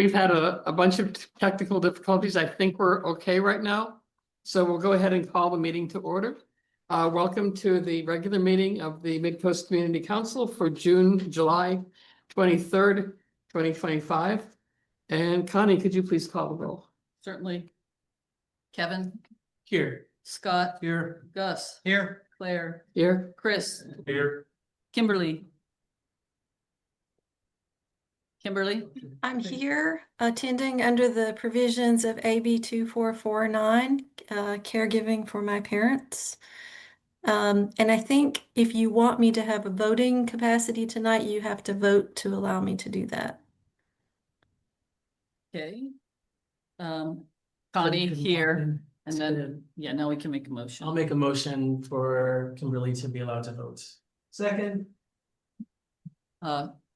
we've had a bunch of technical difficulties. I think we're okay right now. So we'll go ahead and call the meeting to order. Welcome to the regular meeting of the Midcoast Community Council for July 23rd, 2025. And Connie, could you please call the roll? Certainly. Kevin, Here. Scott, here, Gus, Here. Claire, Here. Chris, Here. Kimberly. Kimberly, I'm here attending under the provisions of AB 2449, caregiving for my parents. And I think if you want me to have a voting capacity tonight, you have to vote to allow me to do that. okay. Connie here, and then, yeah, now we can make a motion. I'll make a motion for Kimberly to be allowed to vote. Second.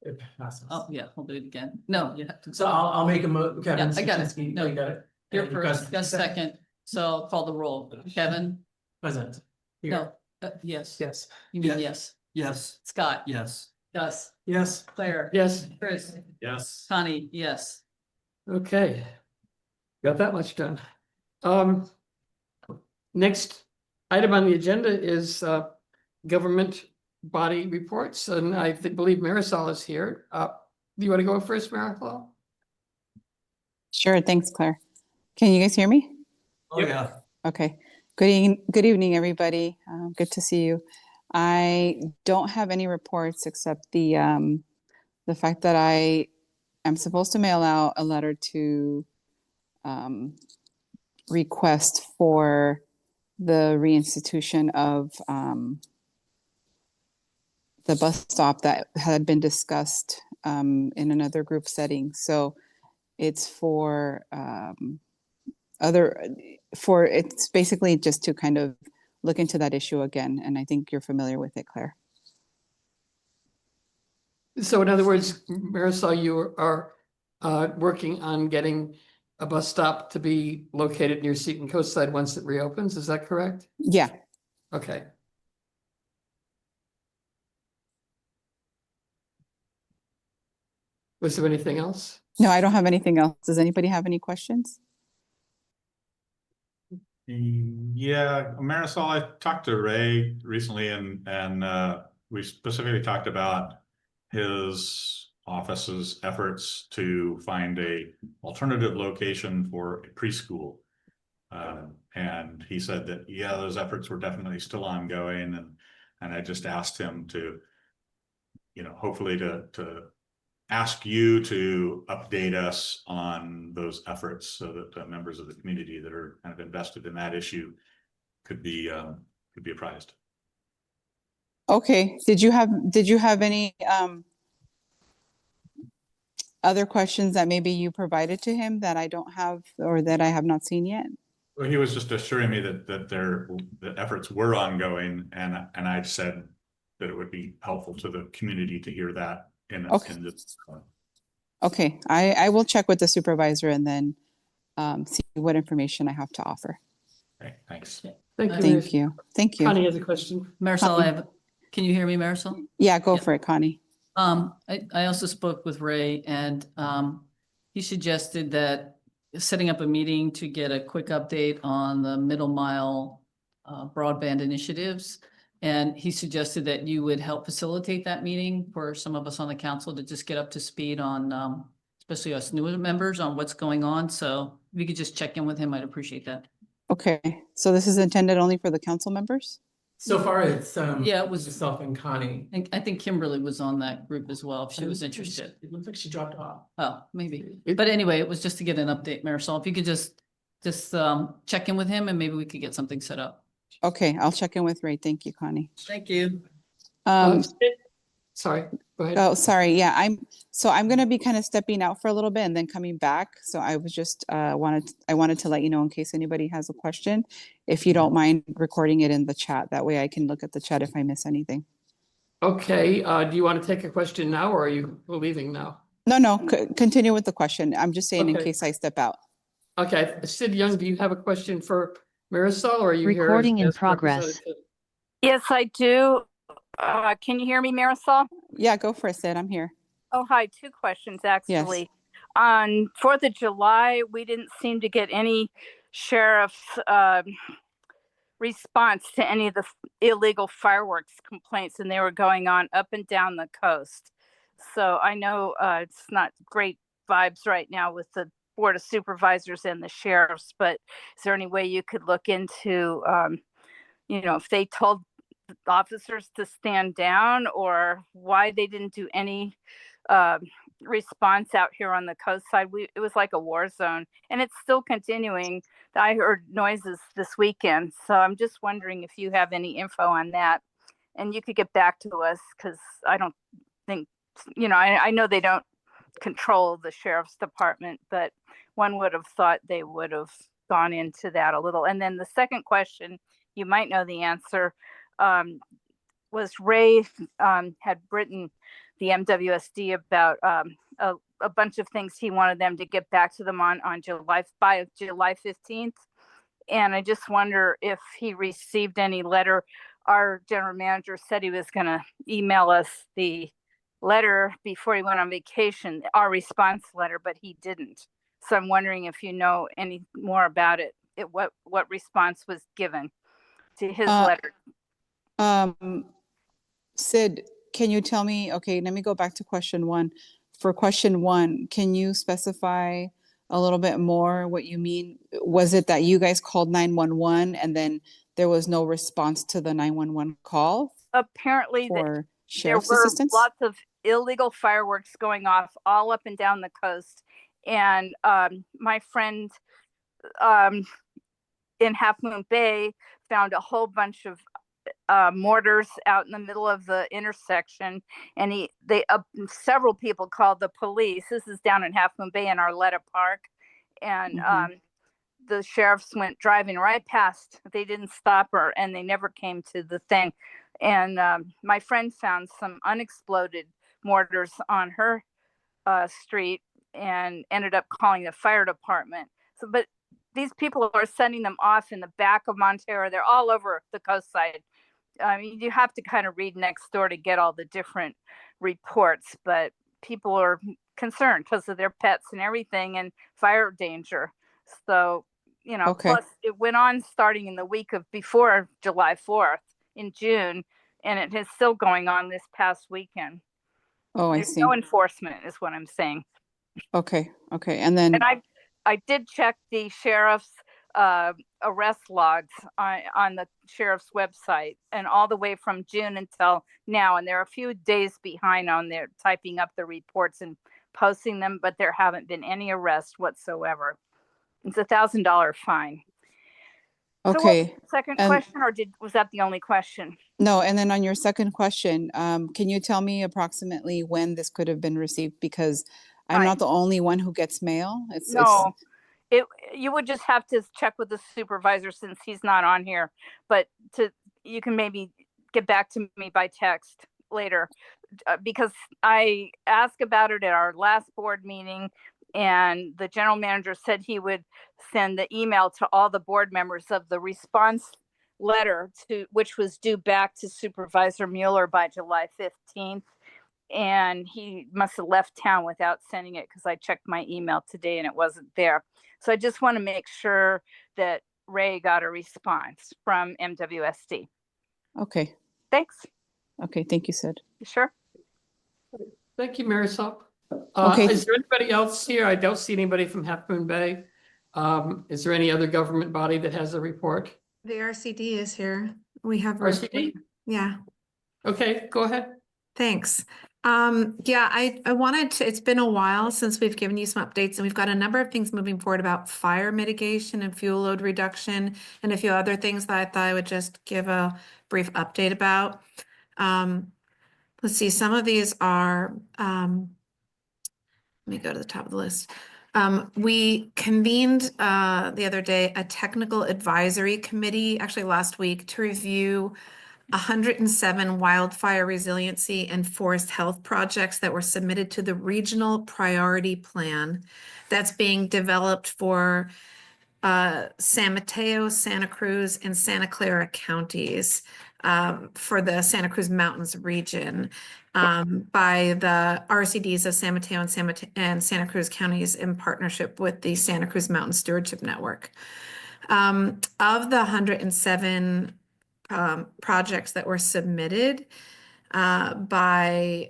It passes. Oh, yeah, we'll do it again. No, you have to. So I'll make a Kevin. Yeah, I got it. Straczynski, No, you got it. You're And first, Gus second, so I'll call the roll. Kevin? Present. Here. No, yes. Yes. You mean yes. Yes. Scott? Yes. Gus? Yes. Claire? Yes. Chris? Yes. Connie? Yes. Okay. Got that much done. Next item on the agenda is government body reports, and I believe Marisol is here. Do you want to go first, Marisol? Sure, thanks, Claire. Can you guys hear me? Oh, yeah. Okay. Good evening, everybody. Good to see you. I don't have any reports except the fact that I am supposed to mail out a letter to request for the reinstitution of the bus stop that had been discussed in another group setting. So it's it's basically just to kind of look into that issue again. And I think you're familiar with it, Claire. So in other words, Marisol, you are working on getting a bus stop to be located near Seton Coastside once it reopens. Is that correct? Yeah. Okay. Was there anything else? No, I don't have anything else. Does anybody have any questions? Yeah, Marisol, I talked to Ray recently and we specifically talked about his office's efforts to find a alternative location for a preschool. And he said that, yeah, those efforts were definitely still ongoing, and I just asked him to, hopefully to ask you to update us on those efforts so that members of the community that are kind of invested in that issue could be apprised. Okay. Did you have any other questions that maybe you provided to him that I don't have or that I have not seen yet? Well, he was just assuring me that the efforts were ongoing, and I said that it would be helpful to the community to hear that in this. Okay, I will check with the supervisor and then see what information I have to offer. Okay, thanks. Thank you. Thank you. Thank you. Connie has a question. Marisol, can you hear me, Marisol? Yeah, go Yeah. for it, Connie. I also spoke with Ray, and he suggested that setting up a meeting to get a quick update on the middle mile broadband initiatives. And he suggested that you would help facilitate that meeting for some of us on the council to just get up to speed on, especially us newer members, on what's going on. So if you could just check in with him, I'd appreciate that. Okay, so this is intended only for the council members? So far, it's Yeah, it was- myself and Connie. And I think Kimberly was on that group as well, if she was interested. It looks like she dropped off. Oh, maybe. But anyway, it was just to get an update, Marisol. If you could just check in with him and maybe we could get something set up. Okay, I'll check in with Ray. Thank you, Connie. Thank you. Sorry, go ahead. Oh, sorry. Yeah, I'm going to be kind of stepping out for a little bit and then coming back. So I was just I wanted to let you know in case anybody has a question, if you don't mind recording it in the chat. That way I can look at the chat if I miss anything. Okay, do you want to take a question now or are you leaving now? No, continue with the question. I'm just saying in Okay. case I step out. Okay, Sid Young, do you have a question for Marisol or are you here? Recording in as progress. representative? Yes, I do. Can you hear me, Marisol? Yeah, go for it, Sid. I'm here. Oh, hi. Two questions, actually. on 4th of July, we didn't seem to get any sheriff's response to any of the illegal fireworks complaints, and they were going on up and down the coast. So I know it's not great vibes right now with the Board of Supervisors and the sheriffs, but is there any way you could look into, if they told officers to stand down, or why they didn't do any response out here on the coast side? It was like a war zone, and it's still continuing. I heard noises this weekend, so I'm just wondering if you have any info on that, and you could get back to us, because I don't think, I know they don't control the sheriff's department, but one would have thought they would have gone into that a little. And then the second question, you might know the answer, was Ray had written the MWSD about a bunch of things he wanted them to get back to them on by July 15th. And I just wonder if he received any letter. Our general manager said he was going to email us the letter before he went on vacation, our response letter, but he didn't. So I'm wondering if you know any more about it, what response was given to his letter. Sid, can you tell me, okay, let me go back to question one. For question one, can you specify a little bit more what you mean? Was it that you guys called 911 and then there was no response to the 911 call Apparently for there sheriff's were assistance? lots of illegal fireworks going off all up and down the coast. And my friend in Half Moon Bay found a whole bunch of mortars out in the middle of the intersection, and several people called the police. This is down in Half Moon Bay in Arletta Park, and the sheriffs went driving right past. They didn't stop her, and they never came to the thing. And my friend found some unexploded mortars on her street and ended up calling the fire department. So, but these people are sending them off in the back of Montero. They're all over the coast side. I mean, you have to kind of read next door to get all the different reports, but people are concerned because of their pets and everything and fire danger. So, plus it went on starting in the week of before July 4th in June, and it is still going on this past weekend. Oh, There's I see. no enforcement is what I'm saying. Okay. And then I did check the sheriff's arrest logs on the sheriff's website, and all the way from June until now, and they're a few days behind on their typing up the reports and posting them, but there haven't been any arrests whatsoever. It's $1,000 fine. okay. So what was the second question, or was that the only question? No, and then on your second question, can you tell me approximately when this could have been received? Because I'm not the only one who gets mail. You would just have to check with the supervisor since he's not on here, but you can maybe get back to me by text later, because I asked about it at our last board meeting, and the general manager said he would send the email to all the board members of the response letter which was due back to Supervisor Mueller by July 15th. And he must have left town without sending it, because I checked my email today and it wasn't there. So I just want to make sure that Ray got a response from MWSD. Okay. Thanks. Okay, thank you, Sid. Sure. Thank you, Marisol. Okay. Is there anybody else here? I don't see anybody from Half Moon Bay. Is there any other government body that has a report? The RCD is here. We have RCD? Yeah. Okay, go ahead. Thanks. Yeah, I wanted to, it's been a while since we've given you some updates, and we've got a number of things moving forward about fire mitigation and fuel load reduction and a few other things that I thought I would just give a brief update about. Let's see, some of these are, let me go to the top of the list. We convened the other day a technical advisory committee, actually last week, to review 107 wildfire resiliency and forest health projects that were submitted to the regional priority plan that's being developed for San Mateo, Santa Cruz, and Santa Clara counties. for the Santa Cruz Mountains region by the RCDs of San Mateo and Santa Cruz counties in partnership with the Santa Cruz Mountain Stewardship Network. Of the 107 projects that were submitted by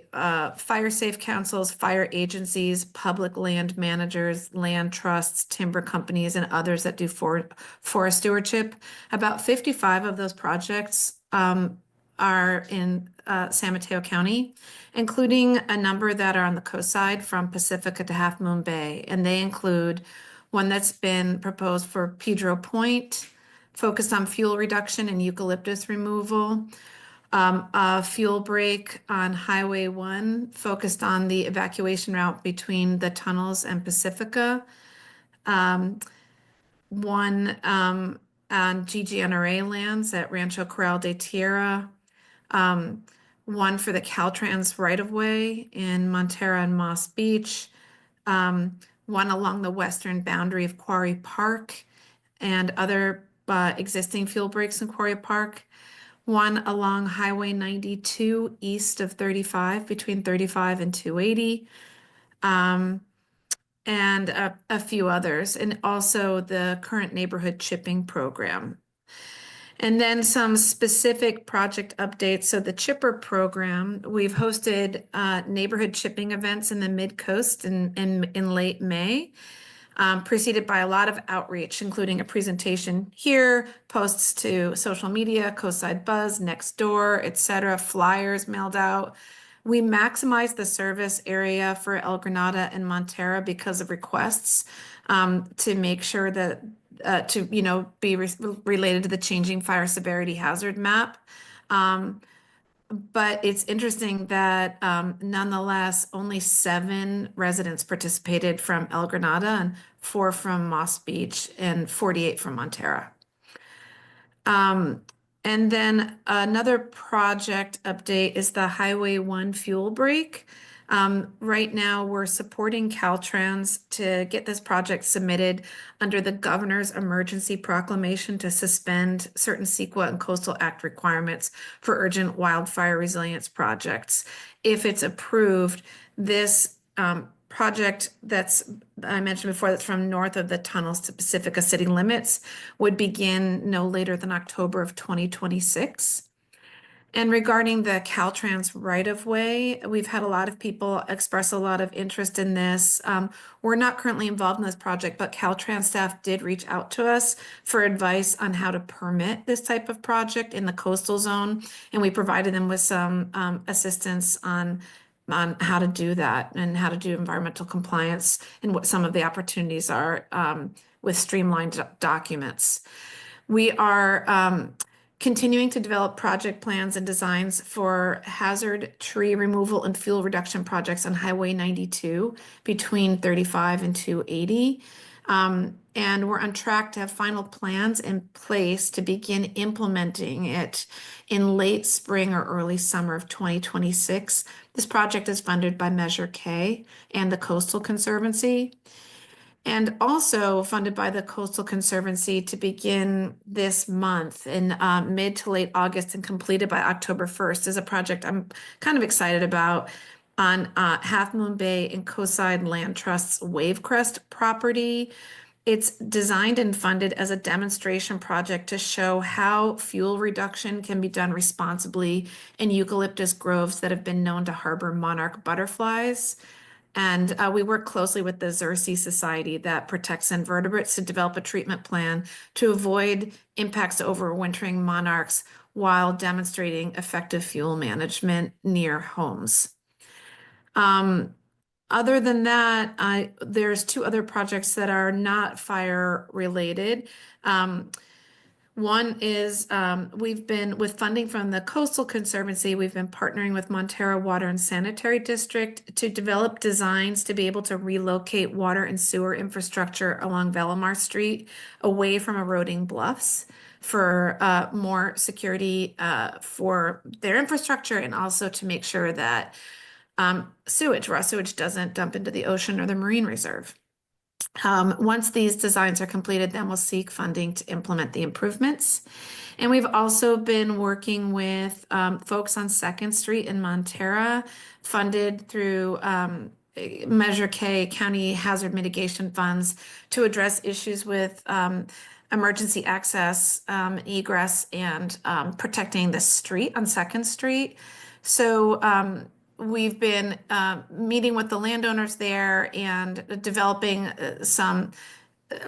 fire safe councils, fire agencies, public land managers, land trusts, timber companies, and others that do forest stewardship, about 55 of those projects are in San Mateo County, including a number that are on the coast side from Pacifica to Half Moon Bay. And they include one that's been proposed for Pedro Point, focused on fuel reduction and eucalyptus removal. A fuel break on Highway 1, focused on the evacuation route between the tunnels and Pacifica. One on GGNRA lands at Rancho Corral de Tierra. One for the Caltrans right-of-way in Montera and Moss Beach. One along the western boundary of Quarry Park and other existing fuel breaks in Quarry Park. One along Highway 92 east of 35, between 35 and 280. And a few others, and also the current neighborhood chipping program. And then some specific project updates. So the chipper program, we've hosted neighborhood chipping events in the Midcoast in late May. Preceded by a lot of outreach, including a presentation here, posts to social media, Coastside Buzz, Nextdoor, etc., flyers mailed out. We maximize the service area for El Granada and Montera because of requests to make sure that to be related to the changing fire severity hazard map. But it's interesting that nonetheless, only 7 residents participated from El Granada and 4 from Moss Beach and 48 from Montera. And then another project update is the Highway 1 fuel break. Right now, we're supporting Caltrans to get this project submitted under the governor's emergency proclamation to suspend certain CEQA and Coastal Act requirements for urgent wildfire resilience projects. If it's approved, this project I mentioned before, that's from north of the tunnels to Pacifica city limits, would begin no later than October of 2026. And regarding the Caltrans right-of-way, we've had a lot of people express a lot of interest in this. We're not currently involved in this project, but Caltrans staff did reach out to us for advice on how to permit this type of project in the coastal zone. And we provided them with some assistance on how to do that and how to do environmental compliance and what some of the opportunities are with streamlined documents. We are continuing to develop project plans and designs for hazard tree removal and fuel reduction projects on Highway 92 between 35 and 280. And we're on track to have final plans in place to begin implementing it in late spring or early summer of 2026. This project is funded by Measure K and the Coastal Conservancy, and also funded by the Coastal Conservancy to begin this month in mid to late August and completed by October 1st is a project I'm kind of excited about on Half Moon Bay and Coastside Land Trust's Wavecrest property. It's designed and funded as a demonstration project to show how fuel reduction can be done responsibly in eucalyptus groves that have been known to harbor monarch butterflies. And we work closely with the Xerces Society that protects invertebrates to develop a treatment plan to avoid impacts to overwintering monarchs while demonstrating effective fuel management near homes. Other than that, there's 2 other projects that are not fire related. One is we've been with funding from the Coastal Conservancy, we've been partnering with Montera Water and Sanitary District to develop designs to be able to relocate water and sewer infrastructure along Velamar Street away from eroding bluffs for more security for their infrastructure, and also to make sure that raw sewage doesn't dump into the ocean or the marine reserve. Once these designs are completed, then we'll seek funding to implement the improvements. And we've also been working with folks on Second Street in Montera, funded through Measure K County Hazard Mitigation Funds to address issues with emergency access, egress, and protecting the street on Second Street. So we've been meeting with the landowners there and developing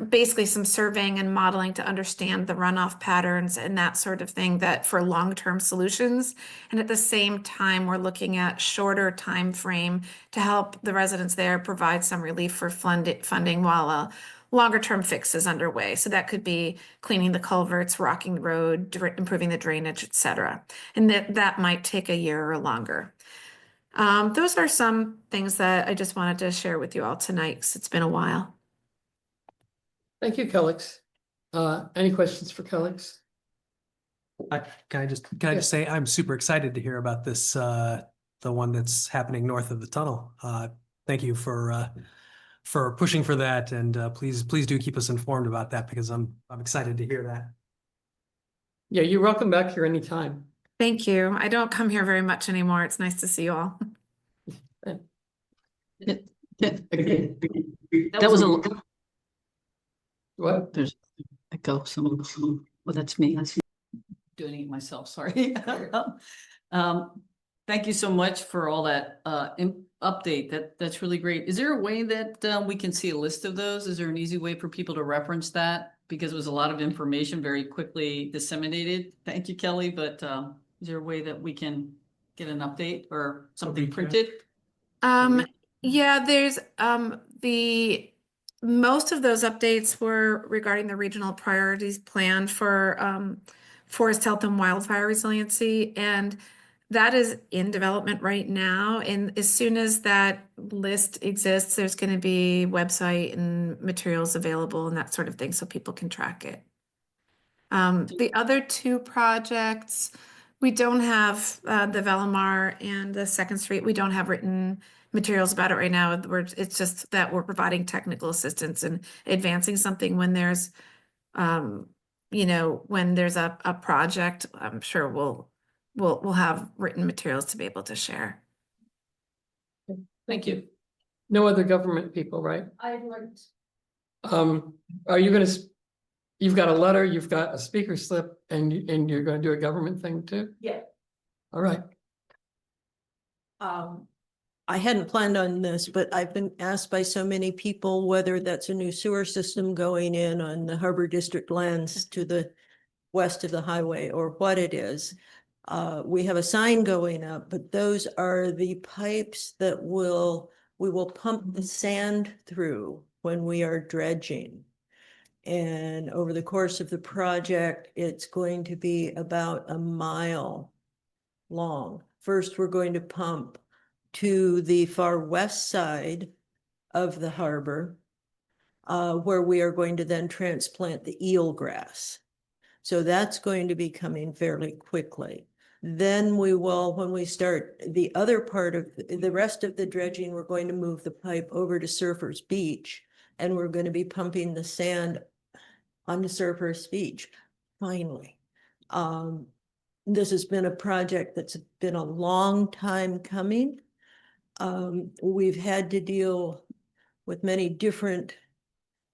basically some surveying and modeling to understand the runoff patterns and that sort of thing that for long-term solutions. And at the same time, we're looking at shorter time frame to help the residents there provide some relief for funding while a longer-term fix is underway. So that could be cleaning the culverts, rocking the road, improving the drainage, et cetera. And that might take a year or longer. Those are some things that I just wanted to share with you all tonight because it's been a while. Thank you, Kellex. Any questions for Kellex? Can I just say, I'm super excited to hear about this, the one that's happening north of the tunnel. Thank you for pushing for that, and please do keep us informed about that because I'm excited to hear that. Yeah, you're welcome back here anytime. Thank you. I don't come here very much anymore. It's nice to see you all. That was a What? there's echo. Someone, well, that's me. I'm doing it myself. Sorry. Thank you so much for all that update. That's really great. Is there a way that we can see a list of those? Is there an easy way for people to reference that? Because it was a lot of information very quickly disseminated. Thank you, Kelly. But is there a way that we can get an update or something printed? Yeah, there's most of those updates were regarding the regional priorities plan for forest health and wildfire resiliency, and that is in development right now. And as soon as that list exists, there's going to be website and materials available and that sort of thing so people can track it. The other two projects, we don't have the Velamar and the Second Street. We don't have written materials about it right now. It's just that we're providing technical assistance and advancing something when there's, when there's a project. I'm sure we'll have written materials to be able to share. Thank you. No other government people, right? I'd like Are you gonna, you've got a letter, you've got a speaker slip, and you're gonna do a government thing too? Yeah. All right. I hadn't planned on this, but I've been asked by so many people whether that's a new sewer system going in on the Harbor District lands to the west of the highway or what it is. We have a sign going up, but those are the pipes that we will pump the sand through when we are dredging. And over the course of the project, it's going to be about a mile long. First, we're going to pump to the far west side of the harbor, where we are going to then transplant the eelgrass. So that's going to be coming fairly quickly. Then we will, when we start the other part of the rest of the dredging, we're going to move the pipe over to Surfers Beach, and we're going to be pumping the sand onto Surfers Beach, finally. This has been a project that's been a long time coming. We've had to deal with many different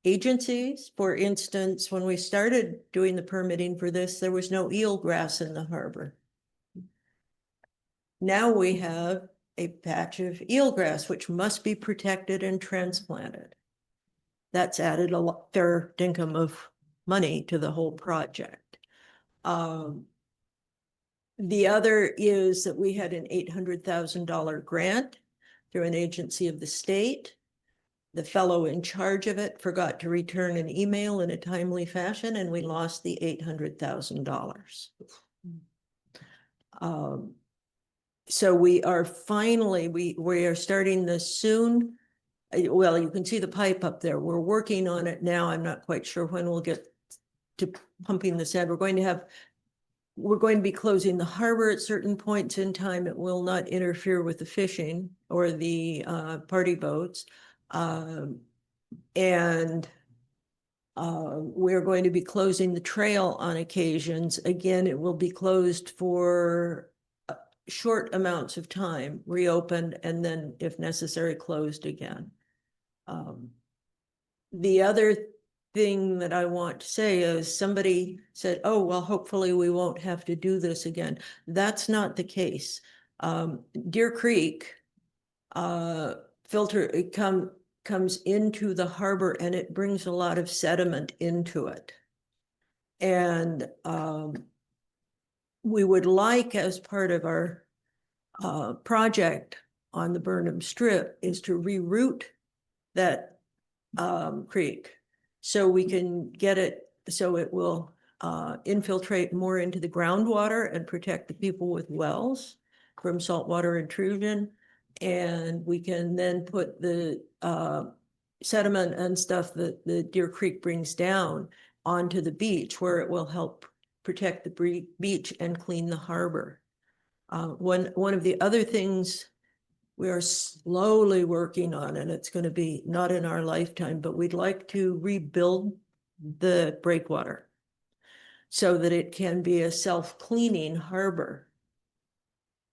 agencies. For instance, when we started doing the permitting for this, there was no eelgrass in the harbor. Now we have a patch of eelgrass, which must be protected and transplanted. That's added a fair dinkum of money to the whole project. The other is that we had an $800,000 grant through an agency of the state. The fellow in charge of it forgot to return an email in a timely fashion, and we lost the $800,000. So we are finally, we are starting this soon. Well, you can see the pipe up there. We're working on it now. I'm not quite sure when we'll get to pumping the sand. We're going to be closing the harbor at certain points in time. It will not interfere with the fishing or the party boats. And we're going to be closing the trail on occasions. Again, it will be closed for short amounts of time, reopened, and then if necessary, closed again. The other thing that I want to say is somebody said, oh, well, hopefully we won't have to do this again. That's not the case. Deer Creek comes into the harbor and it brings a lot of sediment into it. And we would like, as part of our project on the Burnham Strip, is to reroute that creek so we can get it so it will infiltrate more into the groundwater and protect the people with wells from saltwater intrusion. And we can then put the sediment and stuff that the Deer Creek brings down onto the beach, where it will help protect the beach and clean the harbor. One of the other things we are slowly working on, and it's going to be not in our lifetime, but we'd like to rebuild the breakwater so that it can be a self-cleaning harbor.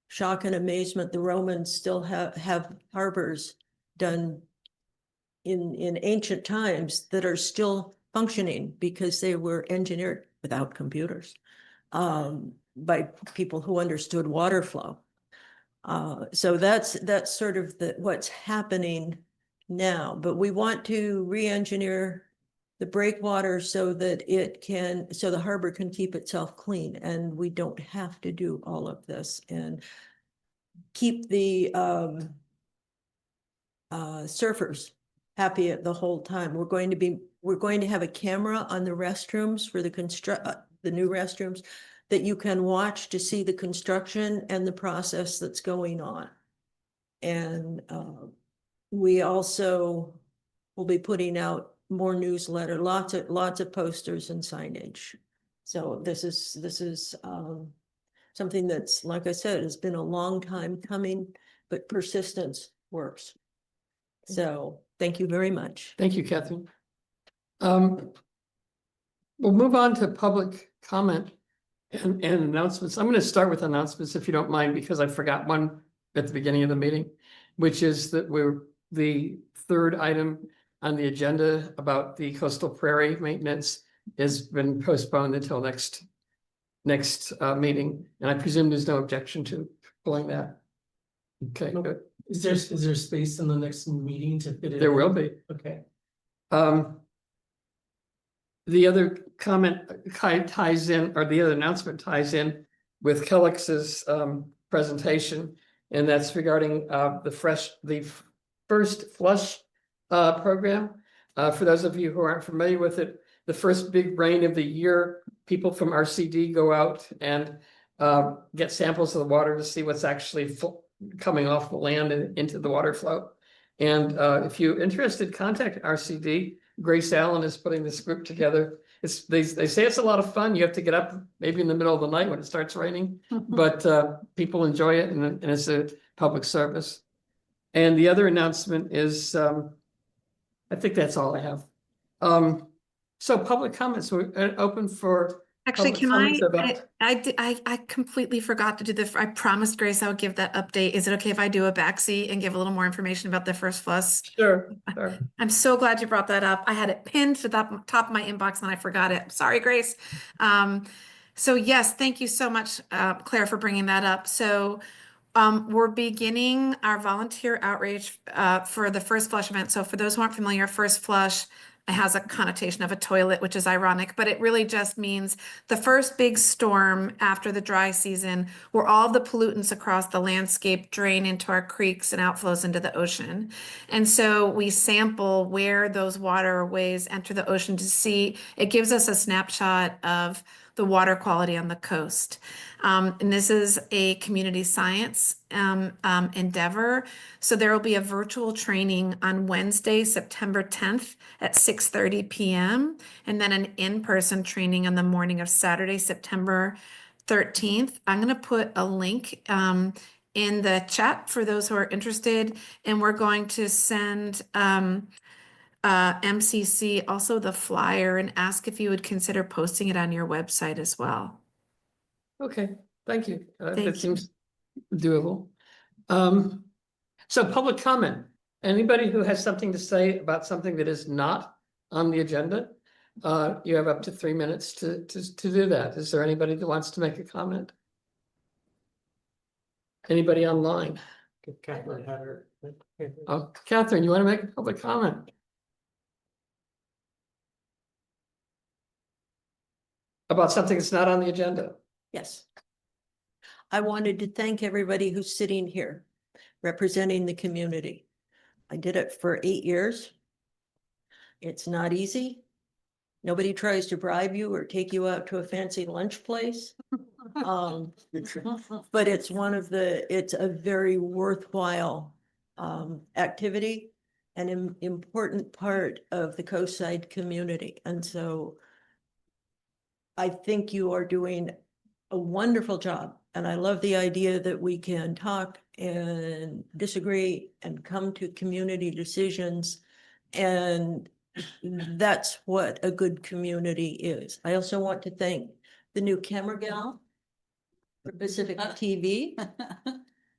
Shock and amazement, the Romans still have harbors done in ancient times that are still functioning because they were engineered without computers by people who understood water flow. So that's sort of what's happening now, but we want to re-engineer the breakwater so that so the harbor can keep itself clean and we don't have to do all of this, and keep the surfers happy the whole time. We're going to have a camera on the restrooms for the new restrooms that you can watch to see the construction and the process that's going on. And we also will be putting out more newsletter, lots of posters and signage. So this is something that's, like I said, has been a long time coming, but persistence works. So thank you very much. Thank you, Catherine. We'll move on to public comment and announcements. I'm going to start with announcements, if you don't mind, because I forgot one at the beginning of the meeting, which is that the third item on the agenda about the coastal prairie maintenance has been postponed until next meeting, and I presume there's no objection to pulling that. Okay, good. Is there space in the next meeting to fit it? There will in? be. Okay. The other comment ties in, or the other announcement ties in with Kellix's presentation, and that's regarding the first flush program. For those of you who aren't familiar with it, the first big rain of the year, people from RCD go out and get samples of the water to see what's actually coming off the land and into the water flow. And if you're interested, contact RCD. Grace Allen is putting this group together. They say it's a lot of fun. You have to get up maybe in the middle of the night when it starts raining, but people enjoy it, and it's a public service. And the other announcement is, I think that's all I have. So public comments, we're open for. Actually, public can comments about- I completely forgot to do I promised Grace I would give that update. Is it okay if I do a backseat and give a little more information about the first flush? Sure, sure. I'm so glad you brought that up. I had it pinned to the top of my inbox and I forgot it. Sorry, Grace. So yes, thank you so much, Claire, for bringing that up. So we're beginning our volunteer outreach for the first flush event. So for those who aren't familiar, first flush has a connotation of a toilet, which is ironic, but it really just means the first big storm after the dry season, where all the pollutants across the landscape drain into our creeks and outflows into the ocean. And so we sample where those waterways enter the ocean to see, it gives us a snapshot of the water quality on the coast. And this is a community science endeavor. So there will be a virtual training on Wednesday, September 10th at 6:30 p.m. and then an in-person training on the morning of Saturday, September 13th. I'm going to put a link in the chat for those who are interested, and we're going to send MCC, also the flyer, and ask if you would consider posting it on your website as well. Okay, thank you. Thank you. That seems doable. So public comment. Anybody who has something to say about something that is not on the agenda, you have up to 3 minutes to do that. Is there anybody that wants to make a comment? Anybody online? Catherine had her. Oh, Catherine, you want to make a public comment? About something that's not on the agenda? Yes. I wanted to thank everybody who's sitting here representing the community. I did it for 8 years. It's not easy. Nobody tries to bribe you or take you out to a fancy lunch place. But it's it's a very worthwhile activity and an important part of the coastside community. And so I think you are doing a wonderful job. And I love the idea that we can talk and disagree and come to community decisions. And that's what a good community is. I also want to thank the new camera gal for Pacific TV,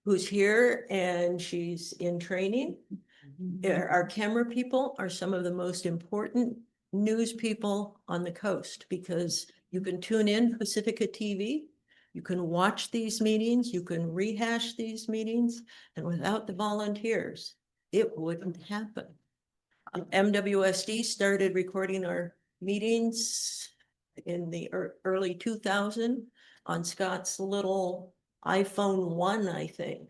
who's here and she's in training. Our camera people are some of the most important news people on the coast, because you can tune in Pacifica TV, you can watch these meetings, you can rehash these meetings, and without the volunteers, it wouldn't happen. MWSD started recording our meetings in the early 2000 on Scott's little iPhone 1, I think,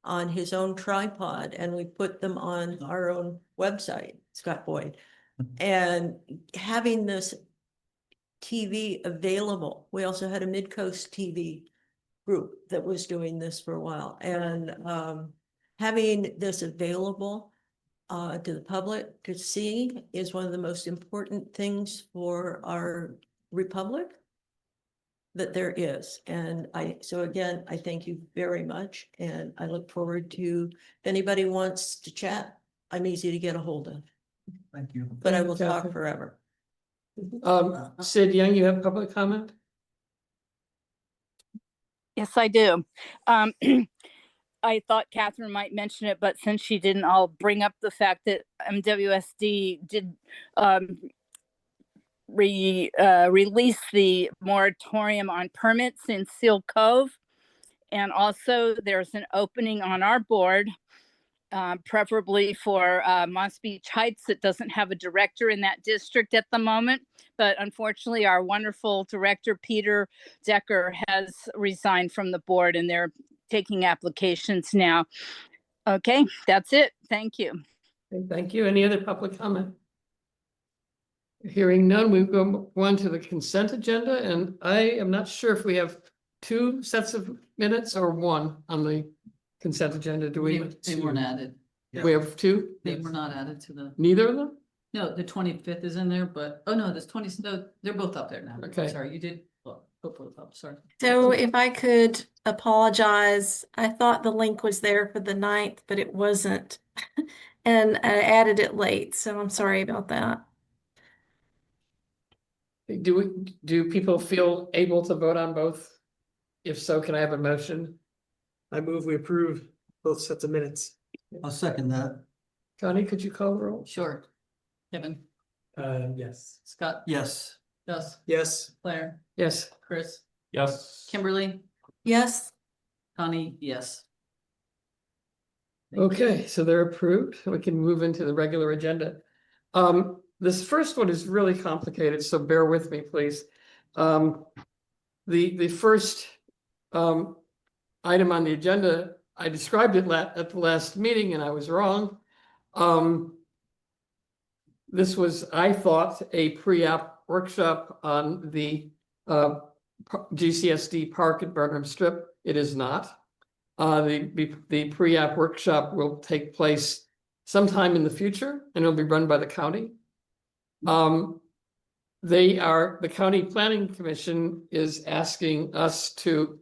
on his own tripod, and we put them on our own website, Scott Boyd. And having this TV available, we also had a Midcoast TV group that was doing this for a while, and having this available to the public to see is one of the most important things for our republic that there is. And so again, I thank you very much, and I look forward to, if anybody wants to chat, I'm easy to get a hold of. Thank you. But I Thank you, will talk Catherine. forever. Sid Young, you have public comment? Yes, I do. I thought Catherine might mention it, but since she didn't, I'll bring up the fact that MWSD did release the moratorium on permits in Seal Cove. And also there's an opening on our board, preferably for Moss Beach Heights, that doesn't have a director in that district at the moment. But unfortunately, our wonderful director, Peter Decker, has resigned from the board, and they're taking applications now. Okay, that's it. Thank you. Okay, thank you. Any other public comment? Hearing none, we go on to the consent agenda, and I am not sure if we have 2 sets of minutes or 1 on the consent agenda. Do we? They weren't added. We have 2? They were not added to the, Neither of them? no, the 25th is in there, but, oh no, there's 20, no, they're both up there now. Okay. Sorry, you did, well, both up, sorry. So if I could apologize, I thought the link was there for the 9th, but it wasn't. And I added it late, so I'm sorry about that. Do people feel able to vote on both? If so, can I have a motion? I move we approve both sets of minutes. I'll second that. Connie, could you call the roll? Sure. Kevin, Yes. Scott, Yes. Gus, Yes. Claire, Yes. Chris, Yes. Kimberly, Yes, Connie, yes. Okay, so they're approved. We can move into the regular agenda. This first one is really complicated, so bear with me, please. The first item on the agenda, I described it at the last meeting and I was wrong. This was, I thought, a pre-app workshop on the GCSD Park at Burnham Strip. It is not. The pre-app workshop will take place sometime in the future, and it'll be run by the county. The County Planning Commission is asking us to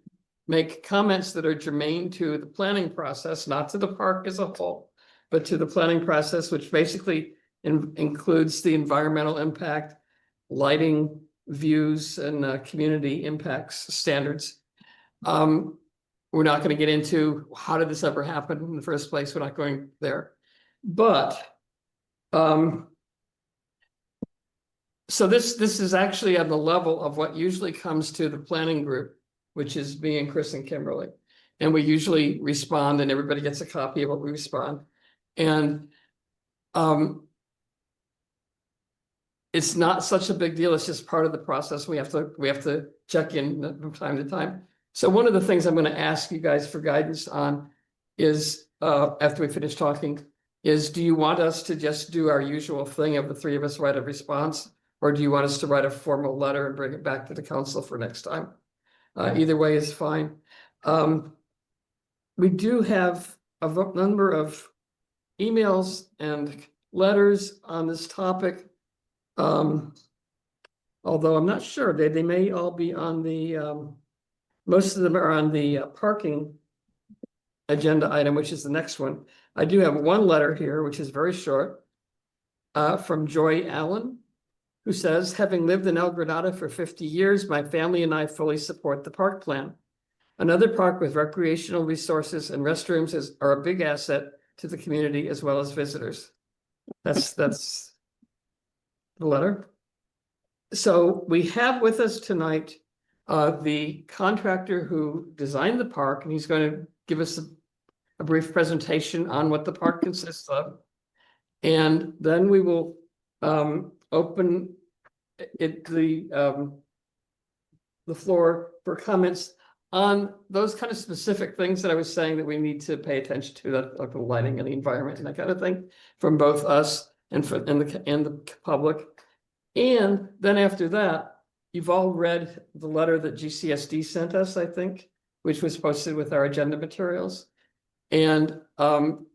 make comments that are germane to the planning process, not to the park as a whole, but to the planning process, which basically includes the environmental impact, lighting, views, and community impacts standards. We're not going to get into how did this ever happen in the first place. We're not going there. But so this is actually on the level of what usually comes to the planning group, which is me and Chris and Kimberly. And we usually respond and everybody gets a copy of what we respond. And it's not such a big deal. It's just part of the process. We have to check in from time to time. So one of the things I'm going to ask you guys for guidance on is, after we finish talking, is do you want us to just do our usual thing of the three of us write a response? Or do you want us to write a formal letter and bring it back to the council for next time? Either way is fine. We do have a number of emails and letters on this topic. Although I'm not sure, they may all be on the, most of them are on the parking agenda item, which is the next one. I do have one letter here, which is very short, from Joy Allen, who says, having lived in El Granada for 50 years, my family and I fully support the park plan. Another park with recreational resources and restrooms are a big asset to the community as well as visitors. That's the letter. So we have with us tonight the contractor who designed the park, and he's going to give us a brief presentation on what the park consists of. And then we will open the floor for comments on those kind of specific things that I was saying that we need to pay attention to, that like the lighting and the environment and that kind of thing, from both us and the public. And then after that, you've all read the letter that GCSD sent us, I think, which was posted with our agenda materials. And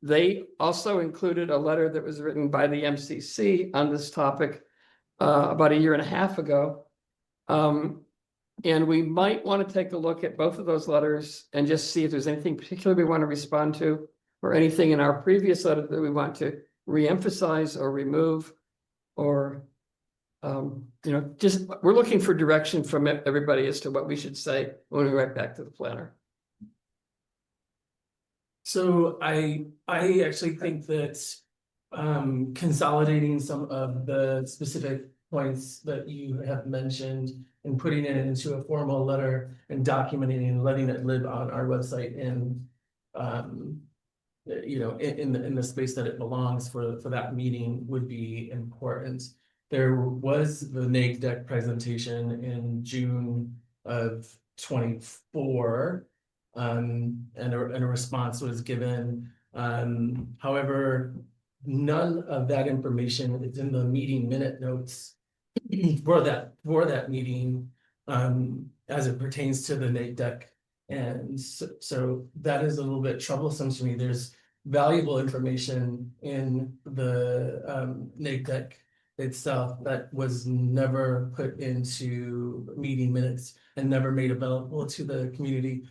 they also included a letter that was written by the MCC on this topic about a year and a half ago. And we might want to take a look at both of those letters and just see if there's anything particular we want to respond to, or anything in our previous letter that we want to reemphasize or remove, or just we're looking for direction from everybody as to what we should say when we write back to the planner. So I actually think that consolidating some of the specific points that you have mentioned and putting it into a formal letter and documenting and letting it live on our website and in the space that it belongs for that meeting would be important. There was the NAIC deck presentation in June of 24. And a response was given. However, none of that information is in the meeting minute notes for that meeting as it pertains to the NAIC deck. And so that is a little bit troublesome to me. There's valuable information in the NAIC deck itself that was never put into meeting minutes and never made available to the community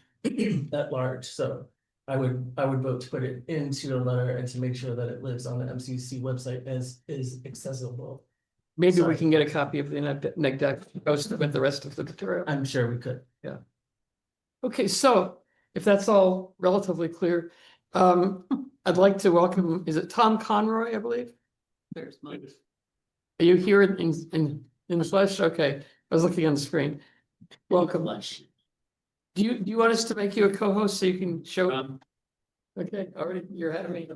at large. So I would vote to put it into a letter and to make sure that it lives on the MCC website as is accessible. Maybe we Sorry. can get a copy of the neg deck posted with the rest of the material. I'm sure we could. Okay, so if that's all relatively clear, I'd like to welcome, is it Tom Conroy, I believe? There's mine. Are you here in the flesh? Okay, I was looking on the screen. Welcome. Do you want us to make you a co-host so you can show? Okay, already, you're ahead of me.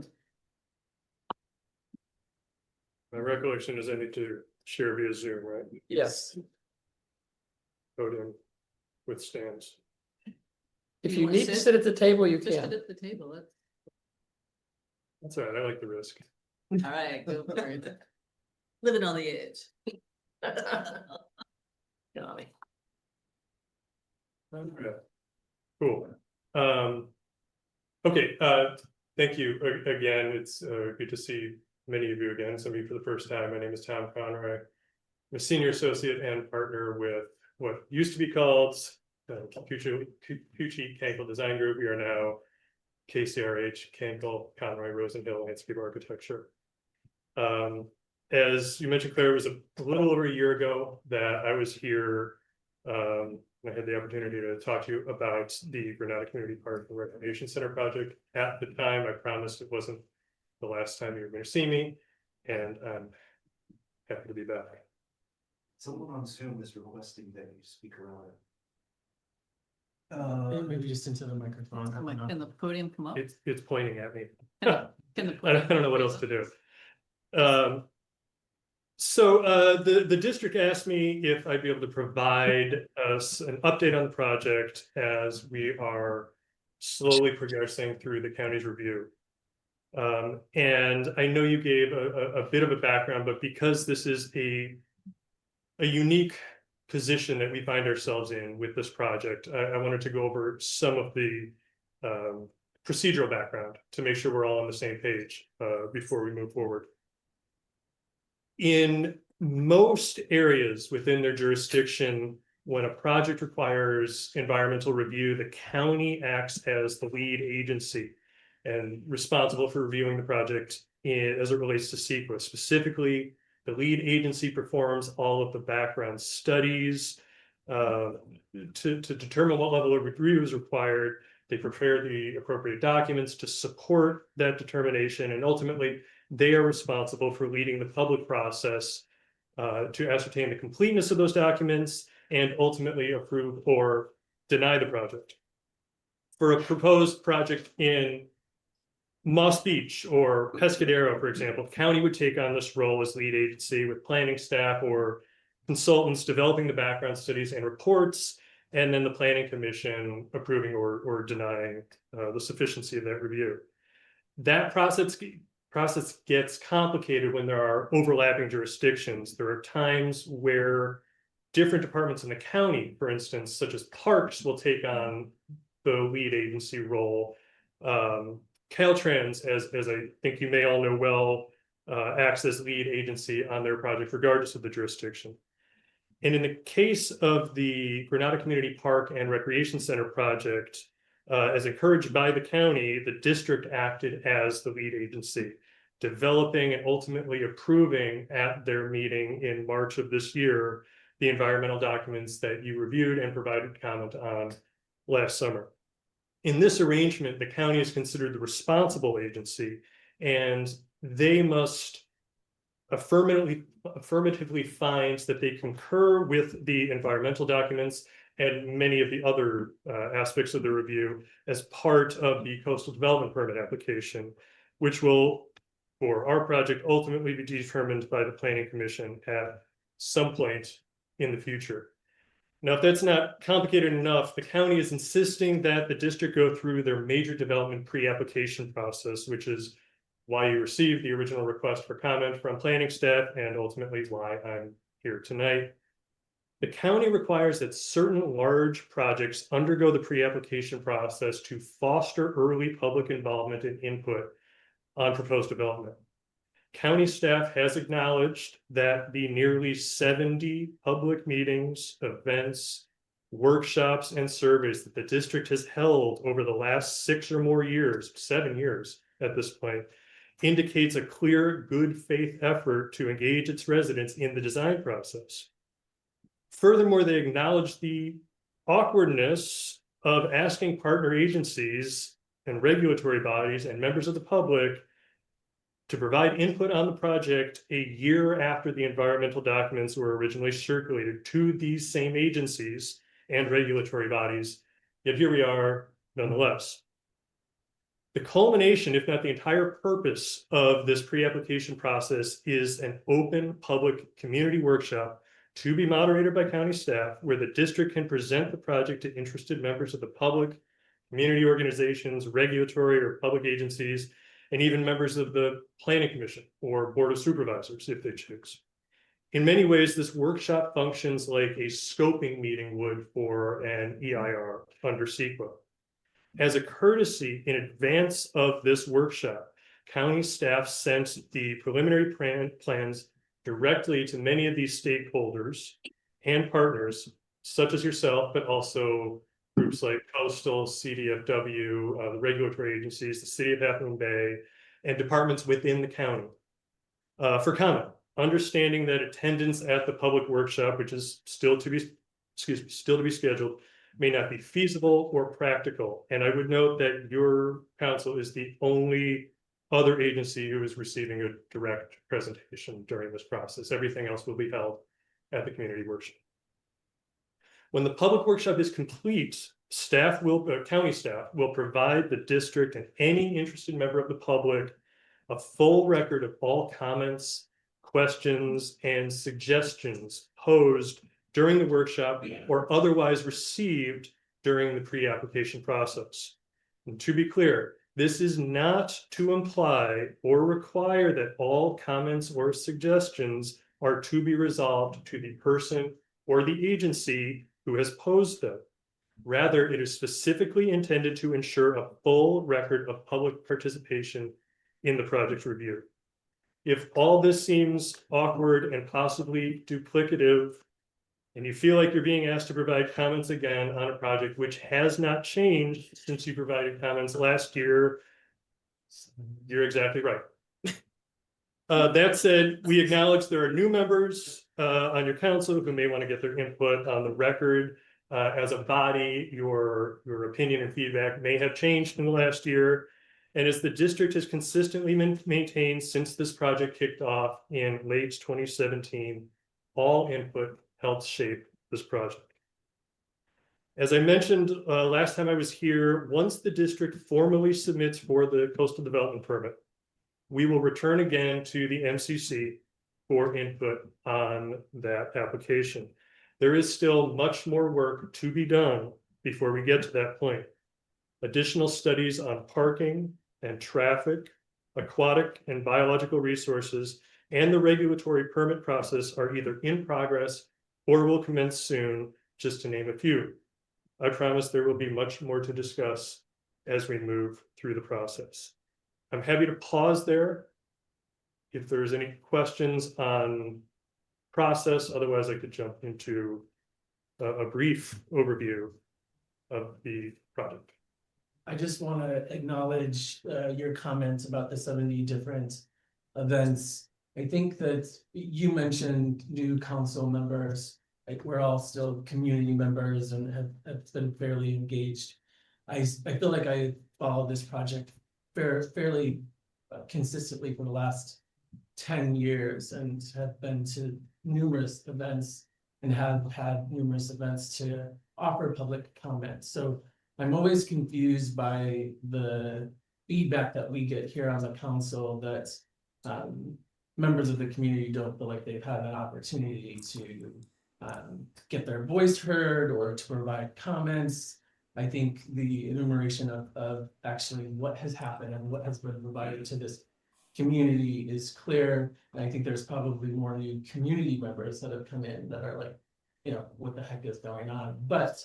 My recollection is I need to share via Zoom, right? Yes. Podium with stands. If You you wanna need to sit? sit at the table, you Just sit can. at the table. That's all right. I like the risk. All right, go for it. Living on the edge. Johnny. Okay. Cool. Okay. Thank you again. It's good to see many of you again. Some of you for the first time. My name is Tom Conroy. I'm a senior associate and partner with what used to be called Pucci Kankel Design Group. We are now KCRH, Kankel, Conroy, Rosenhill, Landscape Architecture. as you mentioned, Claire, it was a little over a year ago that I was here. And I had the opportunity to talk to you about the Granada Community Park and Recreation Center project. At the time, I promised it wasn't the last time you were going to see me, and I'm happy to be back. Someone on Zoom is requesting that you speak around. Maybe just into the microphone. I don't know. Can the podium come up? It's pointing at me. Can the I don't know what else to do. So the district asked me if I'd be able to provide us an update on the project as we are slowly progressing through the county's review. And I know you gave a bit of a background, but because this is a unique position that we find ourselves in with this project, I wanted to go over some of the procedural background to make sure we're all on the same page before we move forward. In most areas within their jurisdiction, when a project requires environmental review, the county acts as the lead agency and responsible for reviewing the project as it relates to CEQA. Specifically, the lead agency performs all of the background studies to determine what level of review is required. They prepare the appropriate documents to support that determination, and ultimately, they are responsible for leading the public process to ascertain the completeness of those documents and ultimately approve or deny the project. For a proposed project in Moss Beach or Pescadero, for example, the county would take on this role as lead agency with planning staff or consultants developing the background studies and reports, and then the planning commission approving or denying the sufficiency of that review. That process gets complicated when there are overlapping jurisdictions. There are times where different departments in the county, for instance, such as parks, will take on the lead agency role. Caltrans, as I think you may all know well, acts as lead agency on their project, regardless of the jurisdiction. And in the case of the Granada Community Park and Recreation Center project, as encouraged by the county, the district acted as the lead agency, developing and ultimately approving at their meeting in March of this year the environmental documents that you reviewed and provided comment on last summer. In this arrangement, the county is considered the responsible agency, and they must affirmatively find that they concur with the environmental documents and many of the other aspects of the review as part of the coastal development permit application, which will, for our project, ultimately be determined by the Planning Commission at some point in the future. Now, if that's not complicated enough, the county is insisting that the district go through their major development pre-application process, which is why you received the original request for comment from planning staff and ultimately why I'm here tonight. The county requires that certain large projects undergo the pre-application process to foster early public involvement and input on proposed development. County staff has acknowledged that the nearly 70 public meetings, events, workshops, and surveys that the district has held over the last 6 or more years, 7 years at this point, indicates a clear good faith effort to engage its residents in the design process. Furthermore, they acknowledge the awkwardness of asking partner agencies and regulatory bodies and members of the public to provide input on the project a year after the environmental documents were originally circulated to these same agencies and regulatory bodies. Yet here we are nonetheless. The culmination, if not the entire purpose of this pre-application process, is an open public community workshop to be moderated by county staff, where the district can present the project to interested members of the public, community organizations, regulatory or public agencies, and even members of the Planning Commission or Board of Supervisors if they choose. In many ways, this workshop functions like a scoping meeting would for an EIR under CEQA. As a courtesy in advance of this workshop, county staff sent the preliminary plans directly to many of these stakeholders and partners, such as yourself, but also groups like Coastal, CDFW, the regulatory agencies, the City of Half Moon Bay, and departments within the county for comment understanding that attendance at the public workshop, which is still to be scheduled, may not be feasible or practical. And I would note that your council is the only other agency who is receiving a direct presentation during this process. Everything else will be held at the community workshop. When the public workshop is complete, county staff will provide the district and any interested member of the public a full record of all comments, questions, and suggestions posed during the workshop or otherwise received during the pre-application process. And to be clear, this is not to imply or require that all comments or suggestions are to be resolved to the person or the agency who has posed them. Rather, it is specifically intended to ensure a full record of public participation in the project review. If all this seems awkward and possibly duplicative, and you feel like you're being asked to provide comments again on a project which has not changed since you provided comments last year, you're exactly right. That said, we acknowledge there are new members on your council who may want to get their input on the record. As a body, your opinion and feedback may have changed in the last year. And as the district has consistently maintained since this project kicked off in late 2017, all input helps shape this project. As I mentioned last time I was here, once the district formally submits for the coastal development permit, we will return again to the MCC for input on that application. There is still much more work to be done before we get to that point. Additional studies on parking and traffic, aquatic and biological resources, and the regulatory permit process are either in progress or will commence soon, just to name a few. I promise there will be much more to discuss as we move through the process. I'm happy to pause there if there's any questions on process. Otherwise, I could jump into a brief overview of the project. I just want to acknowledge your comments about the 70 different events. I think that you mentioned new council members. Like, we're all still community members and have been fairly engaged. I feel like I followed this project fairly consistently for the last 10 years and have been to numerous events and have had numerous events to offer public comment. So I'm always confused by the feedback that we get here on the council that members of the community don't feel like they've had an opportunity to get their voice heard or to provide comments. I think the enumeration of actually what has happened and what has been provided to this community is clear. And I think there's probably more new community members that have come in that are like, you know, what the heck is going on? But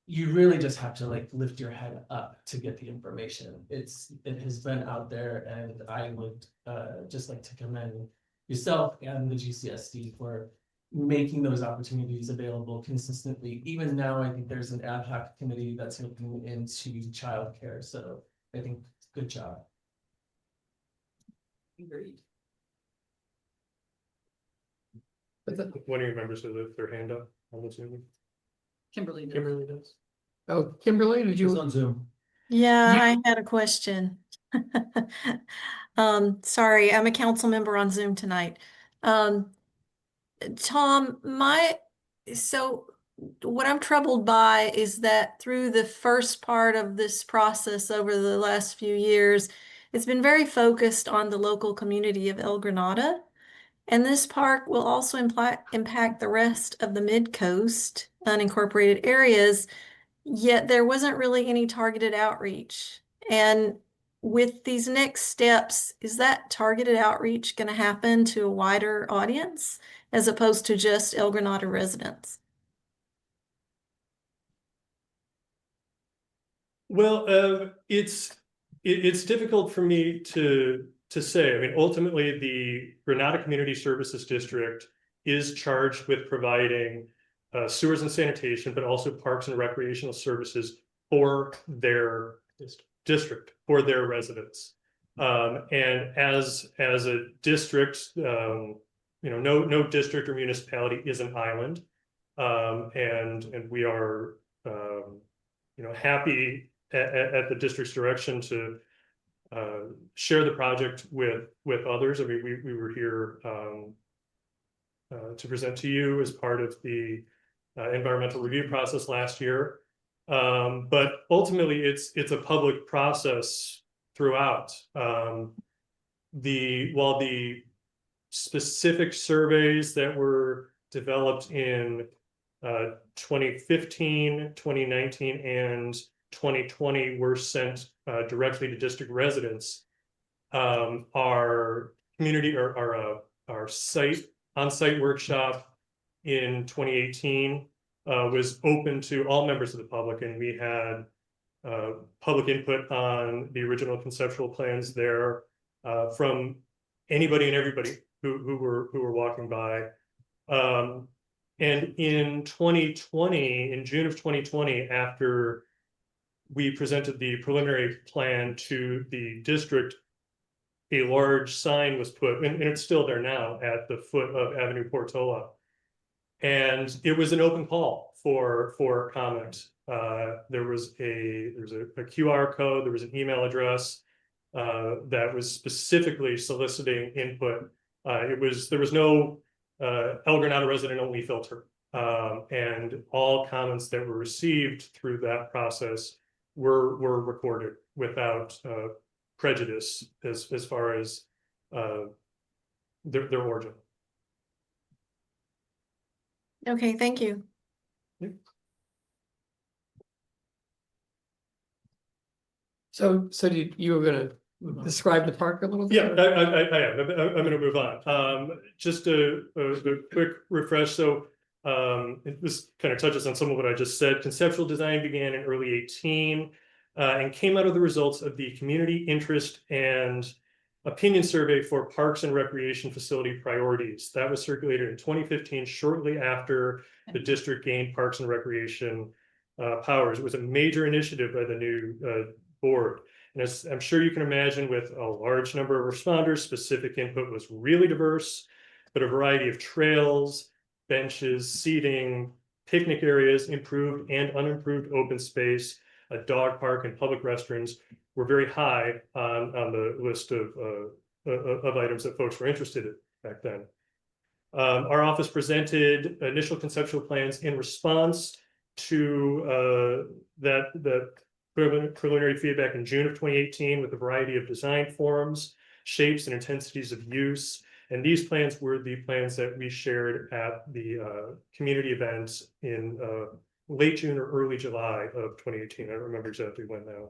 you really just have to like lift your head up to get the information. It has been out there, and I would just like to commend yourself and the GCSD for making those opportunities available consistently. Even now, I think there's an ad hoc committee that's looking into childcare. So I think good job. Agreed. One of your members has their hand up, I'm assuming. Kimberly did. Kimberly does. Oh, Kimberly, did you? on Zoom. Yeah, I had a question. Sorry, I'm a council member on Zoom tonight. Tom, so what I'm troubled by is that through the first part of this process over the last few years, it's been very focused on the local community of El Granada. And this park will also impact the rest of the Midcoast unincorporated areas, yet there wasn't really any targeted outreach. And with these next steps, is that targeted outreach going to happen to a wider audience as opposed to just El Granada residents? Well, it's difficult for me to say. I mean, ultimately, the Granada Community Services District is charged with providing sewers and sanitation, but also parks and recreational services for their district, for their residents. And as a district, no district or municipality is an island. And we are, happy at the district's direction to share the project with others. I mean, we were here to present to you as part of the environmental review process last year. But ultimately, it's a public process throughout. While the specific surveys that were developed in 2015, 2019, and 2020 were sent directly to district residents, our community or our on-site workshop in 2018 was open to all members of the public, and we had public input on the original conceptual plans there from anybody and everybody who were walking by. And in 2020, in June of 2020, after we presented the preliminary plan to the district, a large sign was put, and it's still there now, at the foot of Avenue Portola. And it was an open call for comment. There was a QR code, there was an email address that was specifically soliciting input. There was no El Granada resident only filter. And all comments that were received through that process were recorded without prejudice as far as their origin. Okay, thank you. So you were gonna describe the park a little bit? Yeah, I am. I'm going to move on. Just a quick refresh. So this kind of touches on some of what I just said. Conceptual design began in early 2018 and came out of the results of the community interest and opinion survey for parks and recreation facility priorities. That was circulated in 2015, shortly after the district gained parks and recreation powers. It was a major initiative by the new board. And as I'm sure you can imagine, with a large number of responders, specific input was really diverse, but a variety of trails, benches, seating, picnic areas, improved and unimproved open space, a dog park, and public restrooms were very high on the list of items that folks were interested in back then. Our office presented initial conceptual plans in response to the preliminary feedback in June of 2018 with a variety of design forms, shapes, and intensities of use. And these plans were the plans that we shared at the community event in late June or early July of 2018. I don't remember exactly when now.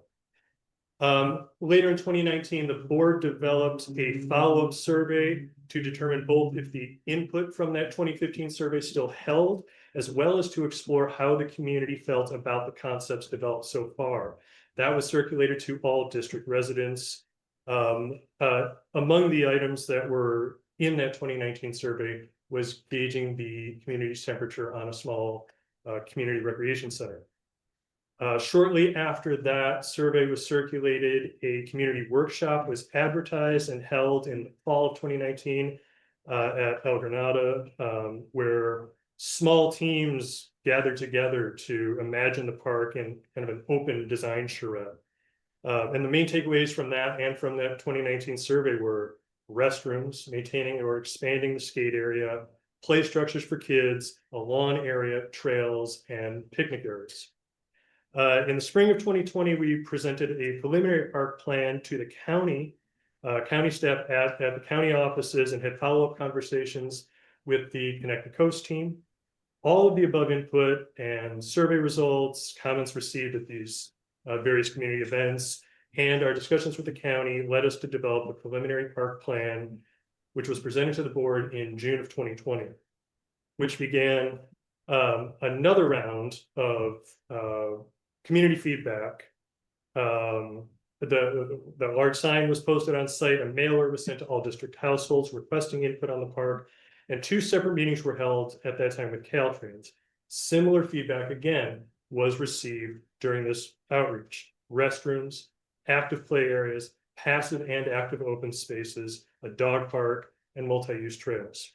Later in 2019, the board developed a follow-up survey to determine both if the input from that 2015 survey still held, as well as to explore how the community felt about the concepts developed so far. That was circulated to all district residents. Among the items that were in that 2019 survey was gauging the community's temperature on a small community recreation center. Shortly after that survey was circulated, a community workshop was advertised and held in the fall of 2019 at El Granada, where small teams gathered together to imagine the park in kind of an open design charrette. And the main takeaways from that and from that 2019 survey were restrooms, maintaining or expanding the skate area, play structures for kids, a lawn area, trails, and picnic areas. In the spring of 2020, we presented a preliminary park plan to the county staff at the county offices, and had follow-up conversations with the Connect the Coast team. All of the above input and survey results, comments received at these various community events, and our discussions with the county led us to develop a preliminary park plan, which was presented to the board in June of 2020, which began another round of community feedback. The large sign was posted on site, a mailer was sent to all district households requesting input on the park, and 2 separate meetings were held at that time with Caltrans. Similar feedback again was received during this outreach: restrooms, active play areas, passive and active open spaces, a dog park, and multi-use trails.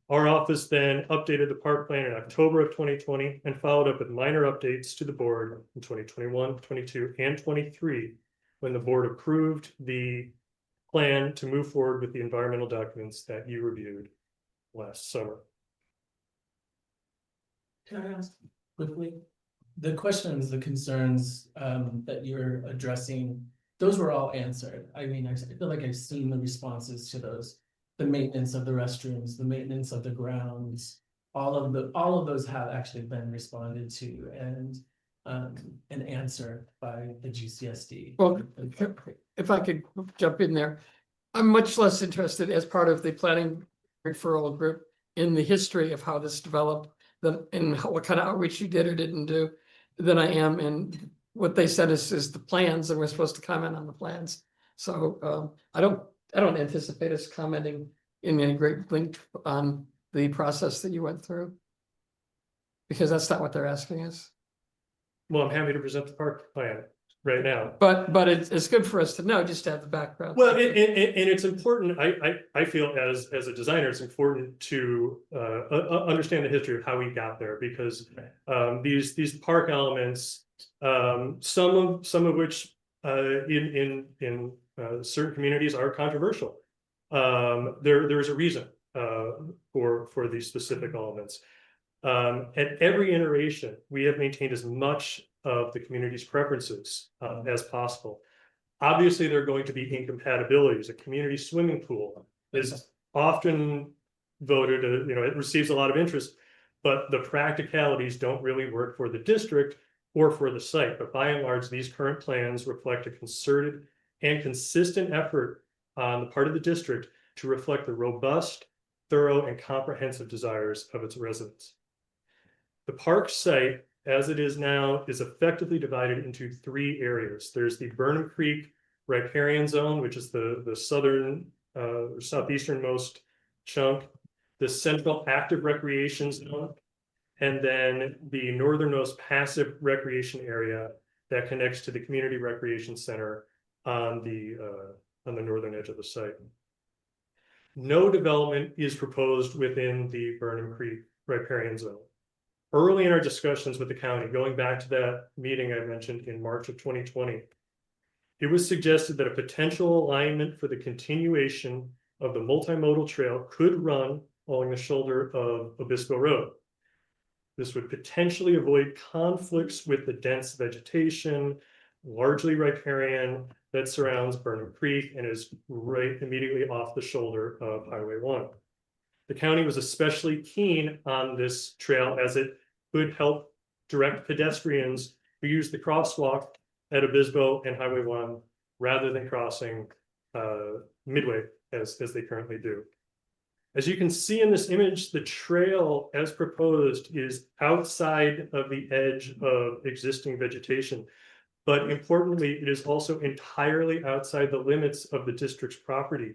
Our office then updated the park plan in October of 2020 and followed up with minor updates to the board in 2021, 22, and 23, when the board approved the plan to move forward with the environmental documents that you reviewed last summer. Can I ask quickly? The questions, the concerns that you're addressing, those were all answered. I mean, I feel like I've seen the responses to those. The maintenance of the restrooms, the maintenance of the grounds, all of those have actually been responded to and answered by the GCSD. Well, if I could jump in there, I'm much less interested as part of the planning referral group in the history of how this developed and what kind of outreach you did or didn't do than I am in what they said is the plans, and we're supposed to comment on the plans. So I don't anticipate us commenting in any great length on the process that you went through, because that's not what they're asking us. Well, I'm happy to present the park plan right now. But it's good for us to know, just to have the background. Well, and it's important, I feel as a designer, it's important to understand the history of how we got there, because these park elements, some of which in certain communities are controversial. There is a reason for these specific elements. At every iteration, we have maintained as much of the community's preferences as possible. Obviously, there are going to be incompatibilities. A community swimming pool is often voted, it receives a lot of interest, but the practicalities don't really work for the district or for the site. But by and large, these current plans reflect a concerted and consistent effort on the part of the district to reflect the robust, thorough, and comprehensive desires of its residents. The park site, as it is now, is effectively divided into three areas. There's the Burnham Creek riparian zone, which is the southern, southeasternmost chunk, the central active recreation zone, and then the northernmost passive recreation area that connects to the community recreation center on the northern edge of the site. No development is proposed within the Burnham Creek riparian zone. Early in our discussions with the county, going back to that meeting I mentioned in March of 2020, it was suggested that a potential alignment for the continuation of the multimodal trail could run along the shoulder of Obispo Road. This would potentially avoid conflicts with the dense vegetation, largely riparian, that surrounds Burnham Creek and is right immediately off the shoulder of Highway 1. The county was especially keen on this trail as it could help direct pedestrians who use the crosswalk at Obispo and Highway 1 rather than crossing Midway as they currently do. As you can see in this image, the trail as proposed is outside of the edge of existing vegetation, but importantly, it is also entirely outside the limits of the district's property.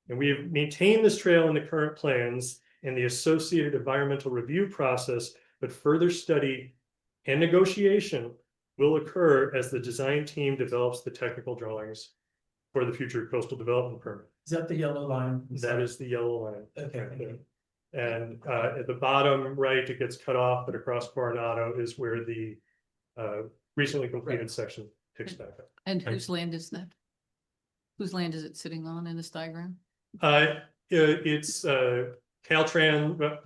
And we have maintained this trail in the current plans and the associated environmental review process, but further study and negotiation will occur as the design team develops the technical drawings for the future coastal development permit. Is that the yellow line? That is the yellow line. Okay, right thank there. you. And at the bottom right, it gets cut off, but across Coronado is where the recently completed section picks back up. And whose land is that? Whose land is it sitting on in this diagram? It's Caltrans,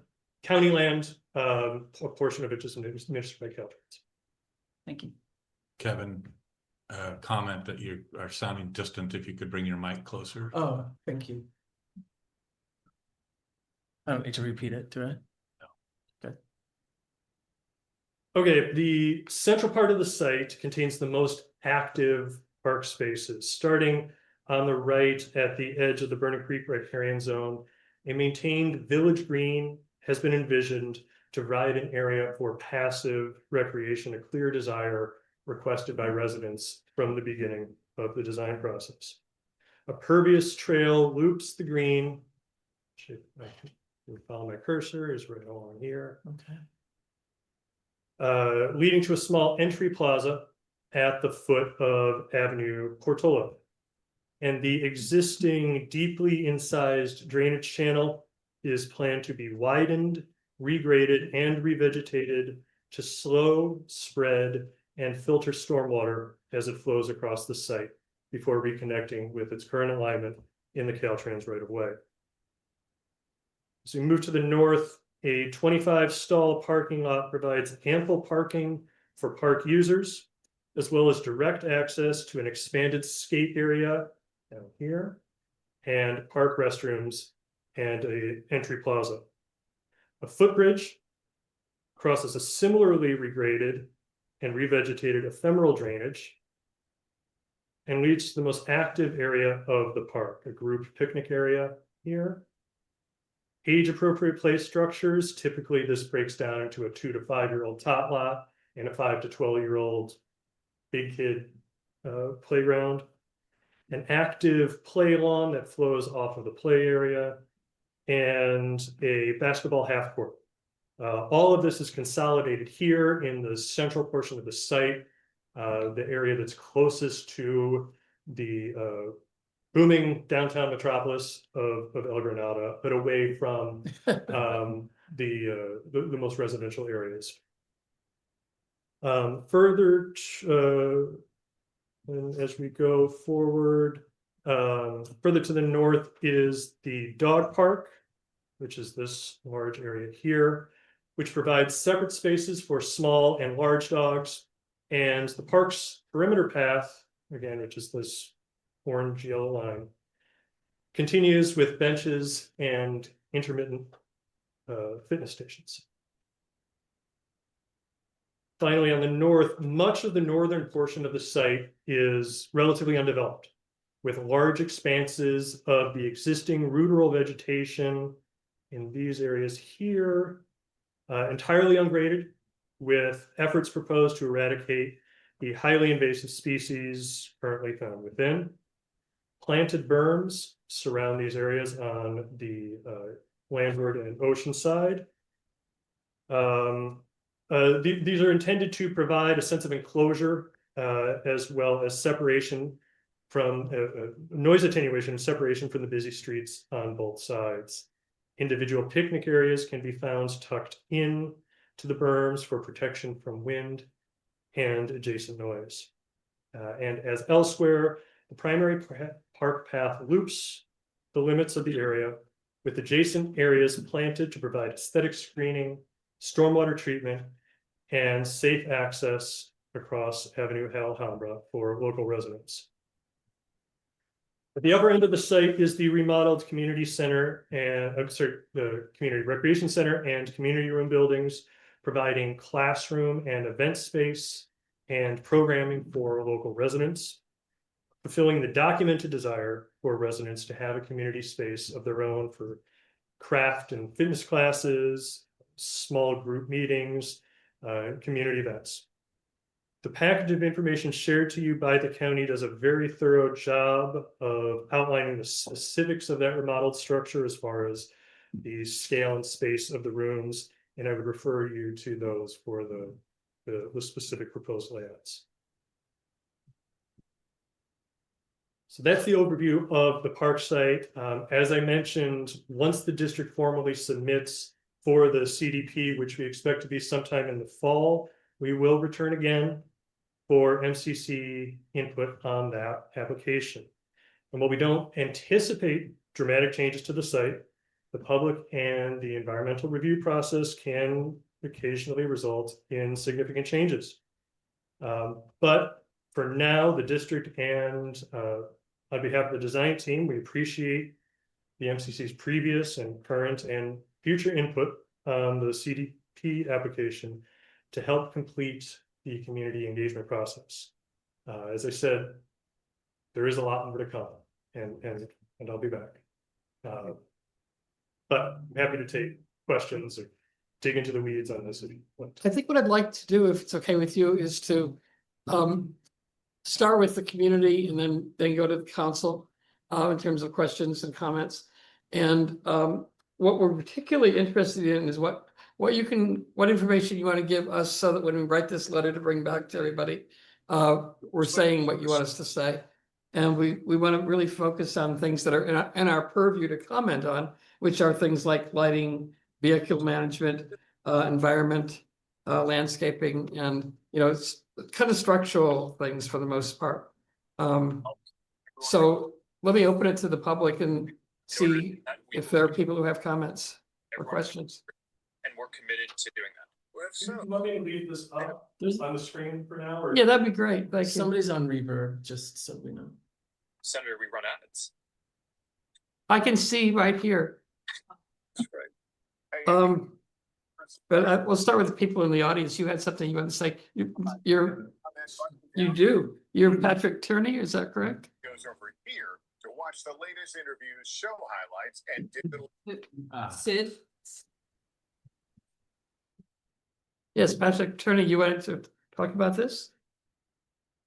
county land, a portion of it just administered by Caltrans. Thank you. Kevin, comment that you are sounding distant. If you could bring your mic closer. Oh, thank you. I don't need to repeat it, do I? Okay, the central part of the site contains the most active park spaces, starting on the right at the edge of the Burnham Creek riparian zone. A maintained village green has been envisioned to provide an area for passive recreation, a clear desire requested by residents from the beginning of the design process. A pervious trail loops the green. Follow my cursor, is right along here. Okay. Leading to a small entry plaza at the foot of Avenue Portola. And the existing deeply incised drainage channel is planned to be widened, regraded, and revegetated to slow, spread, and filter stormwater as it flows across the site before reconnecting with its current alignment in the Caltrans right of way. As we move to the north, a 25 stall parking lot provides ample parking for park users, as well as direct access to an expanded skate area down here, and park restrooms and an entry plaza. A footbridge crosses a similarly regraded and revegetated ephemeral drainage and leads to the most active area of the park, a group picnic area here. Age-appropriate play structures, typically this breaks down into a 2 to 5 year old tot lot and a 5 to 12-year-old big kid playground. An active play lawn that flows off of the play area, and a basketball half court. All of this is consolidated here in the central portion of the site, the area that's closest to the booming downtown metropolis of El Granada, but away from the most residential areas. Further, and as we go forward, further to the north is the dog park, which is this large area here, which provides separate spaces for small and large dogs. And the park's perimeter path, again, which is this orange yellow line, continues with benches and intermittent fitness stations. Finally, on the north, much of the northern portion of the site is relatively undeveloped, with large expanses of the existing ruderal vegetation in these areas here, entirely ungraded, with efforts proposed to eradicate the highly invasive species currently found within. Planted berms surround these areas on the landward and ocean side. These are intended to provide a sense of enclosure as well as separation from noise attenuation and separation from the busy streets on both sides. Individual picnic areas can be found tucked in to the berms for protection from wind and adjacent noise. And as elsewhere, the primary park path loops the limits of the area, with adjacent areas planted to provide aesthetic screening, stormwater treatment, and safe access across Avenue Alhambra for local residents. At the upper end of the site is the remodeled community center and the community recreation center and community room buildings, providing classroom and event space and programming for local residents, fulfilling the documented desire for residents to have a community space of their own for craft and fitness classes, small group meetings, community events. The package of information shared to you by the county does a very thorough job of outlining the specifics of that remodeled structure as far as the scale and space of the rooms, and I would refer you to those for the specific proposed layouts. So that's the overview of the park site. As I mentioned, once the district formally submits for the CDP, which we expect to be sometime in the fall, we will return again for MCC input on that application. And while we don't anticipate dramatic changes to the site, the public and the environmental review process can occasionally result in significant changes. But for now, the district and on behalf of the design team, we appreciate the MCC's previous and current and future input on the CDP application to help complete the community engagement process. As I said, there is a lot more to come, and I'll be back. But I'm happy to take questions or dig into the weeds on this if you want. I think what I'd like to do, if it's okay with you, is to start with the community and then go to the council in terms of questions and comments. And what we're particularly interested in is what information you want to give us so that when we write this letter to bring back to everybody, we're saying what you want us to say. And we want to really focus on things that are in our purview to comment on, which are things like lighting, vehicle management, environment, landscaping, and, you know, it's kind of structural things for the most part. So let me open it to the public and see if there are people who have comments or questions. And we're committed to doing that. Do you want me to leave this up on the screen for now, or? Yeah, that'd be great. Thank you. Somebody's on reverb, just so we know. Senator, we run ads. I can see right here. That's right. But we'll start with the people in the audience. You had something you want to say. You do. You're Patrick Tierney, is that correct? Goes over here to watch the latest interviews, show highlights, and digital. Sid? Yes, Patrick Tierney, you wanted to talk about this?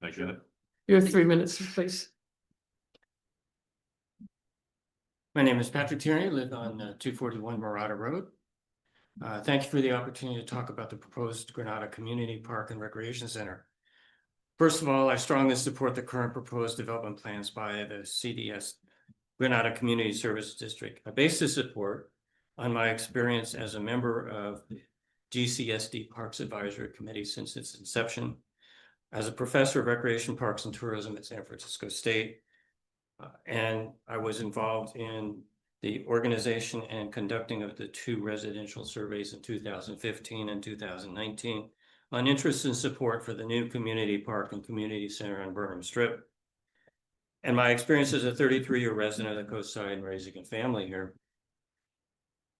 Thank you. You have 3 minutes, please. My name is Patrick Tierney, live on 241 Marauder Road. Thank you for the opportunity to talk about the proposed Granada Community Park and Recreation Center. First of all, I strongly support the current proposed development plans by the CDS Granada Community Service District. I base this support on my experience as a member of the GCSD Parks Advisory Committee since its inception, as a professor of recreation parks and tourism at San Francisco State, and I was involved in the organization and conducting of the 2 residential surveys in 2015 and 2019 on interest and support for the new community park and community center on Burnham Strip. And my experience as a 33-year resident of the coast side and raising a family here.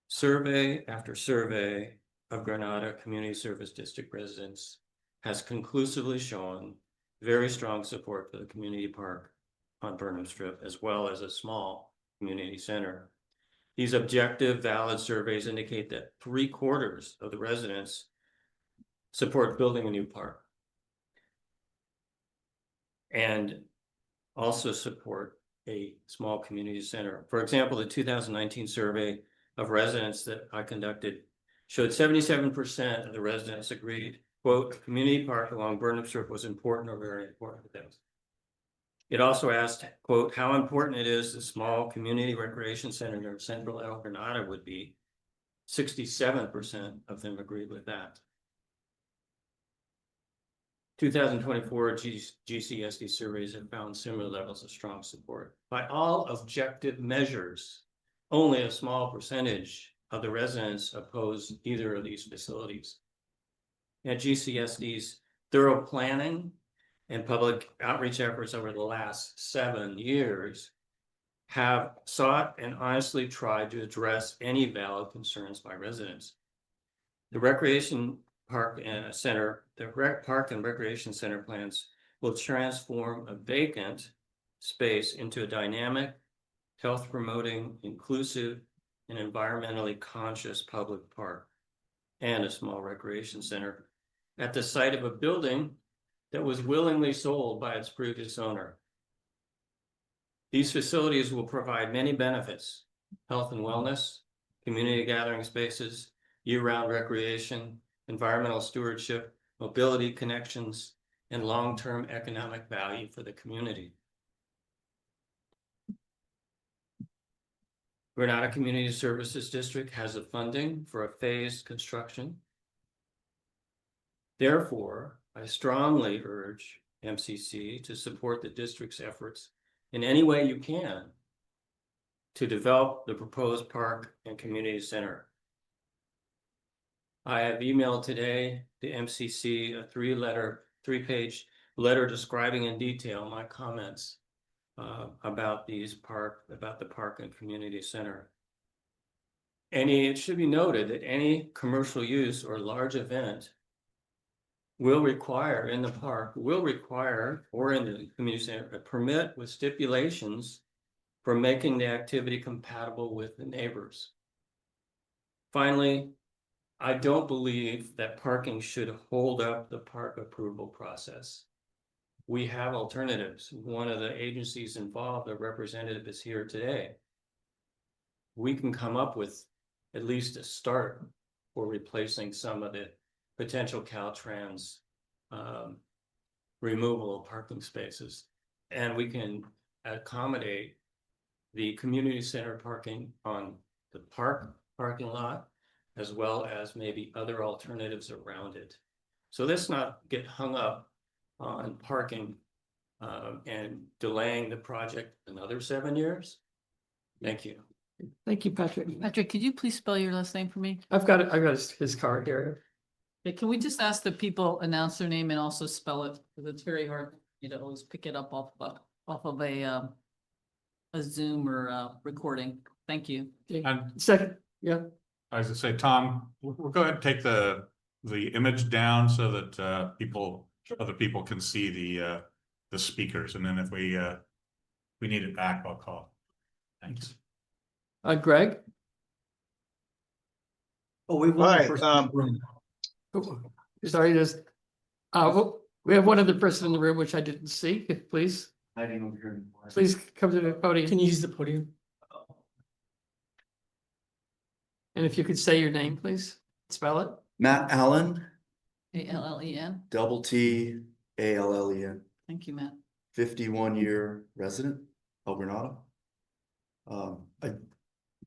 Survey after survey of Granada Community Service District residents has conclusively shown very strong support for the community park on Burnham Strip, as well as a small community center. These objective, valid surveys indicate that 3/4 of the residents support building a new park and also support a small community center. For example, the 2019 survey of residents that I conducted showed 77% of the residents agreed, quote, a community park along Burnham Strip was important or very important to them. It also asked, quote, how important it is the small community recreation center near Central El Granada would be. 67% of them agreed with that. 2024 GCSD surveys have found similar levels of strong support. By all objective measures, only a small percentage of the residents oppose either of these facilities. At GCSD's thorough planning and public outreach efforts over the last 7 years have sought and honestly tried to address any valid concerns by residents. The recreation park and center, the park and recreation center plans will transform a vacant space into a dynamic, health promoting, inclusive, and environmentally conscious public park and a small recreation center at the site of a building that was willingly sold by its previous owner. These facilities will provide many benefits: health and wellness, community gathering spaces, year-round recreation, environmental stewardship, mobility connections, and long-term economic value for the community. Granada Community Services District has the funding for a phased construction. Therefore, I strongly urge MCC to support the district's efforts in any way you can to develop the proposed park and community center. I have emailed today the MCC a 3-page letter describing in detail my comments about the park and community center. It should be noted that any commercial use or large event will require in the park, or in the community center, a permit with stipulations for making the activity compatible with the neighbors. Finally, I don't believe that parking should hold up the park approval process. We have alternatives. One of the agencies involved, a representative, is here today. We can come up with at least a start for replacing some of the potential Caltrans removal of parking spaces. And we can accommodate the community center parking on the parking lot, as well as maybe other alternatives around it. So let's not get hung up on parking and delaying the project another 7 years. Thank you. Thank you, Patrick. Patrick, could you please spell your last name for me? I've got his card here. Okay, can we just ask that people announce their name and also spell it? Because it's very hard for me to always pick it up off of a Zoom or recording. Thank you. And Second, yeah, I was gonna say, Tom, we'll go ahead and take the image down so that other people can see the speakers, and then if we need it back, I'll call. Thanks. Greg? Oh, we All right, Sorry, we have one other person in the room, which I didn't see. Please, hiding over here. please come to the podium. Can you use the podium? And if you could say your name, please, spell it. Matt Allen, Allen. double T A L L E N, Thank you, Matt. 51-year resident of Granada.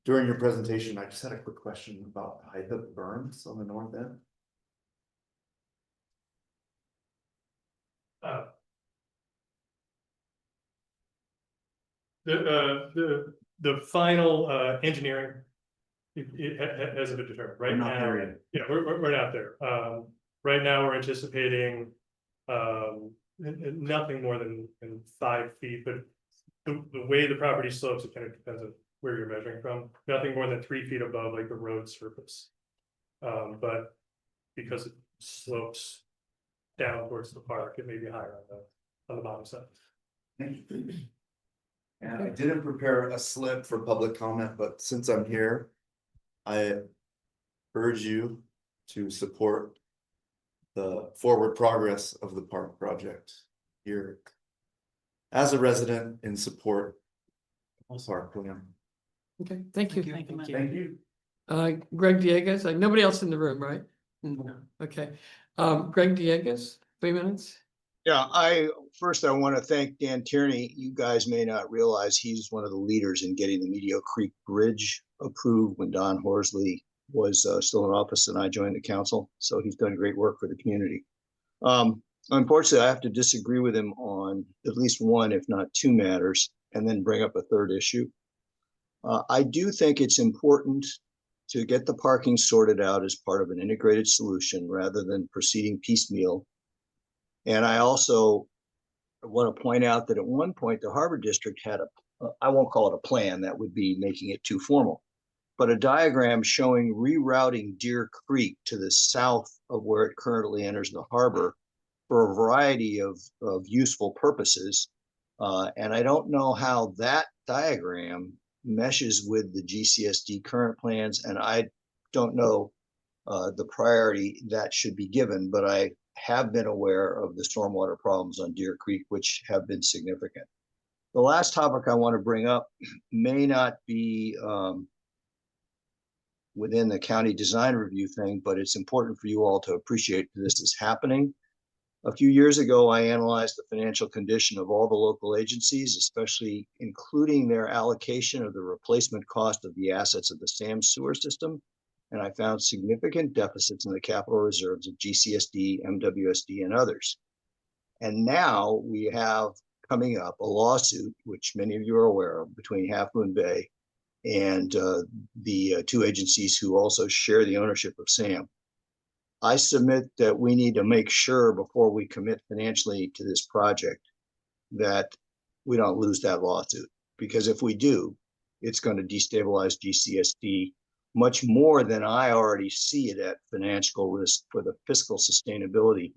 During your presentation, I just had a quick question about high hook berms on the north end. The final engineering hasn't been determined right We're not now. there yet. Yeah, we're not there. Right now, we're anticipating nothing more than 5 feet, but the way the property slopes, it kind of depends on where you're measuring from. Nothing more than 3 feet above like the road surface. But because it slopes down towards the park, it may be higher on the bottom side. Thank you. And I didn't prepare a slip for public comment, but since I'm here, I urge you to support the forward progress of the park project here as a resident in support of park plan. Okay, thank you. Thank you, Matt. Thank you. Greg Dieguez, nobody else in the room, right? Okay, Greg Dieguez, 3 minutes. Yeah, I want to thank Dan Tierney. You guys may not realize he's one of the leaders in getting the Medio Creek Bridge approved when Don Horsley was still in office and I joined the council. So he's done great work for the community. Unfortunately, I have to disagree with him on at least one, if not 2 matters, and then bring up a third issue. I do think it's important to get the parking sorted out as part of an integrated solution rather than proceeding piecemeal. And I also want to point out that at one point, the Harbor District had I won't call it a plan, that would be making it too formal, but a diagram showing rerouting Deer Creek to the south of where it currently enters the harbor for a variety of useful purposes. And I don't know how that diagram meshes with the GCSD current plans, and I don't know the priority that should be given, but I have been aware of the stormwater problems on Deer Creek, which have been significant. The last topic I want to bring up may not be within the county design review thing, but it's important for you all to appreciate this is happening. A few years ago, I analyzed the financial condition of all the local agencies, especially including their allocation of the replacement cost of the assets of the SAM sewer system. And I found significant deficits in the capital reserves of GCSD, MWSD, and others. And now we have coming up a lawsuit, which many of you are aware of, between Half Moon Bay and the 2 agencies who also share the ownership of SAM. I submit that we need to make sure before we commit financially to this project that we don't lose that lawsuit, because if we do, it's going to destabilize GCSD much more than I already see it at financial risk for the fiscal sustainability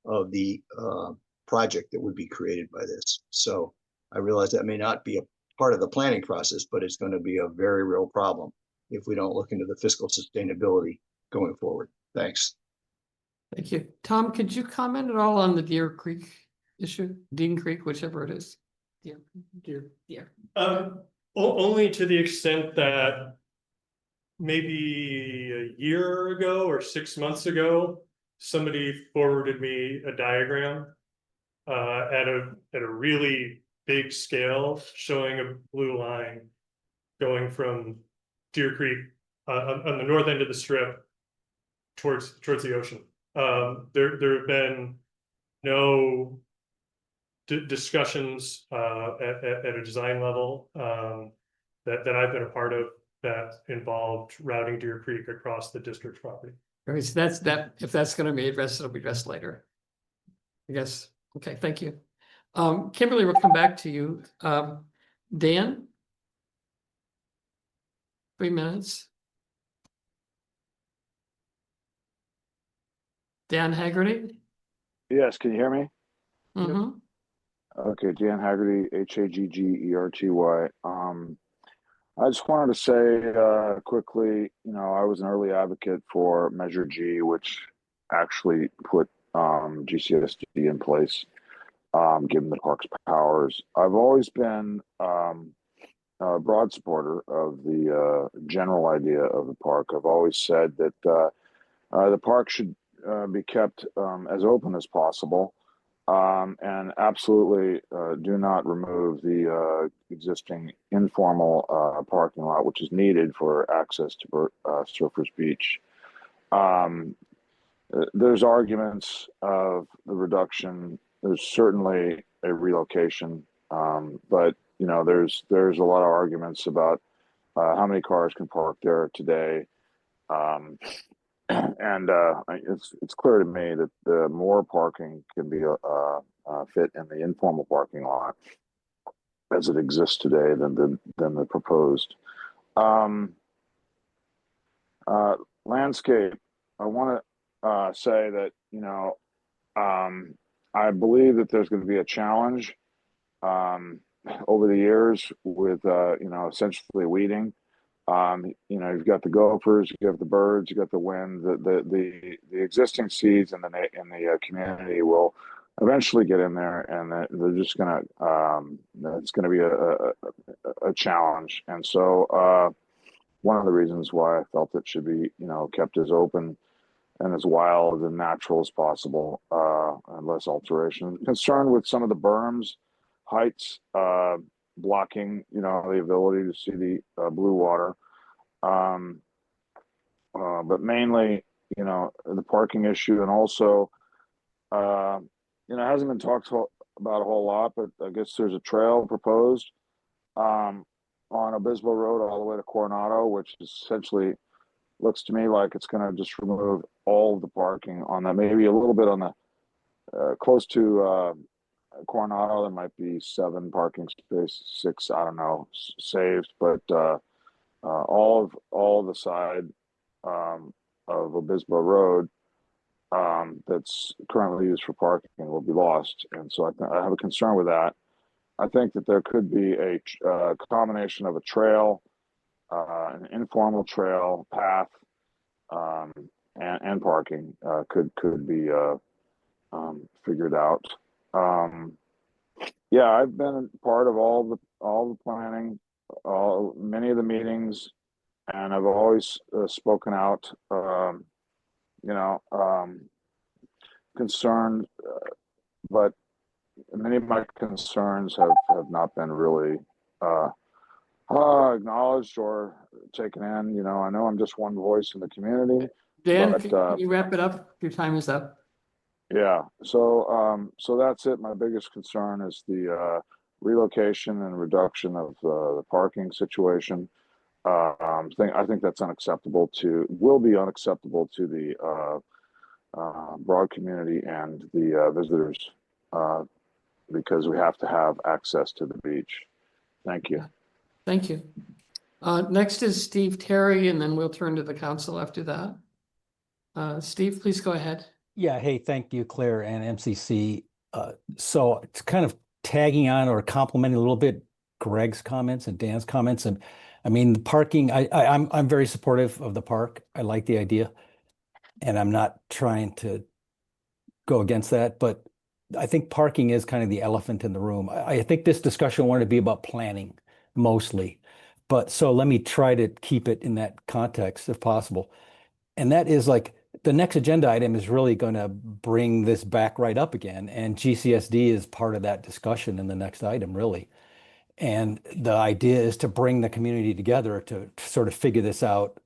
of the project that would be created by this. So I realize that may not be a part of the planning process, but it's going to be a very real problem if we don't look into the fiscal sustainability going forward. Thanks. Thank you. Tom, could you comment at all on the Deer Creek issue? Dean Creek, whichever it is. Deer. Only to the extent that maybe a year ago or 6 months ago, somebody forwarded me a diagram at a really big scale showing a blue line going from Deer Creek on the north end of the strip towards the ocean. There have been no discussions at a design level that I've been a part of that involved routing Deer Creek across the district's property. Okay, so if that's gonna be addressed, it'll be addressed later. I guess, okay, thank you. Kimberly, we'll come back to you. Dan? 3 minutes. Dan Haggerty? Yes, can you hear me? Mm-hmm. Okay, Dan Haggerty, Haggerty. I just wanted to say quickly, I was an early advocate for Measure G, which actually put GCSD in place, given the park's powers. I've always been a broad supporter of the general idea of the park. I've always said that the park should be kept as open as possible, and absolutely do not remove the existing informal parking lot, which is needed for access to Surfers Beach. There's arguments of the reduction. There's certainly a relocation, but there's a lot of arguments about how many cars can park there today. And it's clear to me that the more parking can be fit in the informal parking lot as it exists today than the proposed. Landscape. I want to say that I believe that there's going to be a challenge over the years with essentially weeding. You've got the gophers, you have the birds, you got the wind. The existing seeds in the community will eventually get in there, and they're just gonna it's gonna be a challenge. And so one of the reasons why I felt it should be kept as open and as wild and natural as possible, and less alteration. Concerned with some of the berms heights blocking the ability to see the blue water, but mainly the parking issue, and also it hasn't been talked about a whole lot, but I guess there's a trail proposed on Obispo Road all the way to Coronado, which essentially looks to me like it's going to just remove all of the parking on that. Maybe a little bit on the close to Coronado, there might be 7 parking spaces, 6, I don't know, saved, but all of the side of Obispo Road that's currently used for parking will be lost, and so I have a concern with that. I think that there could be a combination of a trail, an informal trail path, and parking could be figured out. Yeah, I've been part of all the planning, many of the meetings, and I've always spoken out. Concerned, but many of my concerns have not been really acknowledged or taken in. I know I'm just one voice in the community. Dan, but, can you wrap it up? Your time is up. Yeah, so that's it. My biggest concern is the relocation and reduction of the parking situation. I think that's will be unacceptable to the broad community and the visitors, because we have to have access to the beach. Thank you. Thank you. Next is Steve Terry, and then we'll turn to the council after that. Steve, please go ahead. Yeah, hey, thank you, Claire and MCC. So it's kind of tagging on or complementing a little bit Greg's comments and Dan's comments. And I mean, the parking, I'm very supportive of the park. I like the idea, and I'm not trying to go against that, but I think parking is kind of the elephant in the room. I think this discussion wanted to be about planning mostly, but so let me try to keep it in that context if possible. And that is like, the next agenda item is really going to bring this back right up again. And GCSD is part of that discussion in the next item, really. And the idea is to bring the community together to sort of figure this out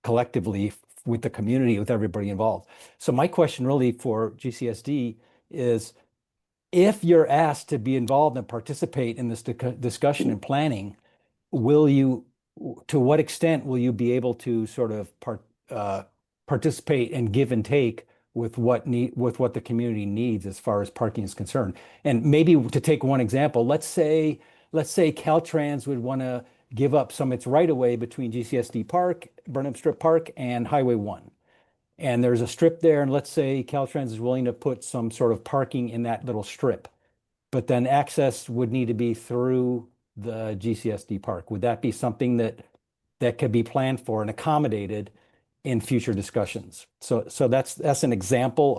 collectively with the community, with everybody involved. So my question really for GCSD is, if you're asked to be involved and participate in this discussion and planning, to what extent will you be able to sort of participate and give and take with what the community needs as far as parking is concerned? And maybe to take one example, let's say Caltrans would want to give up some of its right of way between GCSD Park, Burnham Strip Park, and Highway 1. And there's a strip there, and let's say Caltrans is willing to put some sort of parking in that little strip, but then access would need to be through the GCSD park. Would that be something that could be planned for and accommodated in future discussions? So that's an example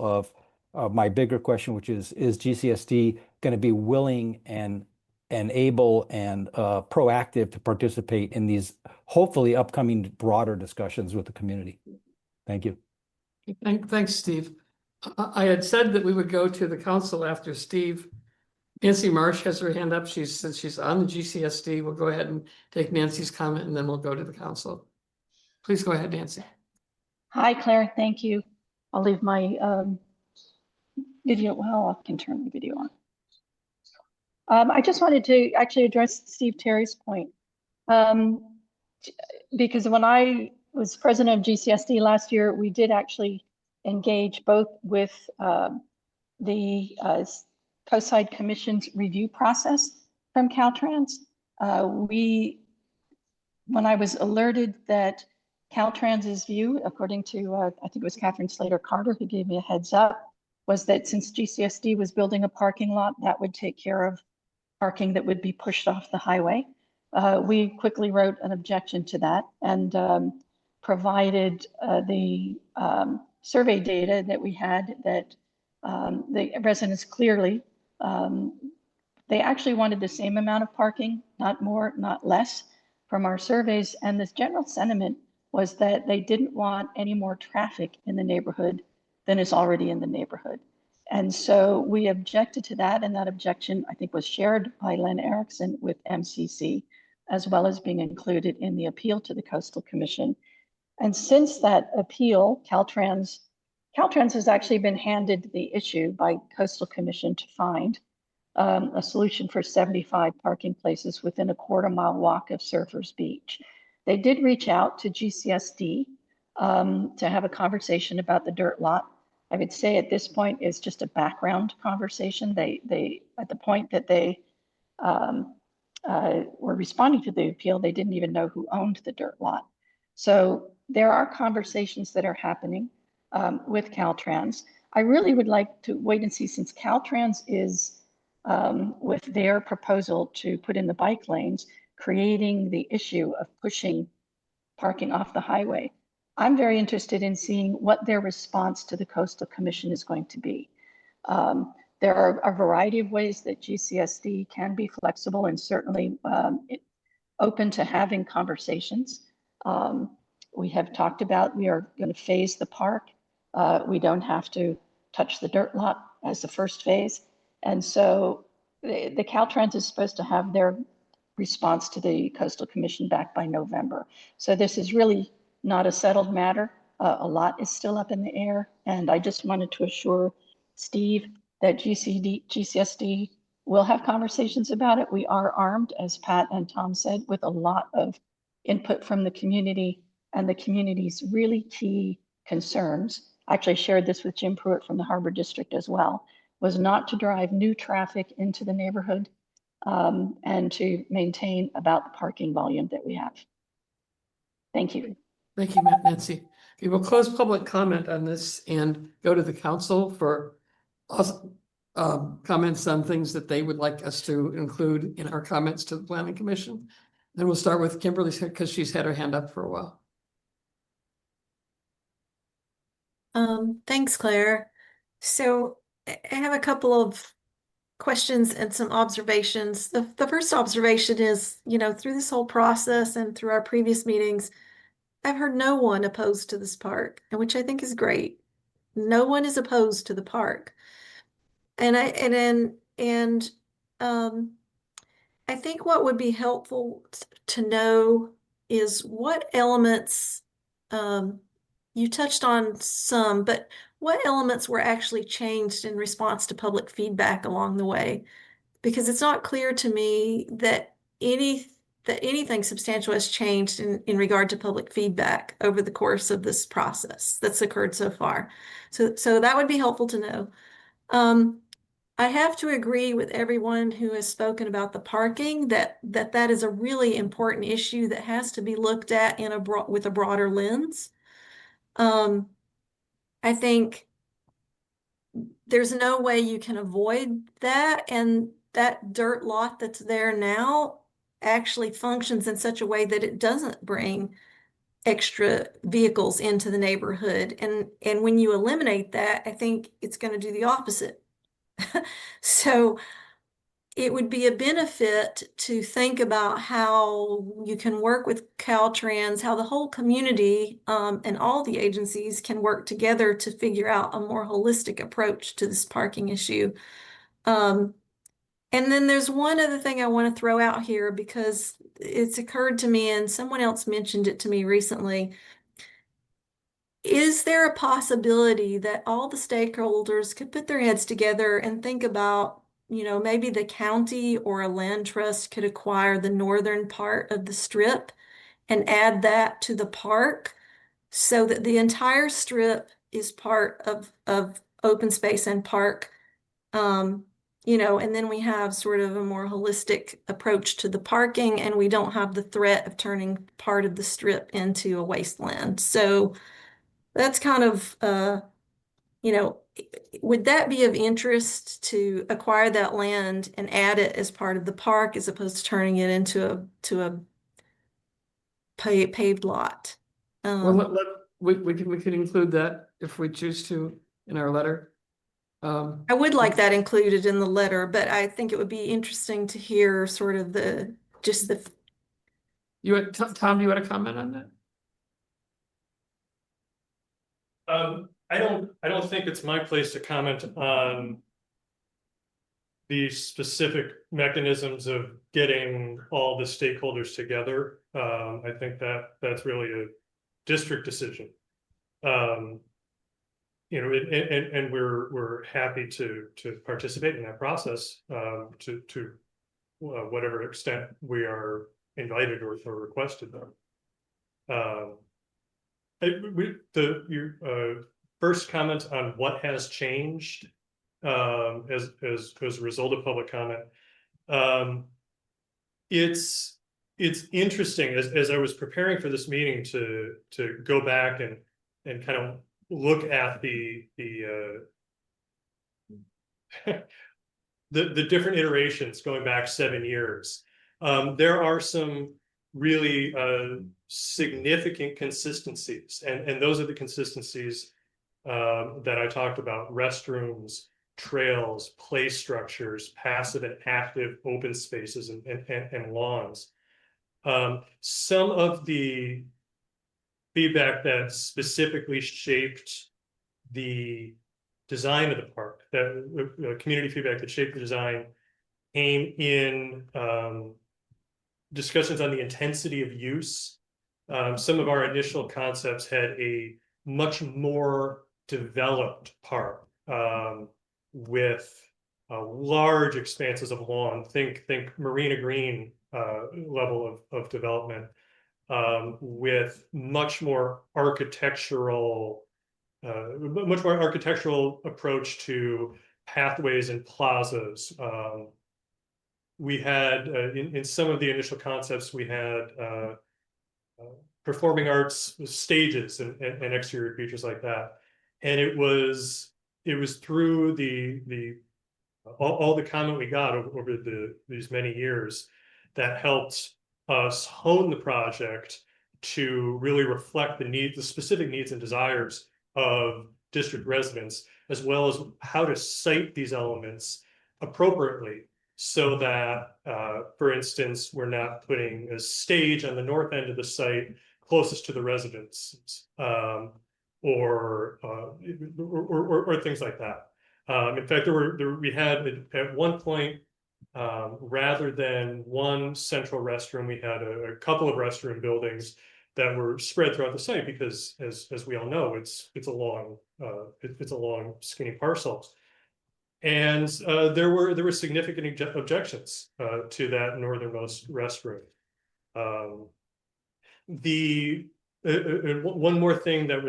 of my bigger question, which is GCSD going to be willing and able and proactive to participate in these hopefully upcoming broader discussions with the community? Thank you. Thanks, Steve. I had said that we would go to the council after Steve. Nancy Marsh has her hand up. Since she's on the GCSD, we'll go ahead and take Nancy's comment and then we'll go to the council. Please go ahead, Nancy. Hi, Claire. Thank you. I'll leave my video. Well, I can turn the video on. I just wanted to actually address Steve Terry's point. Because when I was president of GCSD last year, we did actually engage both with the Coastside Commission's review process from Caltrans. When I was alerted that Caltrans's view, according to, I think it was Catherine Slater-Carter who gave me a heads up, was that since GCSD was building a parking lot, that would take care of parking that would be pushed off the highway. We quickly wrote an objection to that and provided the survey data that we had that the residents clearly, they actually wanted the same amount of parking, not more, not less, from our surveys. And this general sentiment was that they didn't want any more traffic in the neighborhood than is already in the neighborhood. And so we objected to that, and that objection, I think, was shared by Len Erickson with MCC, as well as being included in the appeal to the Coastal Commission. And since that appeal, Caltrans has actually been handed the issue by Coastal Commission to find a solution for 75 parking places within a quarter-mile walk of Surfers Beach. They did reach out to GCSD to have a conversation about the dirt lot. I would say at this point it's just a background conversation. They at the point that they were responding to the appeal, they didn't even know who owned the dirt lot. So there are conversations that are happening with Caltrans. I really would like to wait and see, since Caltrans is with their proposal to put in the bike lanes, creating the issue of pushing parking off the highway. I'm very interested in seeing what their response to the Coastal Commission is going to be. There are a variety of ways that GCSD can be flexible and certainly open to having conversations. We have talked about, we are going to phase the park. We don't have to touch the dirt lot as the first phase. And so the Caltrans is supposed to have their response to the Coastal Commission back by November. So this is really not a settled matter. A lot is still up in the air. And I just wanted to assure Steve that GCSD will have conversations about it. We are armed, as Pat and Tom said, with a lot of input from the community, and the community's really key concerns. I actually shared this with Jim Pruitt from the Harbor District as well, was not to drive new traffic into the neighborhood and to maintain about the parking volume that we have. Thank you. Thank you, Nancy. Okay, we'll close public comment on this and go to the council for comments on things that they would like us to include in our comments to the Planning Commission. Then we'll start with Kimberly because she's had her hand up for a while. Thanks, Claire. So I have a couple of questions and some observations. The first observation is, through this whole process and through our previous meetings, I've heard no one opposed to this park, and which I think is great. No one is opposed to the park. And I think what would be helpful to know is what elements, you touched on some, but what elements were actually changed in response to public feedback along the way? Because it's not clear to me that anything substantial has changed in regard to public feedback over the course of this process that's occurred so far. So that would be helpful to know. I have to agree with everyone who has spoken about the parking, that is a really important issue that has to be looked at with a broader lens. I think there's no way you can avoid that, and that dirt lot that's there now actually functions in such a way that it doesn't bring extra vehicles into the neighborhood. And when you eliminate that, I think it's going to do the opposite. So it would be a benefit to think about how you can work with Caltrans, how the whole community and all the agencies can work together to figure out a more holistic approach to this parking issue. And then there's one other thing I want to throw out here, because it's occurred to me and someone else mentioned it to me recently. Is there a possibility that all the stakeholders could put their heads together and think about, maybe the county or a land trust could acquire the northern part of the strip and add that to the park so that the entire strip is part of open space and park? And then we have sort of a more holistic approach to the parking, and we don't have the threat of turning part of the strip into a wasteland. So that's kind of, would that be of interest to acquire that land and add it as part of the park as opposed to turning it into a paved lot? Well, we can include that if we choose to in our letter. I would like that included in the letter, but I think it would be interesting to hear sort of Tom, do you want to comment on that? I don't think it's my place to comment on the specific mechanisms of getting all the stakeholders together. I think that's really a district decision. And we're happy to participate in that process to whatever extent we are invited or requested them. Your first comment on what has changed as a result of public comment. It's interesting as I was preparing for this meeting to go back and kind of look at the different iterations going back 7 years. There are some really significant consistencies, and those are the consistencies that I talked about: restrooms, trails, play structures, passive and active open spaces, and lawns. Some of the feedback that specifically shaped the design of the park, that community feedback that shaped the design, came in discussions on the intensity of use. Some of our initial concepts had a much more developed park with large expanses of lawn. Think Marina Green level of development, with much more architectural approach to pathways and plazas. We had in some of the initial concepts, we had performing arts stages and exterior features like that, and it was through all the comment we got over these many years that helped us hone the project to really reflect the specific needs and desires of district residents, as well as how to site these elements appropriately, so that, for instance, we're not putting a stage on the north end of the site closest to the residents, or things like that. In fact, we had at one point, rather than one central restroom, we had a couple of restroom buildings that were spread throughout the site because, as we all know, it's a long skinny parcel. And there were significant objections to that northernmost restroom. One more thing that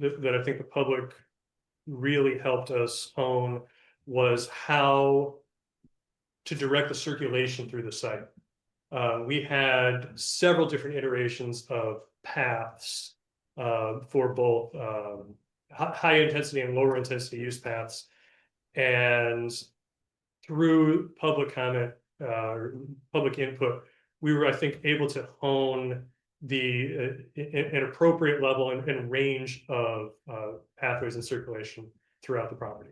I think the public really helped us hone was how to direct the circulation through the site. We had several different iterations of paths for both high intensity and lower intensity use paths. And through public comment, public input, we were, I think, able to hone an appropriate level and range of pathways and circulation throughout the property.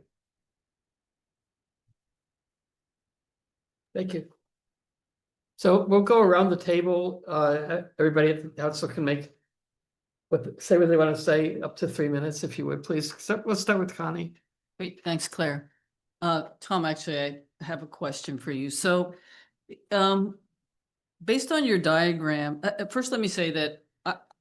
Thank you. So we'll go around the table. Everybody at the council can say what they want to say, up to 3 minutes, if you would, please. So let's start with Connie. Great, thanks, Claire. Tom, actually, I have a question for you. So, based on your diagram, first let me say that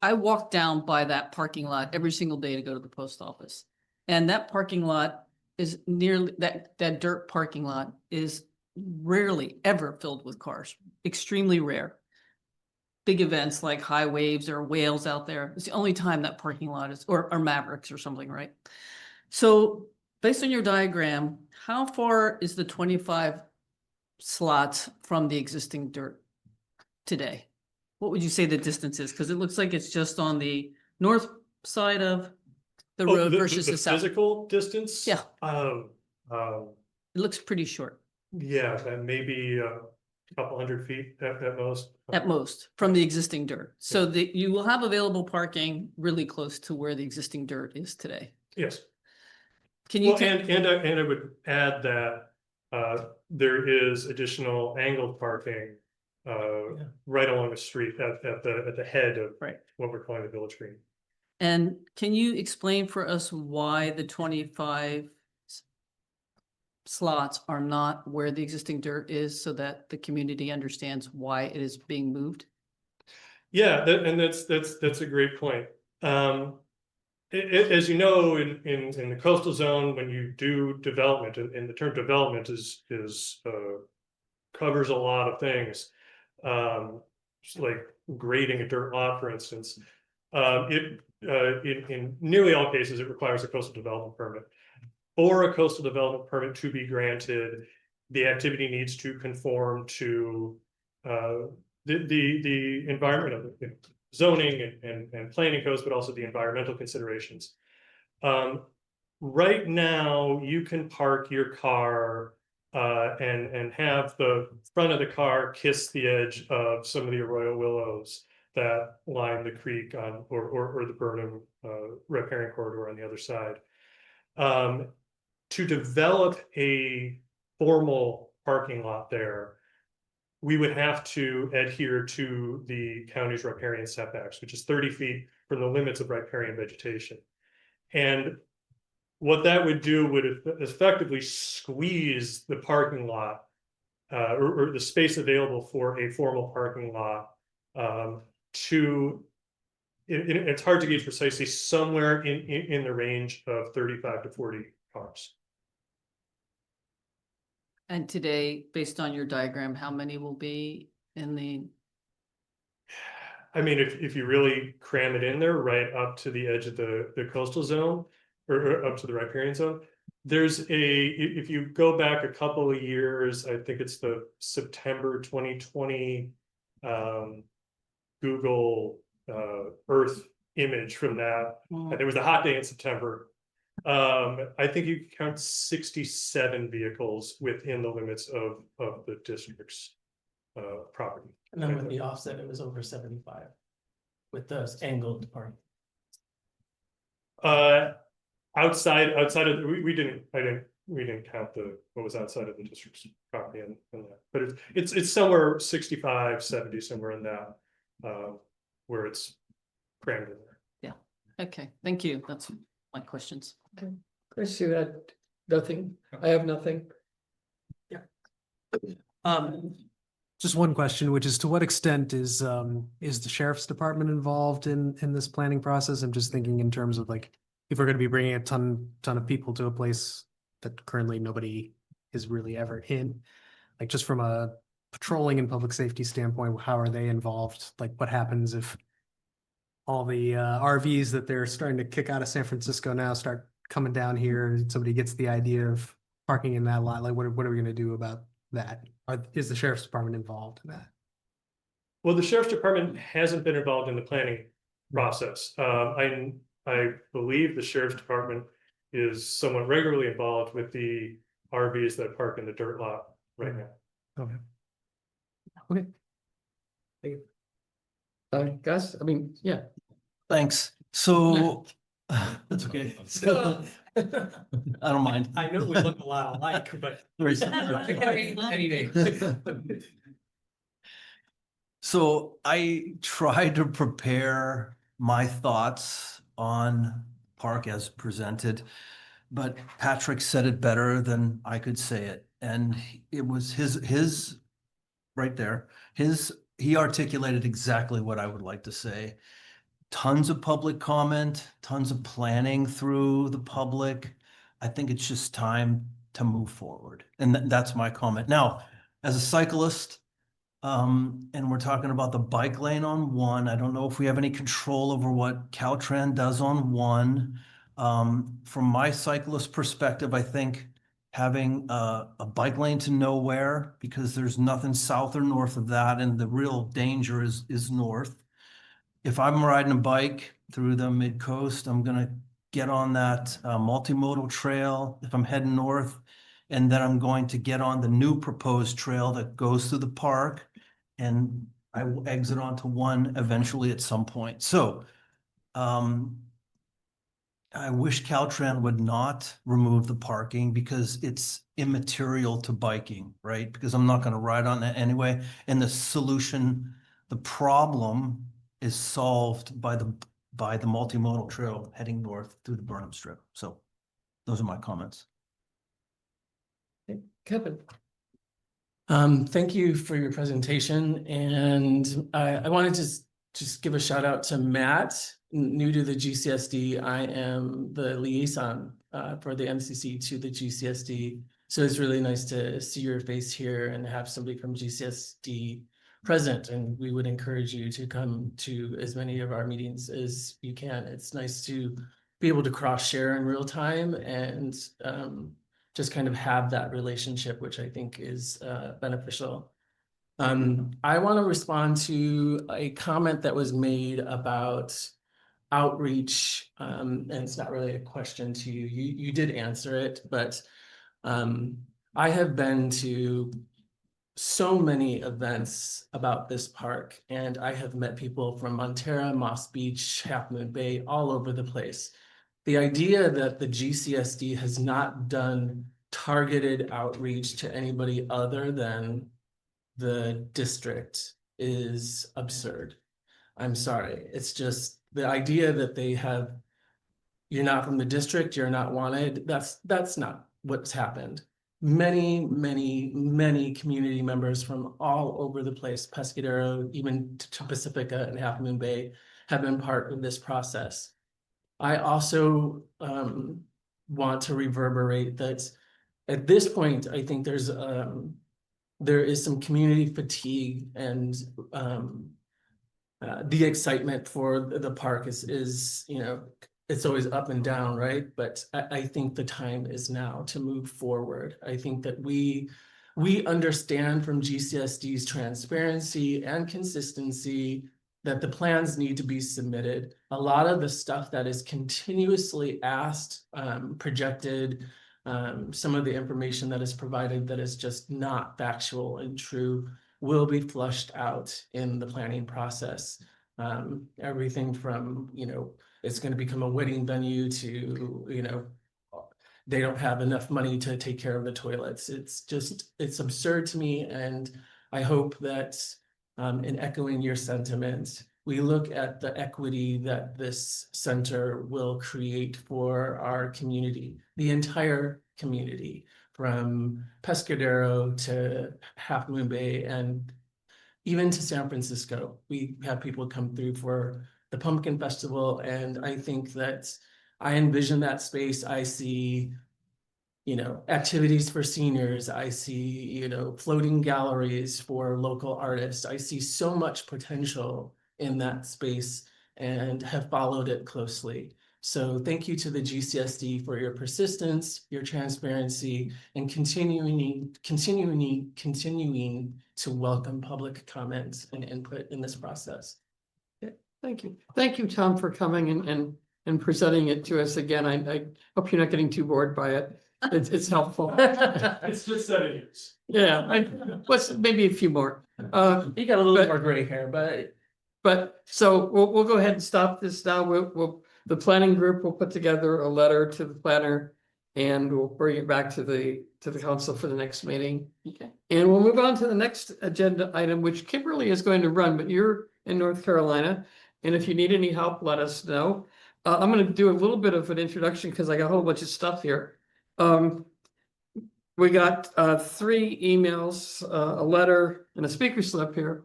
I walk down by that parking lot every single day to go to the post office. And that parking lot is nearly, that dirt parking lot is rarely ever filled with cars, extremely rare. Big events like high waves or whales out there, it's the only time that parking lot is, or Mavericks or something, right? So based on your diagram, how far is the 25 slots from the existing dirt today? What would you say the distance is? Because it looks like it's just on the north side of the road versus the south. Physical distance? Yeah. It looks pretty short. Yeah, and maybe a couple 100 feet at most. At most, from the existing dirt. So you will have available parking really close to where the existing dirt is today. Yes. Can you? Well, and I would add that there is additional angled parking right along the street at the head of what we're calling the Village Green. And can you explain for us why the 25 slots are not where the existing dirt is, so that the community understands why it is being moved? Yeah, that's a great point. As you know, in the coastal zone, when you do development, and the term development is covers a lot of things, like grading a dirt lot, for instance. In nearly all cases, it requires a coastal development permit. For a coastal development permit to be granted, the activity needs to conform to the environment of the zoning and planning codes, but also the environmental considerations. Right now, you can park your car and have the front of the car kiss the edge of some of the arroyo willows that line the creek on or the Burnham riparian corridor on the other side. To develop a formal parking lot there, we would have to adhere to the county's riparian setbacks, which is 30 feet from the limits of riparian vegetation. And what that would do would effectively squeeze the parking lot or the space available for a formal parking lot it's hard to gauge precisely, somewhere in the range of 35 to 40 cars. And today, based on your diagram, how many will be in the? I mean, if you really cram it in there, right up to the edge of the coastal zone, or up to the riparian zone, if you go back a couple of years, I think it's the September 2020 Google Earth image from that. And there was a hot day in September. I think you can count 67 vehicles within the limits of the district's property. And then with the offset, it was over 75 with those angled parking. Outside of we didn't count what was outside of the district's property and that, but it's somewhere 65, 70, somewhere in that where it's crammed in there. Okay, thank you. That's my questions. I see that, nothing, I have nothing. Just one question, which is to what extent is the sheriff's department involved in this planning process? I'm just thinking in terms of like, if we're gonna be bringing a ton of people to a place that currently nobody is really ever in, like just from a patrolling and public safety standpoint, how are they involved? Like what happens if all the RVs that they're starting to kick out of San Francisco now start coming down here and somebody gets the idea of parking in that lot? Like what are we gonna do about that? Is the sheriff's department involved in that? Well, the sheriff's department hasn't been involved in the planning process. I believe the sheriff's department is somewhat regularly involved with the RVs that park in the dirt lot right now. Okay. Okay. Thank you. Gus, I mean, yeah. Thanks. So, that's okay. So, I don't mind. I know we look a lot alike, but. So I tried to prepare my thoughts on park as presented, but Patrick said it better than I could say it. And it was his right there. He articulated exactly what I would like to say. Tons of public comment, tons of planning through the public. I think it's just time to move forward. And that's my comment. Now, as a cyclist, and we're talking about the bike lane on one, I don't know if we have any control over what Caltrans does on one. From my cyclist perspective, I think having a bike lane to nowhere, because there's nothing south or north of that, and the real danger is north. If I'm riding a bike through the Midcoast, I'm gonna get on that multimodal trail if I'm heading north, and then I'm going to get on the new proposed trail that goes through the park, and I will exit onto one eventually at some point. So I wish Caltrans would not remove the parking because it's immaterial to biking, right? Because I'm not gonna ride on that anyway. And the solution, the problem is solved by the multimodal trail heading north through the Burnham Strip. So those are my comments. Kevin. Thank you for your presentation, and I wanted to just give a shout out to Matt, new to the GCSD. I am the liaison for the MCC to the GCSD, so it's really nice to see your face here and have somebody from GCSD present, and we would encourage you to come to as many of our meetings as you can. It's nice to be able to cross share in real time and just kind of have that relationship, which I think is beneficial. I want to respond to a comment that was made about outreach, and it's not really a question to you. You did answer it, but I have been to so many events about this park, and I have met people from Montera, Moss Beach, Half Moon Bay, all over the place. The idea that the GCSD has not done targeted outreach to anybody other than the district is absurd. I'm sorry. It's just the idea that they have, you're not from the district, you're not wanted. That's not what's happened. Many community members from all over the place, Pescadero, even to Pacifica and Half Moon Bay, have been part of this process. I also want to reverberate that at this point, I think there is some community fatigue, and the excitement for the park is it's always up and down, right? But I think the time is now to move forward. I think that we understand from GCSD's transparency and consistency that the plans need to be submitted. A lot of the stuff that is continuously asked, projected, some of the information that is provided that is just not factual and true will be flushed out in the planning process. Everything from, it's going to become a wedding venue to, they don't have enough money to take care of the toilets. It's absurd to me. And I hope that in echoing your sentiment, we look at the equity that this center will create for our community, the entire community, from Pescadero to Half Moon Bay and even to San Francisco. We have people come through for the Pumpkin Festival, and I think that I envision that space. I see, activities for seniors. I see, floating galleries for local artists. I see so much potential in that space and have followed it closely. So thank you to the GCSD for your persistence, your transparency, and continuing to welcome public comments and input in this process. Thank you. Thank you, Tom, for coming and presenting it to us again. I hope you're not getting too bored by it. It's helpful. It's just 7 years. Yeah, maybe a few more. You got a little but- more gray hair, But so we'll go ahead and stop this now. The planning group will put together a letter to the planner and we'll bring it back to the council for the next meeting. Okay. And we'll move on to the next agenda item, which Kimberly is going to run, but you're in North Carolina. And if you need any help, let us know. I'm going to do a little bit of an introduction because I got a whole bunch of stuff here. We got 3 emails, a letter and a speaker slip here.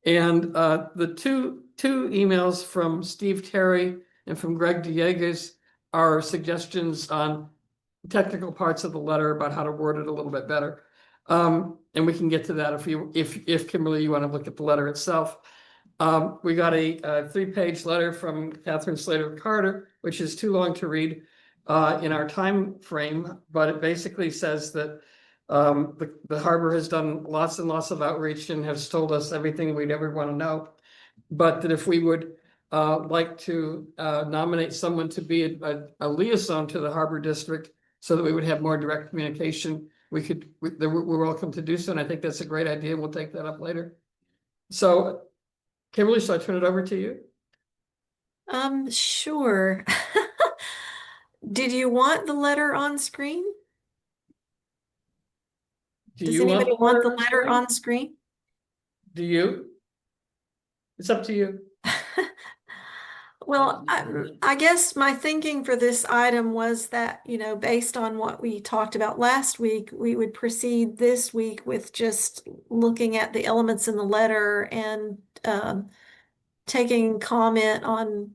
And the two emails from Steve Terry and from Greg Diegues are suggestions on technical parts of the letter about how to word it a little bit better. And we can get to that if Kimberly, you want to look at the letter itself. We got a 3-page letter from Catherine Slater Carter, which is too long to read in our time frame, but it basically says that the harbor has done lots and lots of outreach and has told us everything we'd ever want to know. But that if we would like to nominate someone to be a liaison to the harbor district so that we would have more direct communication, we're welcome to do so. And I think that's a great idea. We'll take that up later. So Kimberly, shall I turn it over to you? Sure. Did you want the letter on screen? Does anybody want the letter on screen? Do you? It's up to you. Well, I guess my thinking for this item was that, based on what we talked about last week, we would proceed this week with just looking at the elements in the letter and taking comment on,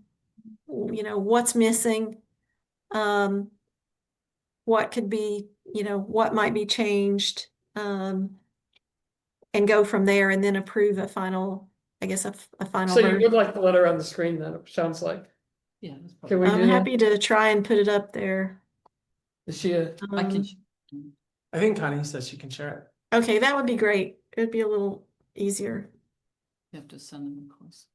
what's missing, what could be, what might be changed, and go from there and then approve a final, I guess, a final So you version. would like the letter on the screen then, it sounds like. Yeah. Can we I'm do that? happy to try and put it up there. Is she a? I can. I think Connie says she can share it. Okay, that would be great. It would be a little easier. You have to send them request.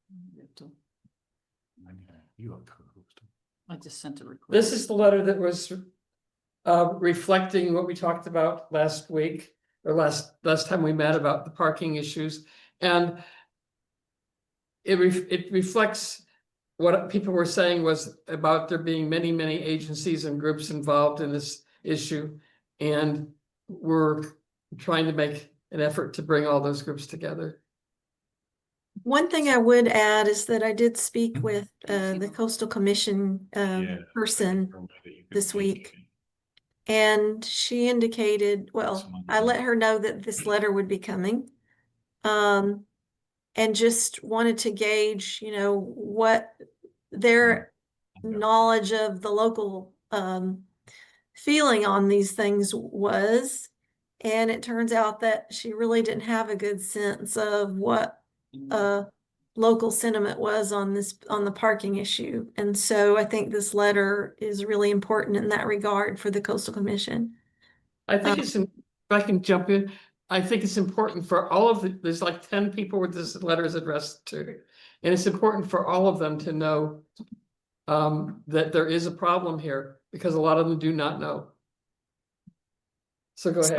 I just sent a request. This is the letter that was reflecting what we talked about last week or last time we met about the parking issues. And it reflects what people were saying was about there being many agencies and groups involved in this issue. And we're trying to make an effort to bring all those groups together. One thing I would add is that I did speak with the Coastal Commission person this week. And she indicated, well, I let her know that this letter would be coming. And just wanted to gauge, what their knowledge of the local feeling on these things was. And it turns out that she really didn't have a good sense of what local sentiment was on the parking issue. And so I think this letter is really important in that regard for the Coastal Commission. I think if I can jump in, I think it's important for all of there's like 10 people where this letter is addressed to. And it's important for all of them to know that there is a problem here because a lot of them do not know. So go ahead.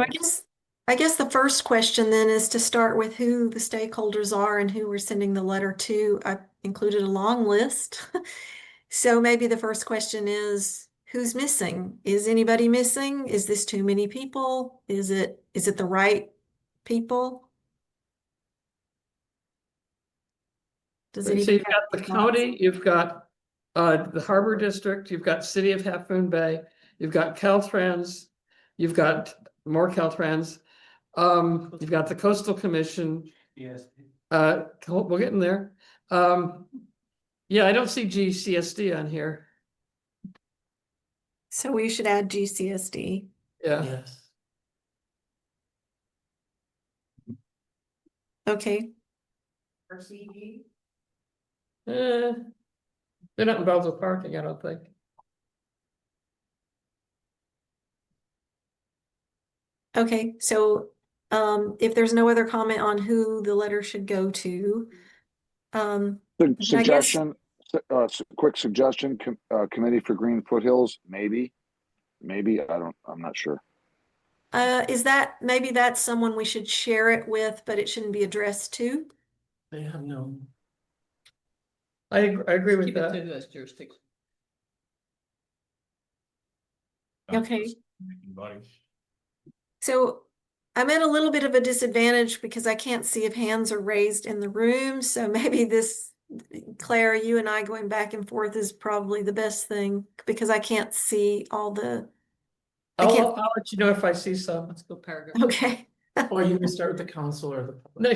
I guess the first question then is to start with who the stakeholders are and who we're sending the letter to. I included a long list. So maybe the first question is, who's missing? Is anybody missing? Is this too many people? Is it the right people? Does So it you've even got the county, you've got the Harbor District, you've got City of Half Moon Bay, you've got Caltrans, you've got more Caltrans, you've got the Coastal Commission, Yes. we're getting there. Yeah, I don't see GCSD on here. So we should add GCSD. Yeah. Yes. Okay. They're not involved with parking, I don't think. Okay, so if there's no other comment on who the letter should go to, The then I guess, suggestion, quick suggestion, Committee for Green Foothills, maybe, I'm not sure. is that, maybe that's someone we should share it with, but it shouldn't be addressed to? They have no. I agree with Keep it that. to those jurisdictions. Okay. So I'm at a little bit of a disadvantage because I can't see if hands are raised in the room. So maybe this, Claire, you and I going back and forth is probably the best thing because I can't see all the, I can't. I'll let you know if I see some. Let's go paragraph. Okay. Or you can start with the council or the public. No,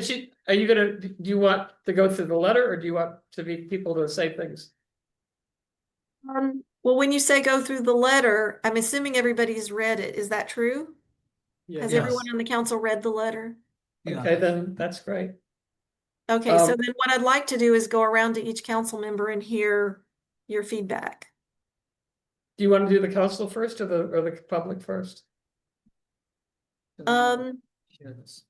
are you gonna, do you want to go through the letter or do you want to be people to say things? Well, when you say go through the letter, I'm assuming everybody's read it. Is that true? Has everyone on the council read the letter? Okay, then that's great. Okay, so then what I'd like to do is go around to each council member and hear your feedback. Do you want to do the council first or the public first? Share this.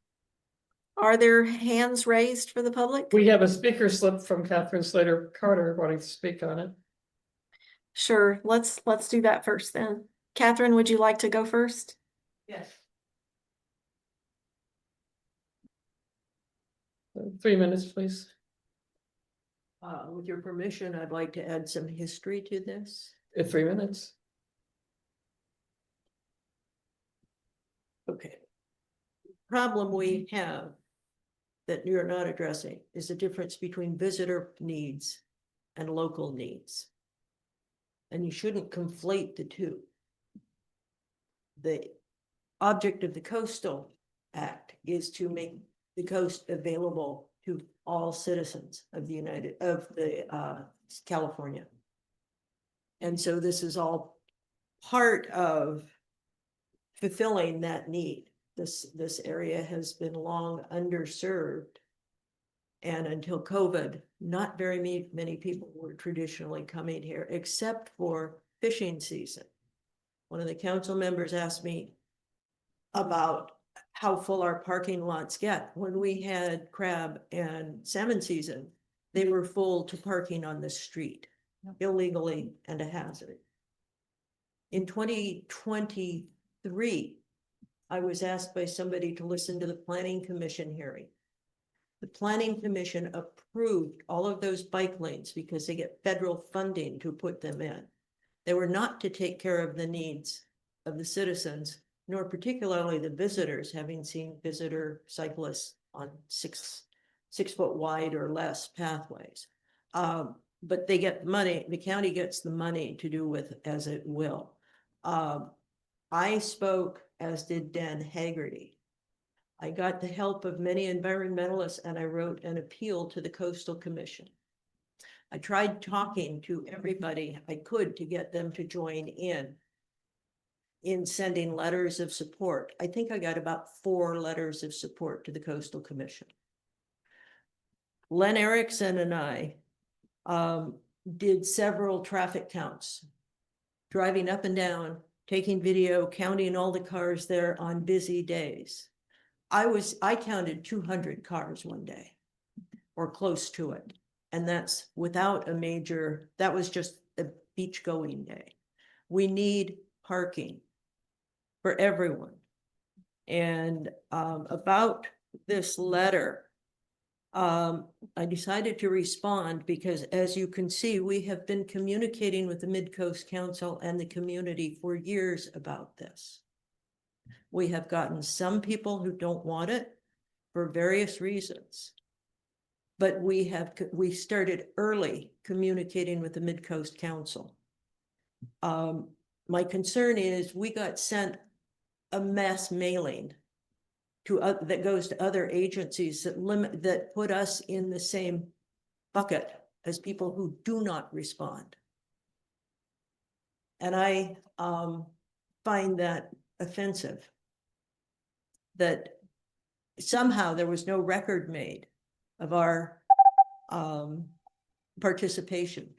Are there hands raised for the public? We have a speaker slip from Catherine Slater Carter wanting to speak on it. Sure, let's do that first then. Catherine, would you like to go first? Yes. 3 minutes, please. With your permission, I'd like to add some history to this. 3 minutes. Okay. Problem we have that you're not addressing is the difference between visitor needs and local needs. And you shouldn't conflate the two. The object of the Coastal Act is to make the coast available to all citizens of California. And so this is all part of fulfilling that need. This area has been long underserved. And until COVID, not very many people were traditionally coming here, except for fishing season. One of the council members asked me about how full our parking lots get. When we had crab and salmon season, they were full to parking on the street, illegally and a hazard. In 2023, I was asked by somebody to listen to the Planning Commission hearing. The Planning Commission approved all of those bike lanes because they get federal funding to put them in. They were not to take care of the needs of the citizens, nor particularly the visitors, having seen visitor cyclists on six foot wide or less pathways. But they get money, the county gets the money to do with as it will. I spoke, as did Dan Haggerty. I got the help of many environmentalists and I wrote an appeal to the Coastal Commission. I tried talking to everybody I could to get them to join in sending letters of support. I think I got about 4 letters of support to the Coastal Commission. Len Erickson and I did several traffic counts, driving up and down, taking video, counting all the cars there on busy days. I counted 200 cars one day or close to it. And that's without a major, that was just a beach going day. We need parking for everyone. And about this letter, I decided to respond because, as you can see, we have been communicating with the Midcoast Council and the community for years about this. We have gotten some people who don't want it for various reasons. but we started early communicating with the Midcoast Council. My concern is we got sent a mass mailing to that goes to other agencies that put us in the same bucket as people who do not respond. And I find that offensive, that somehow there was no record made of our participation.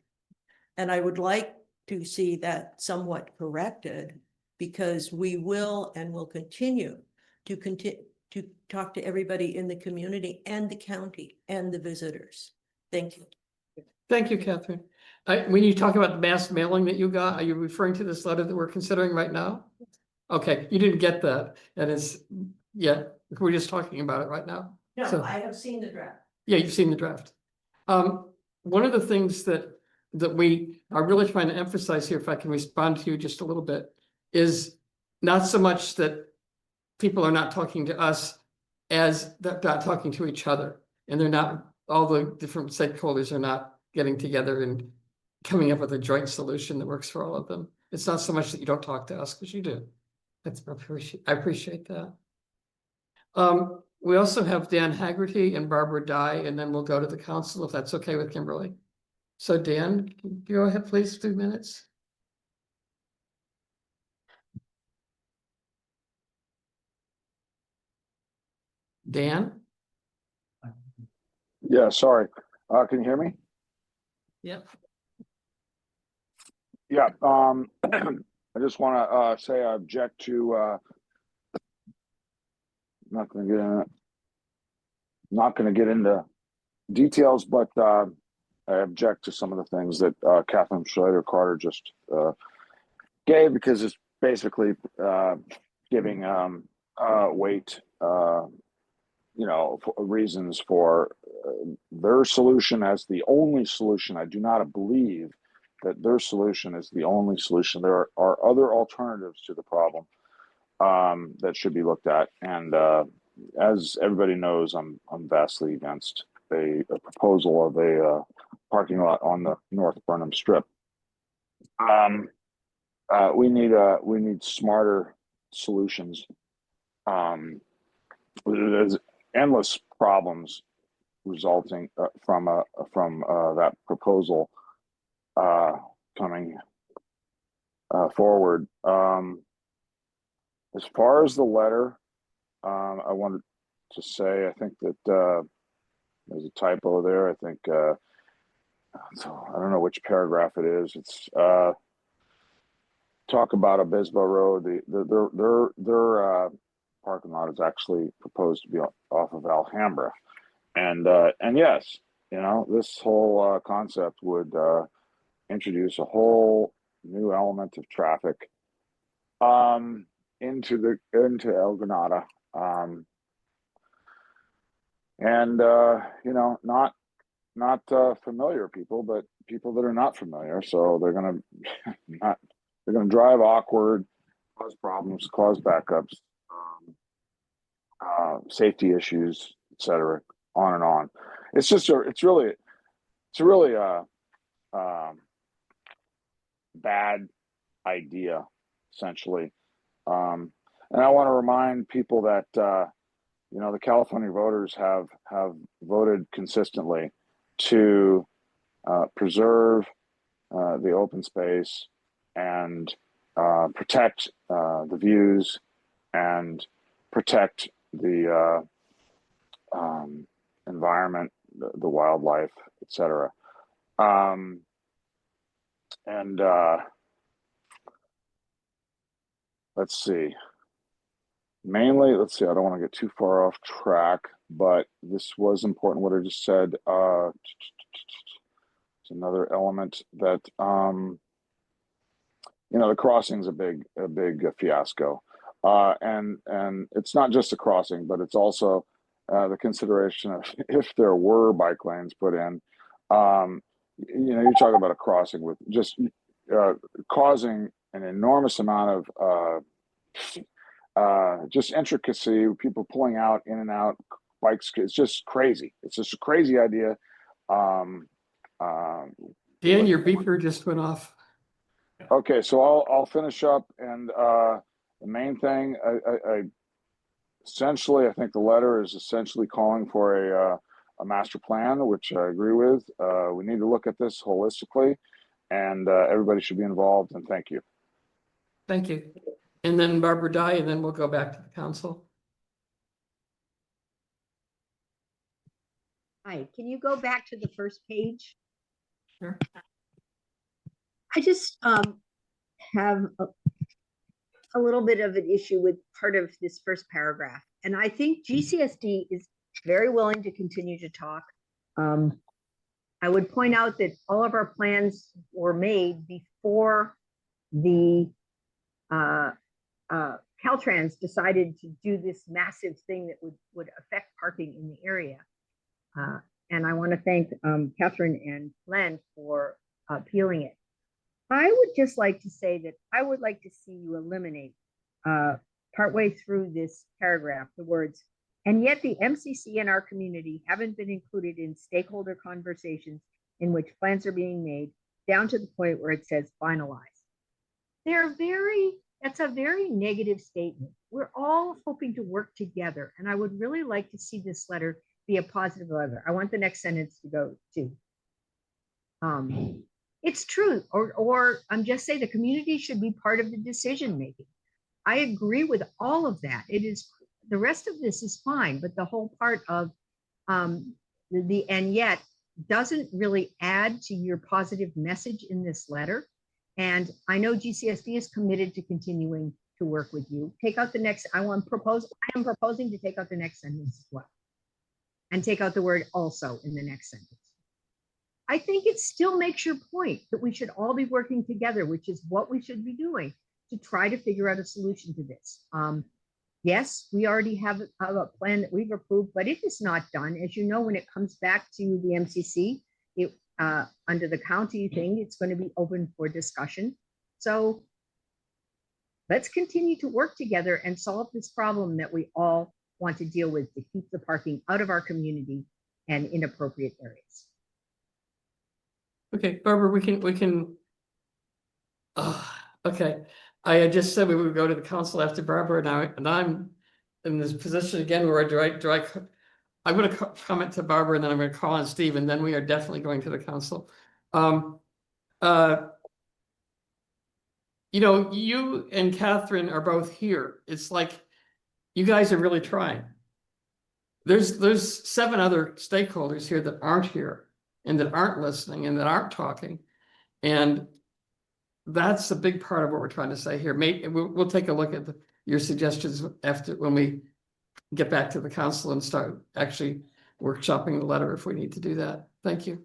And I would like to see that somewhat corrected, because we will and will continue to talk to everybody in the community and the county and the visitors. Thank you. Thank you, Catherine. When you talk about the mass mailing that you got, are you referring to this letter that we're considering right now? Okay, you didn't get that. And it's, yeah, we're just talking about it right now. No, I have seen the draft. Yeah, you've seen the draft. One of the things that we are really trying to emphasize here, if I can respond to you just a little bit, is not so much that people are not talking to us as they're not talking to each other. And they're not, all the different stakeholders are not getting together and coming up with a joint solution that works for all of them. It's not so much that you don't talk to us, because you do. I appreciate that. We also have Dan Haggerty and Barbara Dye, and then we'll go to the council if that's okay with Kimberly. So Dan, go ahead, please, 2 minutes. Dan? Yeah, sorry. Can you hear me? Yep. Yeah, I just want to say I object to not going to get into details, but I object to some of the things that Catherine Schroeder Carter just gave, because it's basically giving weight, for reasons for their solution as the only solution. I do not believe that their solution is the only solution. There are other alternatives to the problem that should be looked at. And as everybody knows, I'm vastly against a proposal of a parking lot on the North Burnham Strip. We need smarter solutions. There's endless problems resulting from that proposal coming forward. As far as the letter, I wanted to say, I think that there's a typo there. I think so I don't know which paragraph it is. It's talk about Obispo Road. Their parking lot is actually proposed to be off of Alhambra, and yes, this whole concept would introduce a whole new element of traffic into El Granada, and not familiar people, but people that are not familiar. So they're gonna drive awkward, cause problems, cause backups, safety issues, etc. On and on. It's really bad idea, essentially. And I want to remind people that the California voters have voted consistently to preserve the open space and protect the views and protect the environment, the wildlife, etc. And let's see. Mainly, I don't want to get too far off track, but this was important what I just said. It's another element that the crossing's a big fiasco. And it's not just a crossing, but it's also the consideration of if there were bike lanes put in. You talk about a crossing with just causing an enormous amount of just intricacy, people pulling out, in and out, bikes. It's just crazy. It's just a crazy idea. Um, Dan, your beeper just went off. okay, so I'll finish up, and the main thing, I essentially, I think the letter is essentially calling for a master plan, which I agree with. We need to look at this holistically, and everybody should be involved. And thank you. Thank you. And then Barbara Dye, and then we'll go back to the council. Hi, can you go back to the first page? Sure. I just have a little bit of an issue with part of this first paragraph. And I think GCSD is very willing to continue to talk. I would point out that all of our plans were made before the Caltrans decided to do this massive thing that would affect parking in the area. And I want to thank Catherine and Len for appealing it. I would just like to say that I would like to see you eliminate partway through this paragraph the words, and yet the MCC and our community haven't been included in stakeholder conversations in which plans are being made, down to the point where it says finalize. That's a very negative statement. We're all hoping to work together, and I would really like to see this letter be a positive letter. I want the next sentence to go to. It's true, or I'm just saying the community should be part of the decision making. I agree with all of that. It is, the rest of this is fine, but the whole part of the and yet doesn't really add to your positive message in this letter. And I know GCSD is committed to continuing to work with you. Take out the next, I am proposing to take out the next sentence as well. And take out the word also in the next sentence. I think it still makes your point that we should all be working together, which is what we should be doing to try to figure out a solution to this. Yes, we already have a plan that we've approved, but it is not done. As you know, when it comes back to the MCC, under the county thing, it's going to be open for discussion. So let's continue to work together and solve this problem that we all want to deal with to keep the parking out of our community and inappropriate areas. Okay, Barbara, we can. Okay, I had just said we would go to the council after Barbara, and I'm in this position again where I'm going to comment to Barbara, and then I'm going to call on Steve, and then we are definitely going to the council. You know, you and Catherine are both here. It's like you guys are really trying. There's 7 other stakeholders here that aren't here and that aren't listening and that aren't talking. And that's a big part of what we're trying to say here. Maybe we'll take a look at your suggestions when we get back to the council and start actually workshopping the letter if we need to do that. Thank you.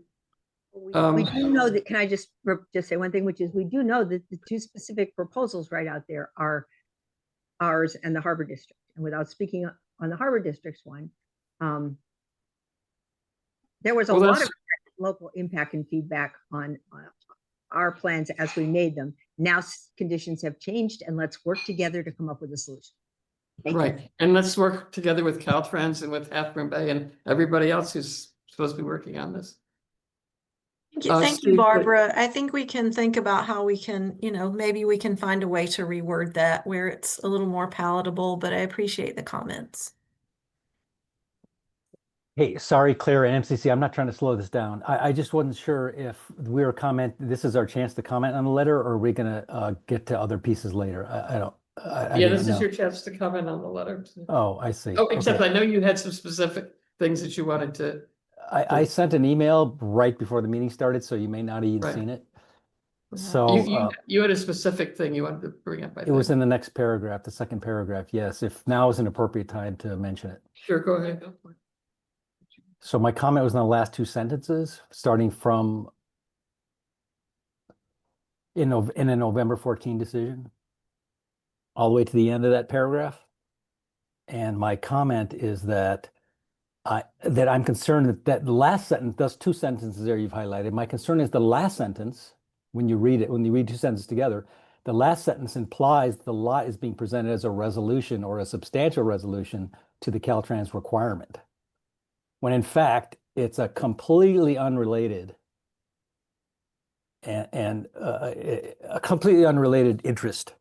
We do know that, can I just say one thing, which is we do know that the 2 specific proposals right out there are ours and the Harbor District. And without speaking on the Harbor District's one, there was a lot of local impact and feedback on our plans as we made them. Now conditions have changed, and let's work together to come up with a solution. Right, and let's work together with Caltrans and with Half-Moon Bay and everybody else who's supposed to be working on this. Thank you, Barbara. I think we can think about how we can, maybe we can find a way to reword that where it's a little more palatable, but I appreciate the comments. Hey, sorry, Claire and MCC, I'm not trying to slow this down. I just wasn't sure if we were this is our chance to comment on the letter, or are we gonna get to other pieces later? I Yeah, didn't this know. is your chance to comment on the letter. Oh, I see. Oh, except Okay. I know you had some specific things that you wanted to. I sent an email right before the meeting started, so you may not have even seen it. So You had a specific thing you wanted to bring up, I it think. was in the next paragraph, the second paragraph. Yes, if now is an appropriate time to mention it. Sure, go ahead. So my comment was in the last 2 sentences, starting from in a November 14 decision, all the way to the end of that paragraph. And my comment is that I'm concerned that the last sentence, those 2 sentences there you've highlighted. My concern is the last sentence, when you read 2 sentences together, the last sentence implies the lot is being presented as a resolution or a substantial resolution to the Caltrans requirement. when in fact, it's a completely unrelated and a completely unrelated interest.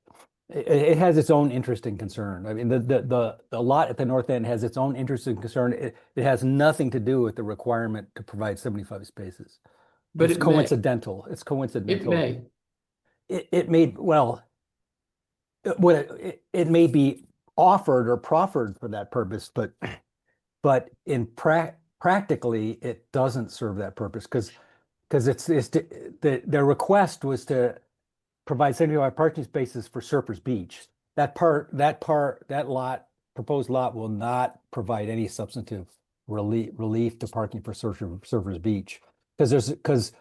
It has its own interest and concern. I mean, the lot at the north end has its own interest and concern. It has nothing to do with the requirement to provide 75 spaces. But It's it may. coincidental. It's It coincidental. may. It may, well, it may be offered or proffered for that purpose, but in practically, it doesn't serve that purpose because the request was to provide 75 parking spaces for Surfers Beach. That proposed lot will not provide any substantive relief to parking for Surfers Beach because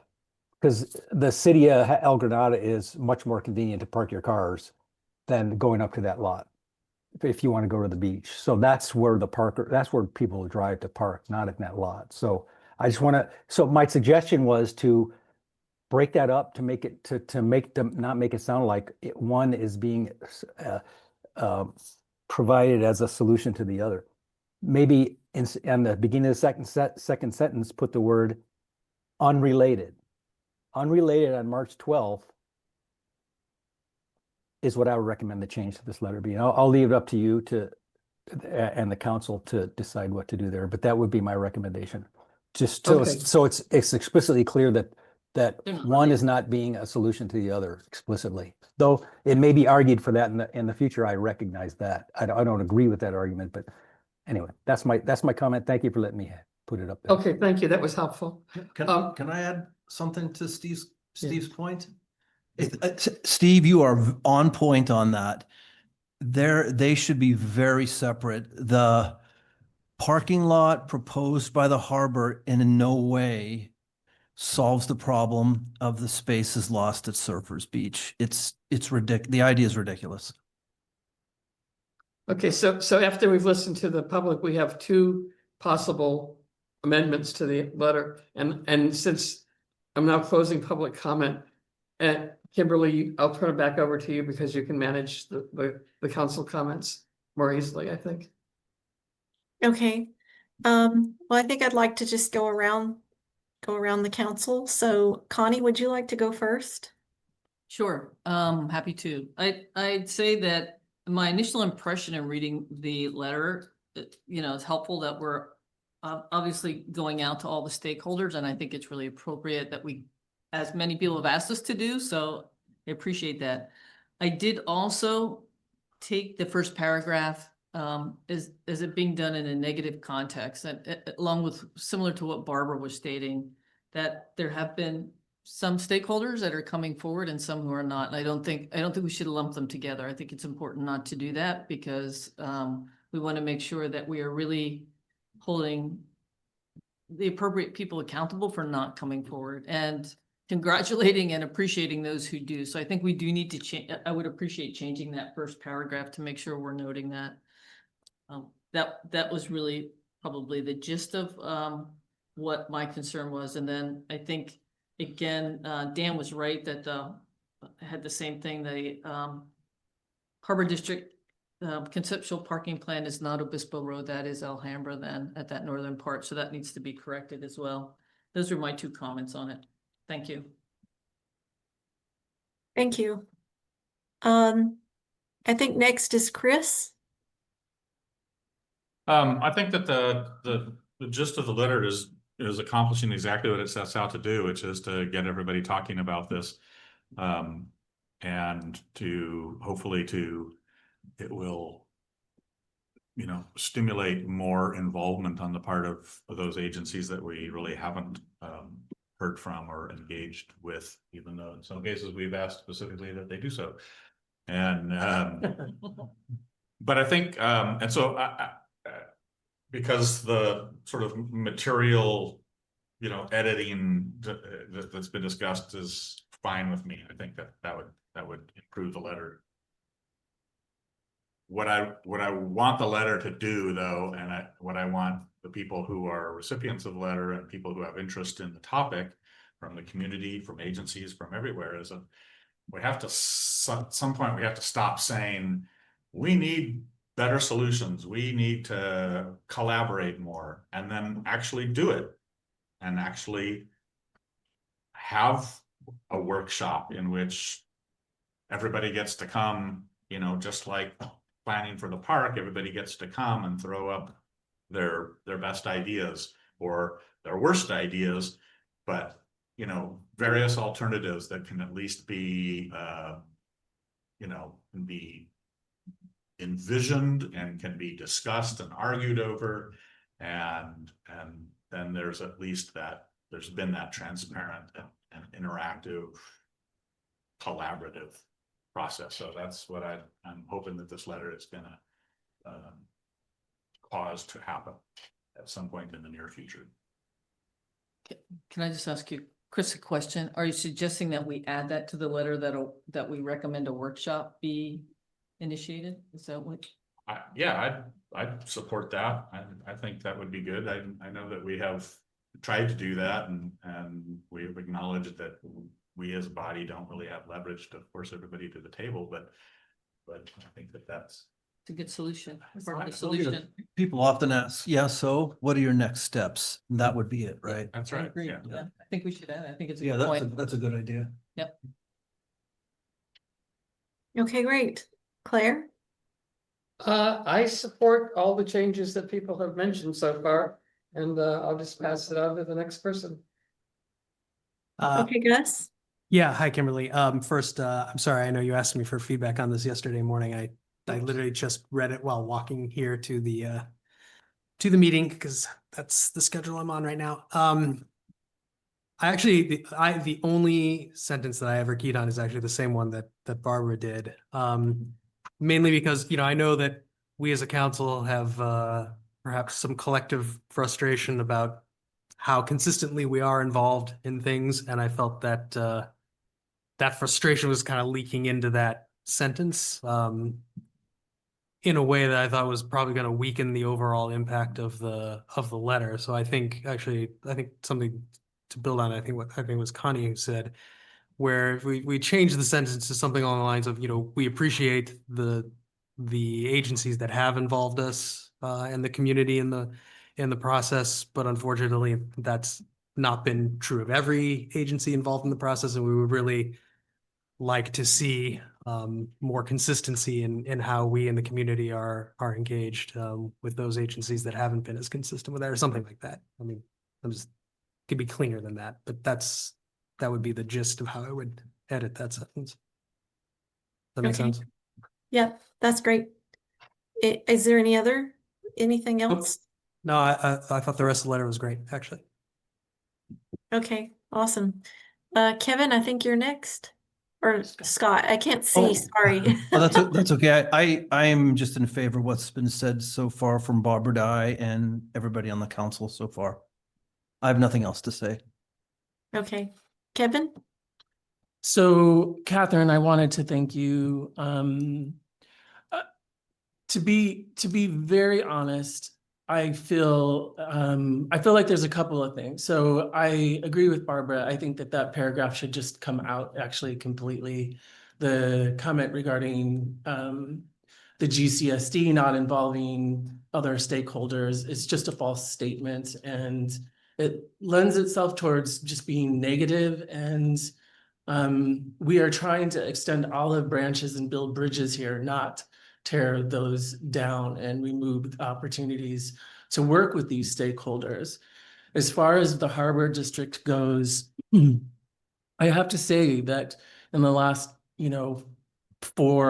the city of El Granada is much more convenient to park your cars than going up to that lot if you want to go to the beach. So that's where that's where people drive to park, not in that lot. So I just want to, so my suggestion was to break that up to make it not make it sound like one is being provided as a solution to the other. Maybe in the beginning of the second sentence, put the word unrelated. Unrelated on March 12th is what I would recommend the change to this letter be. I'll leave it up to you and the council to decide what to do there, but that would be my recommendation. Just so it's explicitly clear that one is not being a solution to the other explicitly. Though it may be argued for that in the future, I recognize that. I don't agree with that argument, but anyway, that's my comment. Thank you for letting me put it up there. Okay, thank you. That was helpful. Can I add something to Steve's point? Steve, you are on point on that. They should be very separate. The parking lot proposed by the harbor in no way solves the problem of the spaces lost at Surfers Beach. It's ridiculous. The idea is ridiculous. Okay, so after we've listened to the public, we have two possible amendments to the letter. And since I'm now closing public comment, and Kimberly, I'll turn it back over to you because you can manage the council comments more easily, I think. Okay. Well, I think I'd like to just go around the council. So Connie, would you like to go first? Sure, happy to. I'd say that my initial impression in reading the letter, it's helpful that we're obviously going out to all the stakeholders, and I think it's really appropriate that we, as many people have asked us to do, so I appreciate that. I did also take the first paragraph as it being done in a negative context, and along with similar to what Barbara was stating, that there have been some stakeholders that are coming forward and some who are not. And I don't think we should lump them together. I think it's important not to do that because we want to make sure that we are really holding the appropriate people accountable for not coming forward and congratulating and appreciating those who do. So I think we do need to change. I would appreciate changing that first paragraph to make sure we're noting that. That was really probably the gist of what my concern was. And then I think, again, Dan was right that had the same thing. The Harbor District conceptual parking plan is not Obispo Road. That is Alhambra then at that northern part. So that needs to be corrected as well. Those are my two comments on it. Thank you. Thank you. I think next is Chris. I think that the gist of the letter is accomplishing exactly what it sets out to do, which is to get everybody talking about this, and to hopefully it will, stimulate more involvement on the part of those agencies that we really haven't heard from or engaged with, even though in some cases we've asked specifically that they do so. And but I think and so because the sort of material, editing that's been discussed is fine with me. I think that would improve the letter. What I want the letter to do, though, and what I want the people who are recipients of the letter and people who have interest in the topic from the community, from agencies, from everywhere, is we have to, at some point, we have to stop saying we need better solutions. We need to collaborate more and then actually do it and actually have a workshop in which everybody gets to come, you know, just like planning for the park, everybody gets to come and throw up their best ideas or their worst ideas, but you know, various alternatives that can at least be you know, can be envisioned and can be discussed and argued over, and then there's at least that there's been that transparent and interactive collaborative process. So that's what I'm hoping that this letter is gonna cause to happen at some point in the near future. Can I just ask you, Chris, a question? Are you suggesting that we add that to the letter that we recommend a workshop be initiated? Is that what? Yeah, I'd support that. I think that would be good. I know that we have tried to do that, and we've acknowledged that we as a body don't really have leverage to force everybody to the table, but I think that that's It's a good solution. Part of the Well, you know, solution. people often ask, yeah, so what are your next steps? And that would be it, right? That's I right. agree. Yeah. Yeah, I think we should add. I think it's a Yeah, good that's point. that's a good idea. Yep. Okay, great. Claire? I support all the changes that people have mentioned so far, and I'll just pass it on to the next person. Okay, Gus? Yeah, hi, Kimberly. First, I'm sorry, I know you asked me for feedback on this yesterday morning. I literally just read it while walking here to the meeting because that's the schedule I'm on right now. The only sentence that I ever keyed on is actually the same one that Barbara did. Mainly because, you know, I know that we as a council have perhaps some collective frustration about how consistently we are involved in things, and I felt that that frustration was kind of leaking into that sentence in a way that I thought was probably going to weaken the overall impact of the letter. So I think something to build on, I think it was Connie who said, where if we change the sentence to something along the lines of, you know, we appreciate the agencies that have involved us and the community in the process, but unfortunately that's not been true of every agency involved in the process, and we would really like to see more consistency in how we in the community are engaged with those agencies that haven't been as consistent with that, or something like that. I mean, could be cleaner than that, but that would be the gist of how I would edit that sentence. Does that make Okay. sense? Yeah, that's great. Is there anything else? No, I thought the rest of the letter was great, actually. Okay, awesome. Kevin, I think you're next. Or Scott, I can't see, Oh. sorry. Oh, that's okay. I am just in favor of what's been said so far from Barbara Dye and everybody on the council so far. I have nothing else to say. Okay, Kevin? So, Catherine, I wanted to thank you. To be very honest, I feel like there's a couple of things. So I agree with Barbara. I think that paragraph should just come out actually completely. The comment regarding the GCSD not involving other stakeholders is just a false statement, and it lends itself towards just being negative. And we are trying to extend olive branches and build bridges here, not tear those down and remove opportunities to work with these stakeholders. As far as the Harbor District goes, I have to say that in the last, 4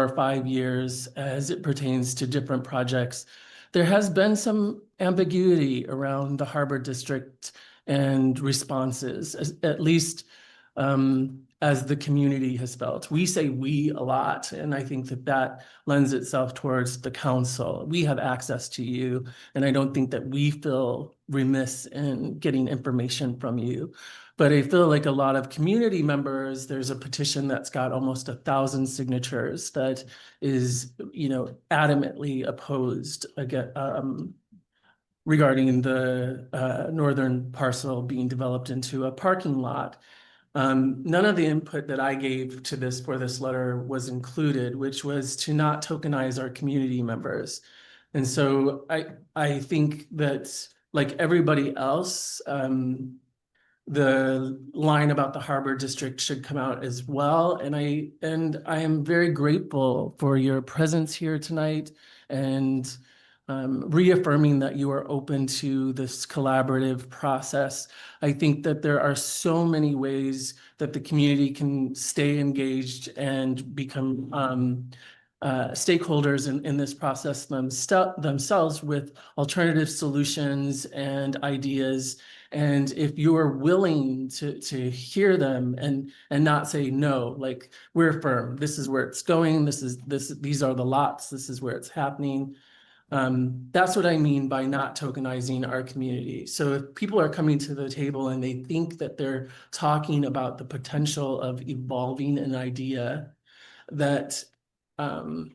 or 5 years, as it pertains to different projects, there has been some ambiguity around the Harbor District and responses, at least as the community has felt. We say we a lot, and I think that lends itself towards the council. We have access to you, and I don't think that we feel remiss in getting information from you. But I feel like a lot of community members, there's a petition that's got almost 1,000 signatures that is, adamantly opposed again, regarding the northern parcel being developed into a parking lot. None of the input that I gave to this for this letter was included, which was to not tokenize our community members. And so I think that, like everybody else, the line about the Harbor District should come out as well. And I am very grateful for your presence here tonight and reaffirming that you are open to this collaborative process. I think that there are so many ways that the community can stay engaged and become stakeholders in this process themselves with alternative solutions and ideas. And if you are willing to hear them and not say no, like we're firm, this is where it's going, these are the lots, this is where it's happening. That's what I mean by not tokenizing our community. So if people are coming to the table and they think that they're talking about the potential of evolving an idea, that the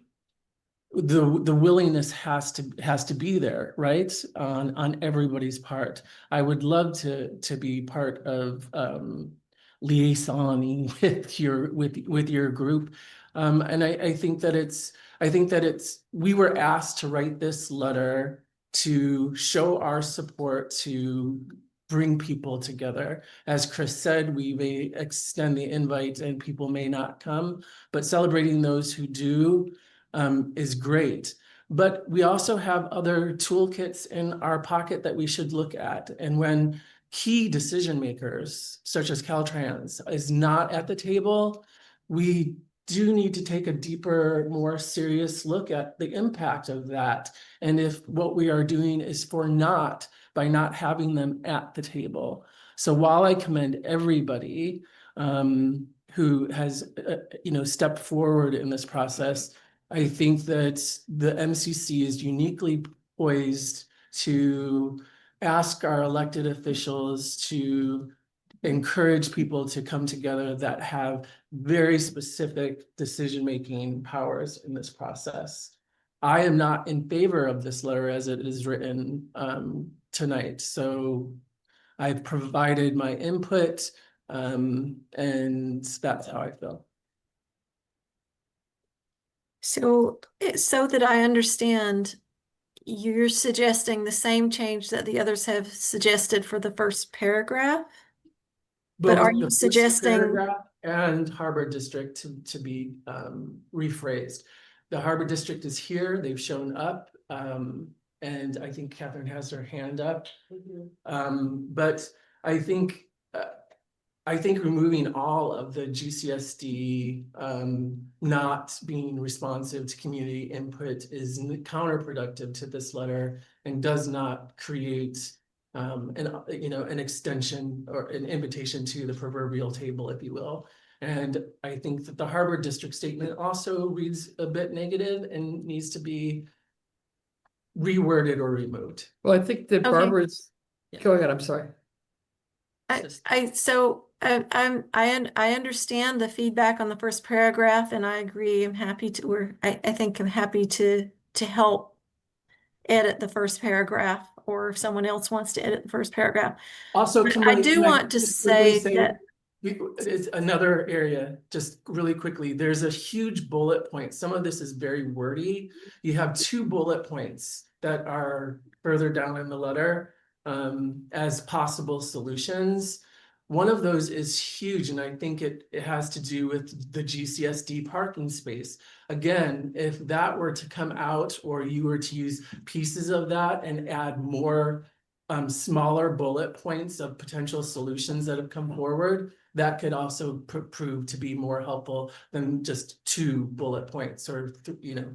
willingness has to be there, right? On everybody's part. I would love to be part of liaisoning with your group. And I think that we were asked to write this letter to show our support, to bring people together. As Chris said, we may extend the invite and people may not come, but celebrating those who do is great. But we also have other toolkits in our pocket that we should look at. And when key decision makers, such as Caltrans, is not at the table, we do need to take a deeper, more serious look at the impact of that. And if what we are doing is for naught by not having them at the table. So while I commend everybody who has stepped forward in this process, I think that the MCC is uniquely poised to ask our elected officials to encourage people to come together that have very specific decision-making powers in this process. I am not in favor of this letter as it is written tonight. So I've provided my input and that's how I feel. So that I understand, you're suggesting the same change that the others have suggested for the first paragraph? But are Both you the first suggesting? paragraph and Harbor District to be rephrased. The Harbor District is here, they've shown up, and I think Catherine has her hand up. But I think removing all of the GCSD not being responsive to community input is counterproductive to this letter and does not create an extension or an invitation to the proverbial table, if you will. And I think that the Harbor District statement also reads a bit negative and needs to be reworded or removed. Well, I think that Okay. Barbara's, go ahead, I'm sorry. I understand the feedback on the first paragraph and I agree. I'm happy to, I think I'm happy to help edit the first paragraph, or if someone else wants to edit the first paragraph. Also, But can I I do want to just quickly say that it's another area, just really quickly, there's a huge bullet point. Some of this is very wordy. You have 2 bullet points that are further down in the letter as possible solutions. One of those is huge, and I think it has to do with the GCSD parking space. Again, if that were to come out, or you were to use pieces of that and add more smaller bullet points of potential solutions that have come forward, that could also prove to be more helpful than just 2 bullet points or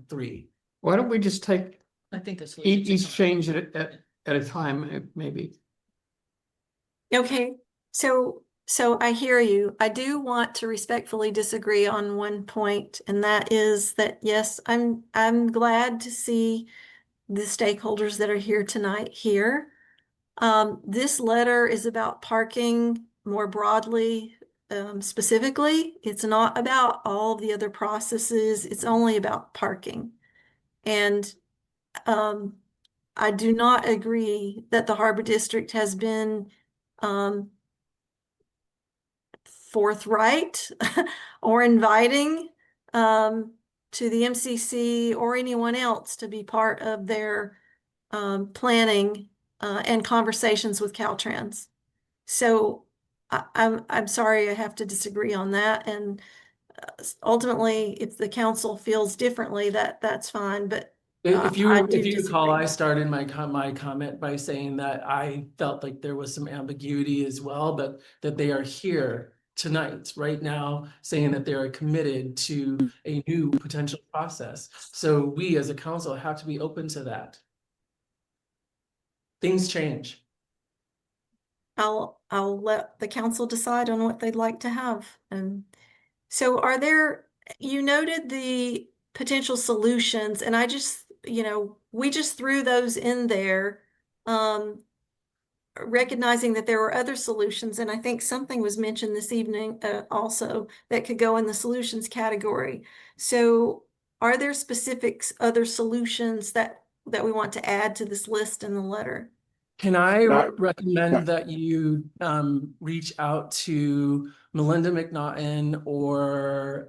3. Why don't we just take I think that's. each change at a time, maybe? okay, so I hear you. I do want to respectfully disagree on one point, and that is that, yes, I'm glad to see the stakeholders that are here tonight here. This letter is about parking more broadly, specifically. It's not about all the other processes. It's only about parking. And I do not agree that the Harbor District has been forthright or inviting to the MCC or anyone else to be part of their planning and conversations with Caltrans. So I'm sorry, I have to disagree on that. And ultimately, if the council feels differently, that's fine. But If you, I do if you recall, disagree. I started my comment by saying that I felt like there was some ambiguity as well, but that they are here tonight, right now, saying that they are committed to a new potential process. So we as a council have to be open to that. Things change. I'll let the council decide on what they'd like to have. And so you noted the potential solutions, and I just, we just threw those in there, recognizing that there were other solutions. And I think something was mentioned this evening also that could go in the solutions category. So are there specific other solutions that we want to add to this list in the letter? Can I Not- recommend that you reach out to Melinda McNaughton or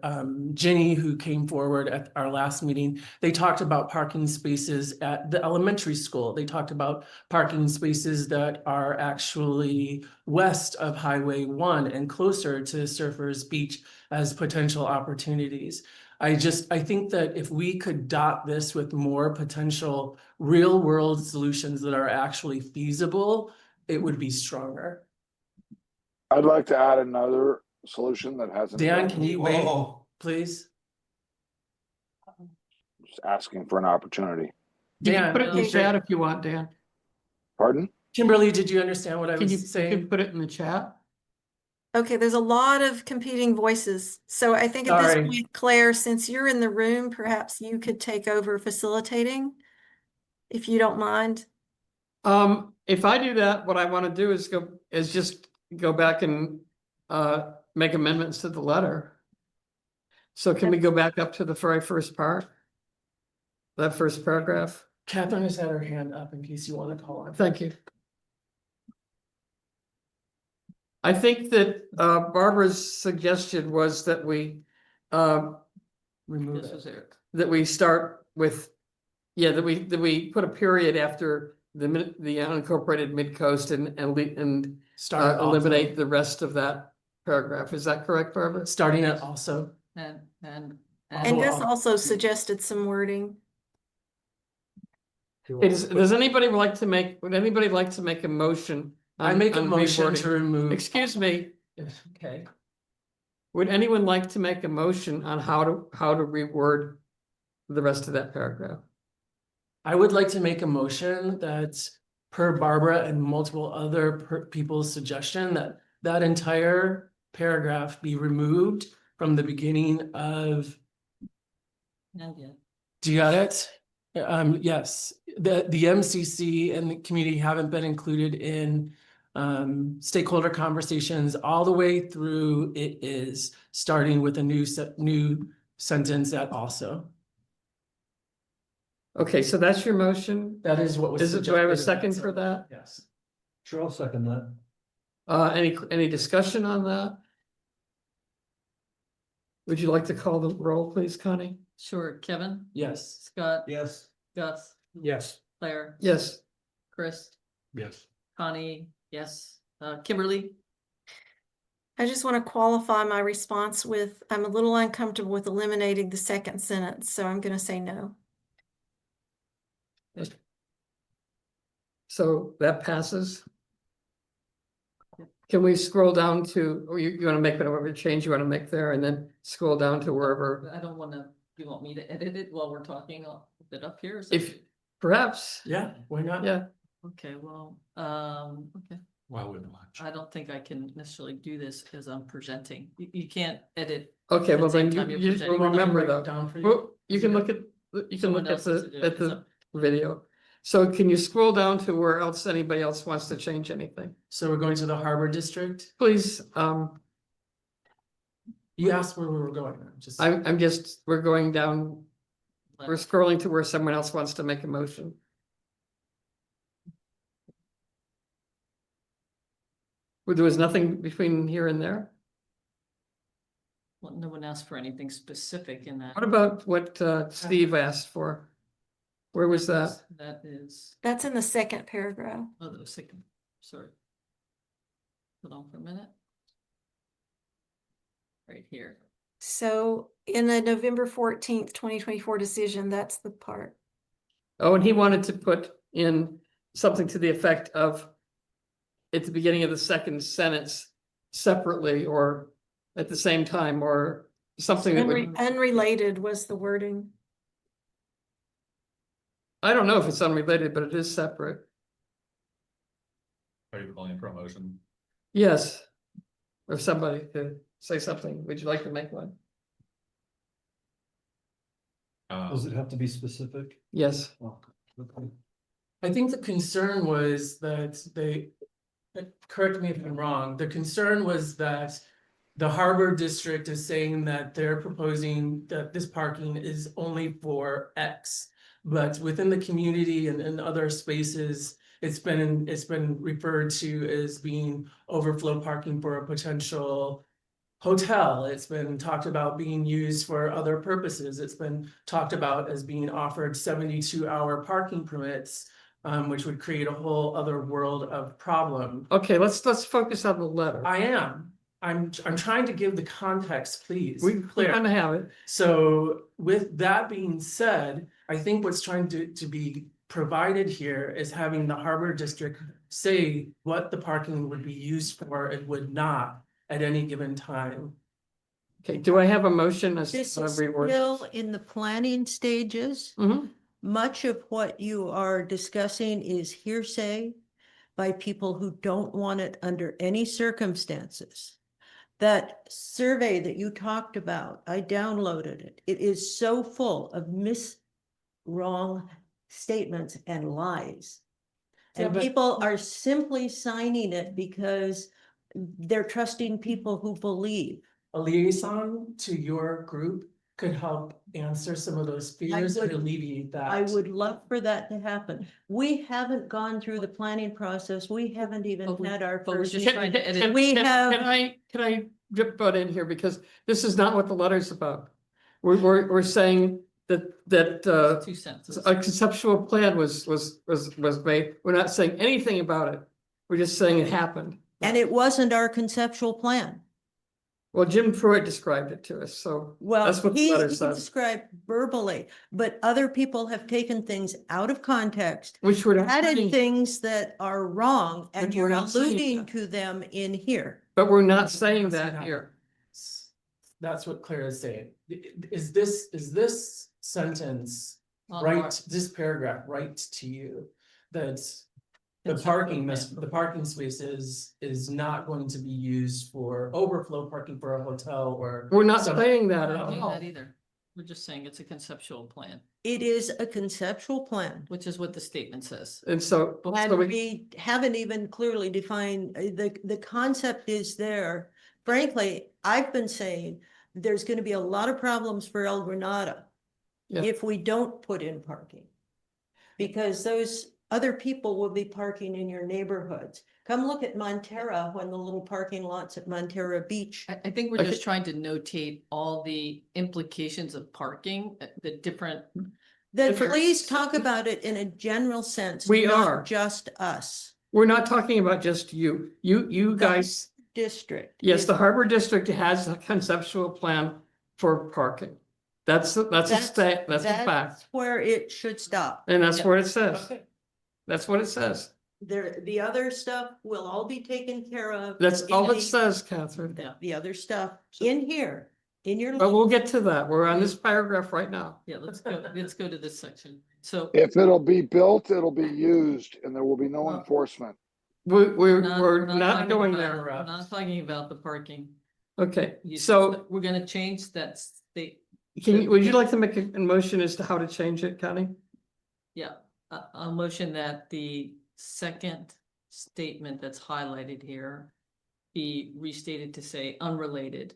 Jenny, who came forward at our last meeting? They talked about parking spaces at the elementary school. They talked about parking spaces that are actually west of Highway 1 and closer to Surfers Beach as potential opportunities. I think that if we could dot this with more potential real world solutions that are actually feasible, it would be stronger. I'd like to add another solution that hasn't. Dan, been- can you wait, please? Just asking for an opportunity. You can Dan, put it in the okay. chat if you want, Dan. Pardon? Kimberly, did you understand what I Can you was saying? put it in the chat? Okay, there's a lot of competing voices. So I think at this Sorry. point, Claire, since you're in the room, perhaps you could take over facilitating, if you don't mind. If I do that, what I want to do is just go back and make amendments to the letter. So can we go back up to the very first part? That first paragraph? Catherine has had her hand up in case you want to call her. Thank you. I think that Barbara's suggestion was that we Remove This it. was Eric. that we start with, that we put a period after the unincorporated Midcoast and Start also. eliminate the rest of that paragraph. Is that correct, Barbara? Starting at also. And And Gus also suggested some wording. Does anybody would anybody like to make a motion? I make a on motion rewording? to remove. Excuse me, Okay. would anyone like to make a motion on how to reword the rest of that paragraph? I would like to make a motion that per Barbara and multiple other people's suggestion that entire paragraph be removed from the beginning of. And yeah. Do you got it? Yes, the MCC and the community haven't been included in stakeholder conversations all the way through. It is starting with a new sentence that also. Okay, so that's your motion. That is what was. Do I have a suggested. second for that? Yes. Sure, I'll second that. Any discussion on that? Would you like to call the roll, please, Connie? Sure, Kevin, Yes. Scott, Yes. Gus, Yes. Claire, Yes. Chris, Yes. Connie, yes, Kimberly. I just want to qualify my response with, I'm a little uncomfortable with eliminating the second sentence, so I'm going to say no. So that passes. Can we scroll down to, or you want to make whatever change you want to make there and then scroll down to wherever, I don't want to, you want me to edit it while we're talking? I'll put it up here or if something? perhaps, Yeah, why not? yeah. Okay, well, okay. Why wouldn't watch? I don't think I can necessarily do this as I'm presenting. You can't edit. Okay, at well the same then time you're you presenting. will remember Write it though. down for you. Well, you Is can it- look at, Someone else has to do it, at it's the up. video. So can you scroll down to where else anybody else wants to change anything? So we're going to the Harbor District. Please, You asked where we were going. we're going down, we're scrolling to where someone else wants to make a motion. Well, there was nothing between here and there? Well, no one asked for anything specific in that. What about what Steve asked for? Where was that? That is, That's in the second paragraph. oh, the second, sorry. Hold on for a minute. Right here. So in the November 14th, 2024 decision, that's the part. Oh, and he wanted to put in something to the effect of at the beginning of the second sentence separately or at the same time or something that would, Unrelated was the wording. I don't know if it's unrelated, but it is separate. Are you calling for a motion? Yes. Or somebody could say something. Would you like to make one? Does it have to be specific? Yes. Oh, okay. I think the concern was that correct me if I'm wrong, the concern was that the Harbor District is saying that they're proposing that this parking is only for X. But within the community and in other spaces, it's been referred to as being overflow parking for a potential hotel. It's been talked about being used for other purposes. It's been talked about as being offered 72-hour parking permits, which would create a whole other world of problem. Okay, let's focus on the letter. I am. I'm trying to give the context, please. We kind of have it. So with that being said, I think what's trying to be provided here is having the Harbor District say what the parking would be used for and would not at any given time. Okay, do I have a motion as This to is every word? still in the planning stages. Mhm. Much of what you are discussing is hearsay by people who don't want it under any circumstances. That survey that you talked about, I downloaded it. It is so full of wrong statements and lies. Yeah, And but- people are simply signing it because they're trusting people who believe. A liaison to your group could help answer some of those fears and would- alleviate that. I would love for that to happen. We haven't gone through the planning process. We haven't even But we- had our but we're first just meeting. trying to edit. Can We have- I butt in here because this is not what the letter's about. We're saying that 2 sentences. a conceptual plan was made. We're not saying anything about it. We're just saying it happened. And it wasn't our conceptual plan. Well, Jim Pruitt described it to us, so Well, that's what the he letter says. described verbally, but other people have taken things out of context, Which we're not added saying, things that are wrong, and But we're you're not saying alluding that. to them in here. but we're not saying that here. That's what Claire is saying. Is this sentence On right, March. this paragraph right to you? That the Conceptual parking space is not going to be used for overflow parking for a hotel or. We're not some- saying that We're at not doing all. that either. We're just saying it's a conceptual plan, It is a conceptual plan. which is what the statement says. And so, And we haven't even clearly defined, the concept is there. Frankly, I've been saying there's gonna be a lot of problems for El Granada Yeah. if we don't put in parking. Because those other people will be parking in your neighborhoods. Come look at Montera when the little parking lots at Montera Beach. I think we're Okay. just trying to notate all the implications of parking, the different. Then Different- please talk about it in a general sense. We not are. Just us. we're not talking about just you. You guys, District. yes, is- the Harbor District has a conceptual plan for parking. That's a fact. That's where it should stop. And that's Yeah. what it says. Okay. That's what it says. The other stuff will all be taken care of. That's in all it the- says, Catherine. The other stuff in here, in your. But we'll get to that. We're on this paragraph right now. Yeah, let's go to this section. So If it'll be built, it'll be used and there will be no Well- enforcement. We're not not talking going about- there. We're not talking about the parking. Okay, so We're gonna change that state. would you like to make a motion as to how to change it, Connie? Yeah, a motion that the second statement that's highlighted here be restated to say unrelated.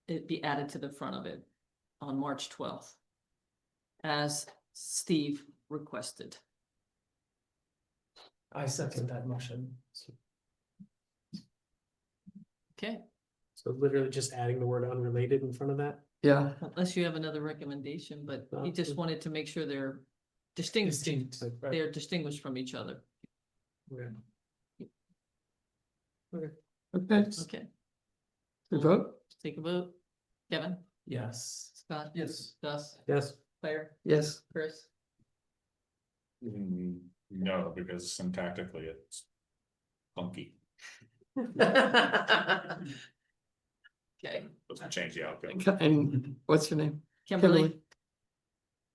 It be added to the front of it on March 12th. As Steve requested. I second that motion. Okay, So literally just adding the word unrelated in front of that? Yeah, Unless you have another recommendation, but he just wanted to make sure they're distinguished. Distinct, right. They're distinguished from each other. Okay. okay, Okay, we vote? take a vote. Kevin, Yes. Scott? Yes. Gus, Yes. Claire, Yes. Chris? No, because syntactically it's funky. Okay, Doesn't change the outcome. And what's your name? Kimberly,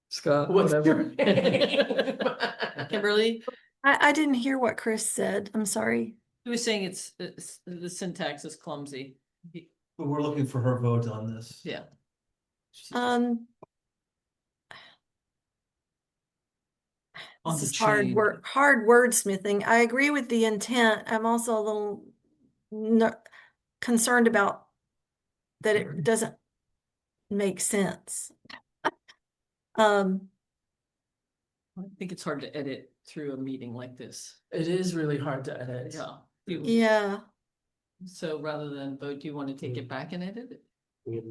Scott, What's whatever. your name? Kimberly, I didn't hear what Chris said. I'm sorry. he was saying it's the syntax is clumsy. But we're looking for her vote on this. Yeah. On This the is hard change. work, hard wordsmithing. I agree with the intent. I'm also a little concerned about that it doesn't make sense. I think it's hard to edit through a meeting like this. It is really hard to edit. Yeah. Yeah. So rather than vote, do you want to take it back and edit it? We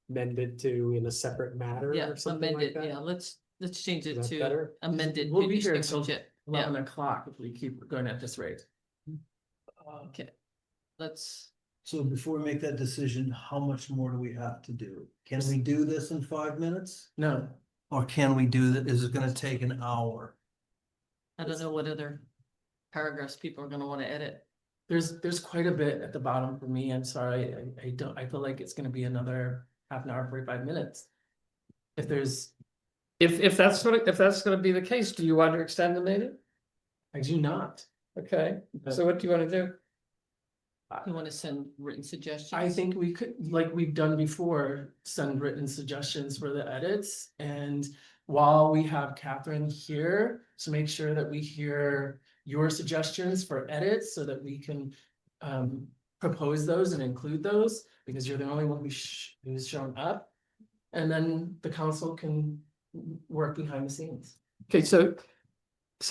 amend it to in a separate matter Yeah, or something amend like it. that? Yeah, let's change it Is that to better? amend it. We'll to be here distinguish until it. 11 o'clock if we keep going at this rate. Okay, let's, So before we make that decision, how much more do we have to do? Can we do this in 5 minutes? No, Or can we do that? Is it gonna take an hour? I don't know what other paragraphs people are gonna want to edit. there's quite a bit at the bottom for me. I'm sorry. I feel like it's gonna be another half an hour, 45 minutes. If there's, If that's gonna be the case, do you want to extend the meeting? I do not. Okay, so what do you want to do? You want to send written suggestions? I think we could, like we've done before, send written suggestions for the edits. And while we have Catherine here, to make sure that we hear your suggestions for edits so that we can propose those and include those, because you're the only one who's shown up. And then the council can work behind the scenes. Okay, so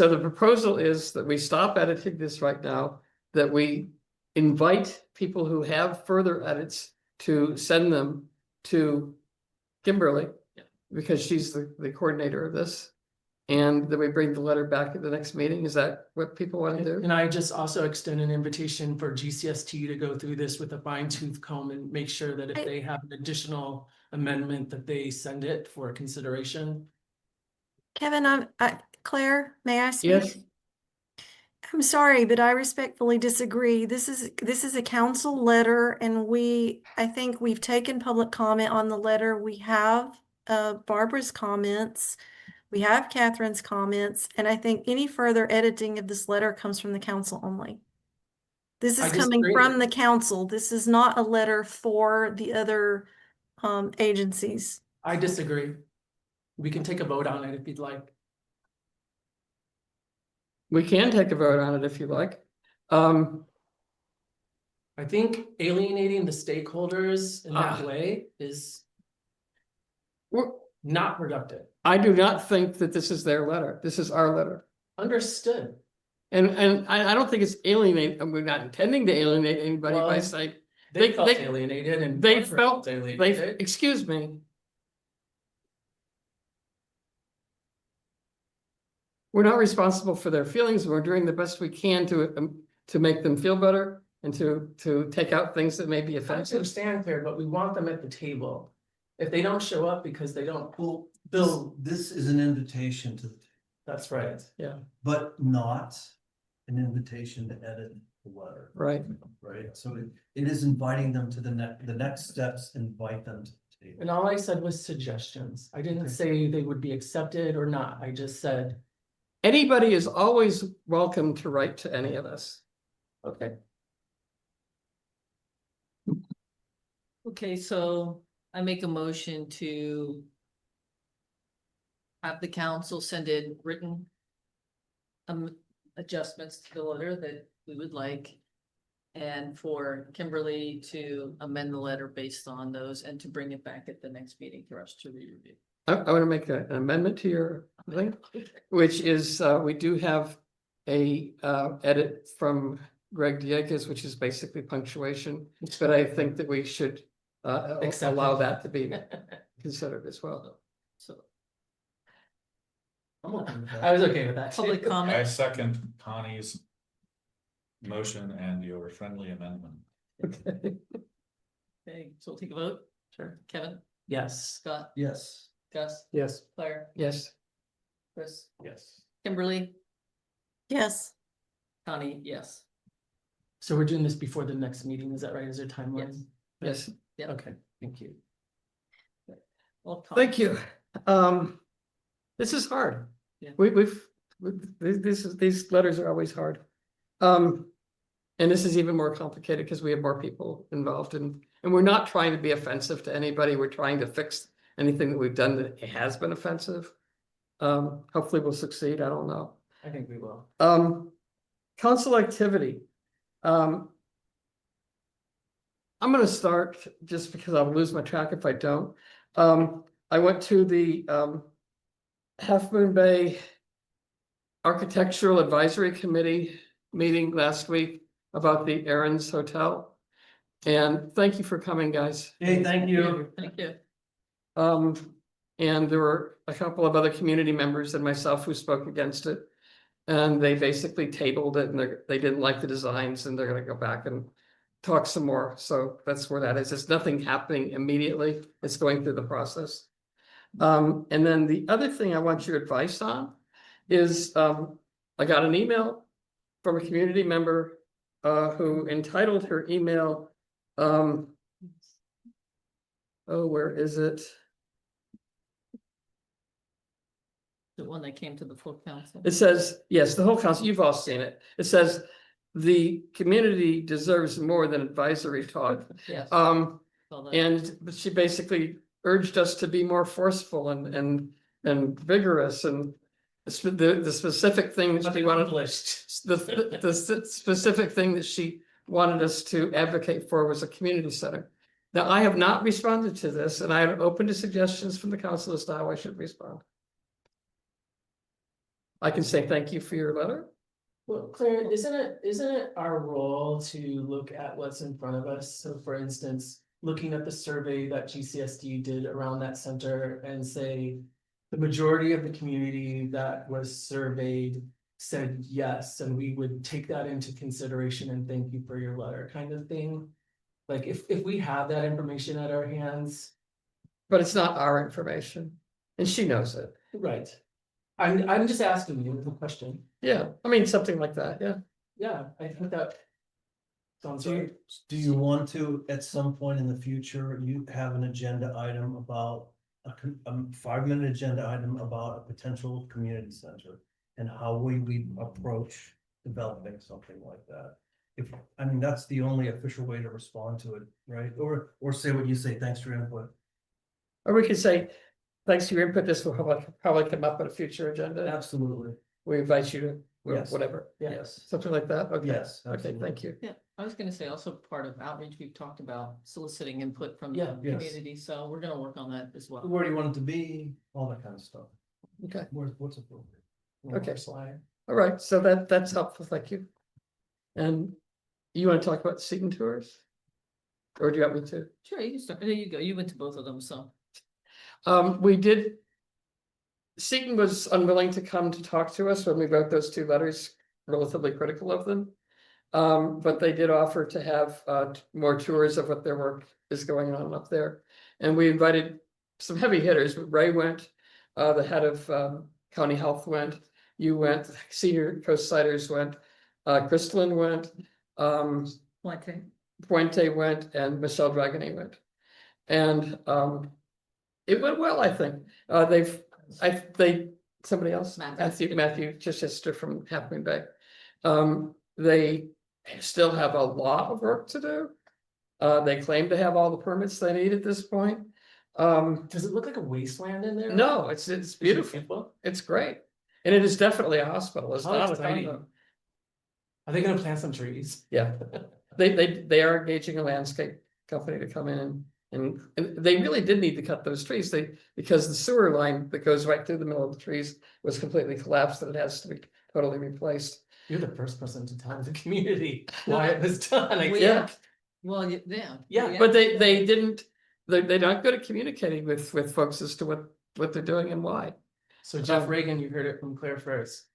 the proposal is that we stop editing this right now, that we invite people who have further edits to send them to Kimberly, because she's the coordinator of this. And then we bring the letter back at the next meeting. Is that what people want to do? And I just also extend an invitation for GCST to go through this with a fine tooth comb and make sure that if they have an additional amendment, that they send it for consideration. Kevin, Claire, may I speak? Yes. I'm sorry, but I respectfully disagree. This is a council letter, and I think we've taken public comment on the letter. We have Barbara's comments. We have Catherine's comments, and I think any further editing of this letter comes from the council only. This is coming from the council. This is not a letter for the other agencies. I disagree. We can take a vote on it if you'd like. We can take a vote on it if you like. I think alienating the stakeholders in that way is not productive. I do not think that this is their letter. This is our letter. Understood. And I don't think it's alienate, and we're not intending to alienate anybody by Well, saying. They felt alienated and They Barbara felt, alienated. excuse me. We're not responsible for their feelings. We're doing the best we can to make them feel better and to take out things that may be I offensive. understand, Claire, but we want them at the table. If they don't show up because they don't, Bill, this is an invitation to the table, that's right. Yeah, but not an invitation to edit the letter. right. Right, so it is inviting them to the next steps, invite them to the table. And all I said was suggestions. I didn't say they would be accepted or not. I just said, Anybody is always welcome to write to any of us. okay. Okay, so I make a motion to have the council send in written adjustments to the letter that we would like, and for Kimberly to amend the letter based on those and to bring it back at the next meeting for us to re-review. I want to make an amendment to your thing, which is, we do have a edit from Greg Dieckes, which is basically punctuation, but I think that we should Accept allow it. that to be considered as well. So I'm okay with that. I was okay with that. public I comment. second Connie's motion and your friendly amendment. Okay. Okay, so we'll take a vote. Sure. Kevin, Yes. Scott, Yes. Gus, Yes. Claire, Yes. Chris, Yes. Kimberly, Yes. Connie, yes. So we're doing this before the next meeting, is that right? Is there a timeline? Yes. Yeah. Okay, thank you. Well, Thank you. This is hard. Yeah. These letters are always hard. And this is even more complicated because we have more people involved and we're not trying to be offensive to anybody. We're trying to fix anything that we've done that has been offensive. Hopefully we'll succeed. I don't know. I think we will. Council activity. I'm gonna start just because I'll lose my track if I don't. I went to the Half Moon Bay Architectural Advisory Committee meeting last week about the Aaron's Hotel. And thank you for coming, guys. Hey, thank you. Thank you. And there were a couple of other community members and myself who spoke against it. And they basically tabled it and they didn't like the designs and they're gonna go back and talk some more. So that's where that is. There's nothing happening immediately. It's going through the process. And then the other thing I want your advice on is I got an email from a community member who entitled her email where is it? The one that came to the full council. It says, yes, the whole council, you've all seen it. It says, the community deserves more than advisory talk. Yes. But And she basically urged us to be more forceful and vigorous and the specific thing that she wanted, the specific thing that she wanted us to advocate for was a community center. Now, I have not responded to this and I am open to suggestions from the council as to how I should respond. I can say thank you for your letter. Well, Claire, isn't it our role to look at what's in front of us? So for instance, looking at the survey that GCSD did around that center and say the majority of the community that was surveyed said yes, and we would take that into consideration and thank you for your letter kind of thing. Like if we have that information at our hands. But it's not our information and she knows it. Right. I'm just asking you the question. Yeah, I mean, something like that, yeah. Yeah, I think that sounds Do right. you, do you want to, at some point in the future, you have an agenda item about a 5-minute agenda item about a potential community center and how we approach developing something like that? If, I mean, that's the only official way to respond to it, right? Or say what you say, thanks for your input. Or we could say, thanks for your input, this will probably come up at a future agenda. Absolutely. We invite you to, Yes. whatever, Yes. something like that, okay. Yes, Okay, absolutely. thank you. yeah, I was gonna say also part of outreach, we've talked about soliciting input from the Yeah, yes. community, so we're gonna work on that as well. Where do you want it to be? All that kind of stuff. Okay, What's appropriate? Okay. Slide. all right, so that's helpful, thank you. And you want to talk about Seton tours? Or do you want me to? Sure, you can start, there you go, you went to both of them, so. We did. Seton was unwilling to come to talk to us when we wrote those two letters, relatively critical of them. But they did offer to have more tours of what their work is going on up there. And we invited some heavy hitters. Ray went, the head of county health went, you went, Senior Coast Siders went, Crystalline went, Puente went, and Michelle Dragoni went. And it went well, I think. Somebody else, Matthew Chichester from Half Moon Bay. They still have a lot of work to do. They claim to have all the permits they need at this point. Does it look like a wasteland in there? No, it's beautiful. It's great. And it is definitely a hospital. It's How not a exciting. condo. Are they gonna plant some trees? Yeah. They are engaging a landscape company to come in and they really did need to cut those trees. Because the sewer line that goes right through the middle of the trees was completely collapsed and it has to be totally replaced. You're the first person to tell the community why it was done, I Well, think. Well, yeah. Yeah. But they didn't, they're not good at communicating with folks as to what they're doing and why. So Jeff Reagan, you heard it from Claire first.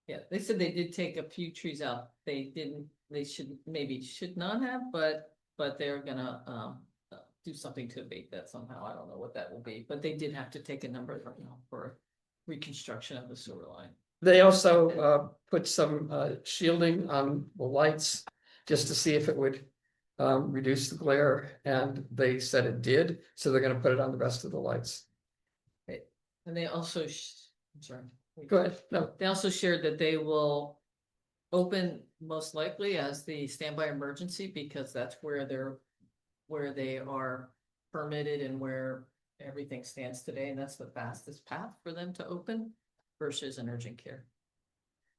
Yeah, they said they did take a few trees out. They didn't, they should not have, but they're gonna do something to abate that somehow. I don't know what that will be, but they did have to take a number, for reconstruction of the sewer line. They also put some shielding on the lights just to see if it would reduce the glare, and they said it did, so they're gonna put it on the rest of the lights. And they also, I'm sorry. Go ahead. No. They also shared that they will open most likely as the standby emergency, because that's where they are permitted and where everything stands today, and that's the fastest path for them to open versus an urgent care.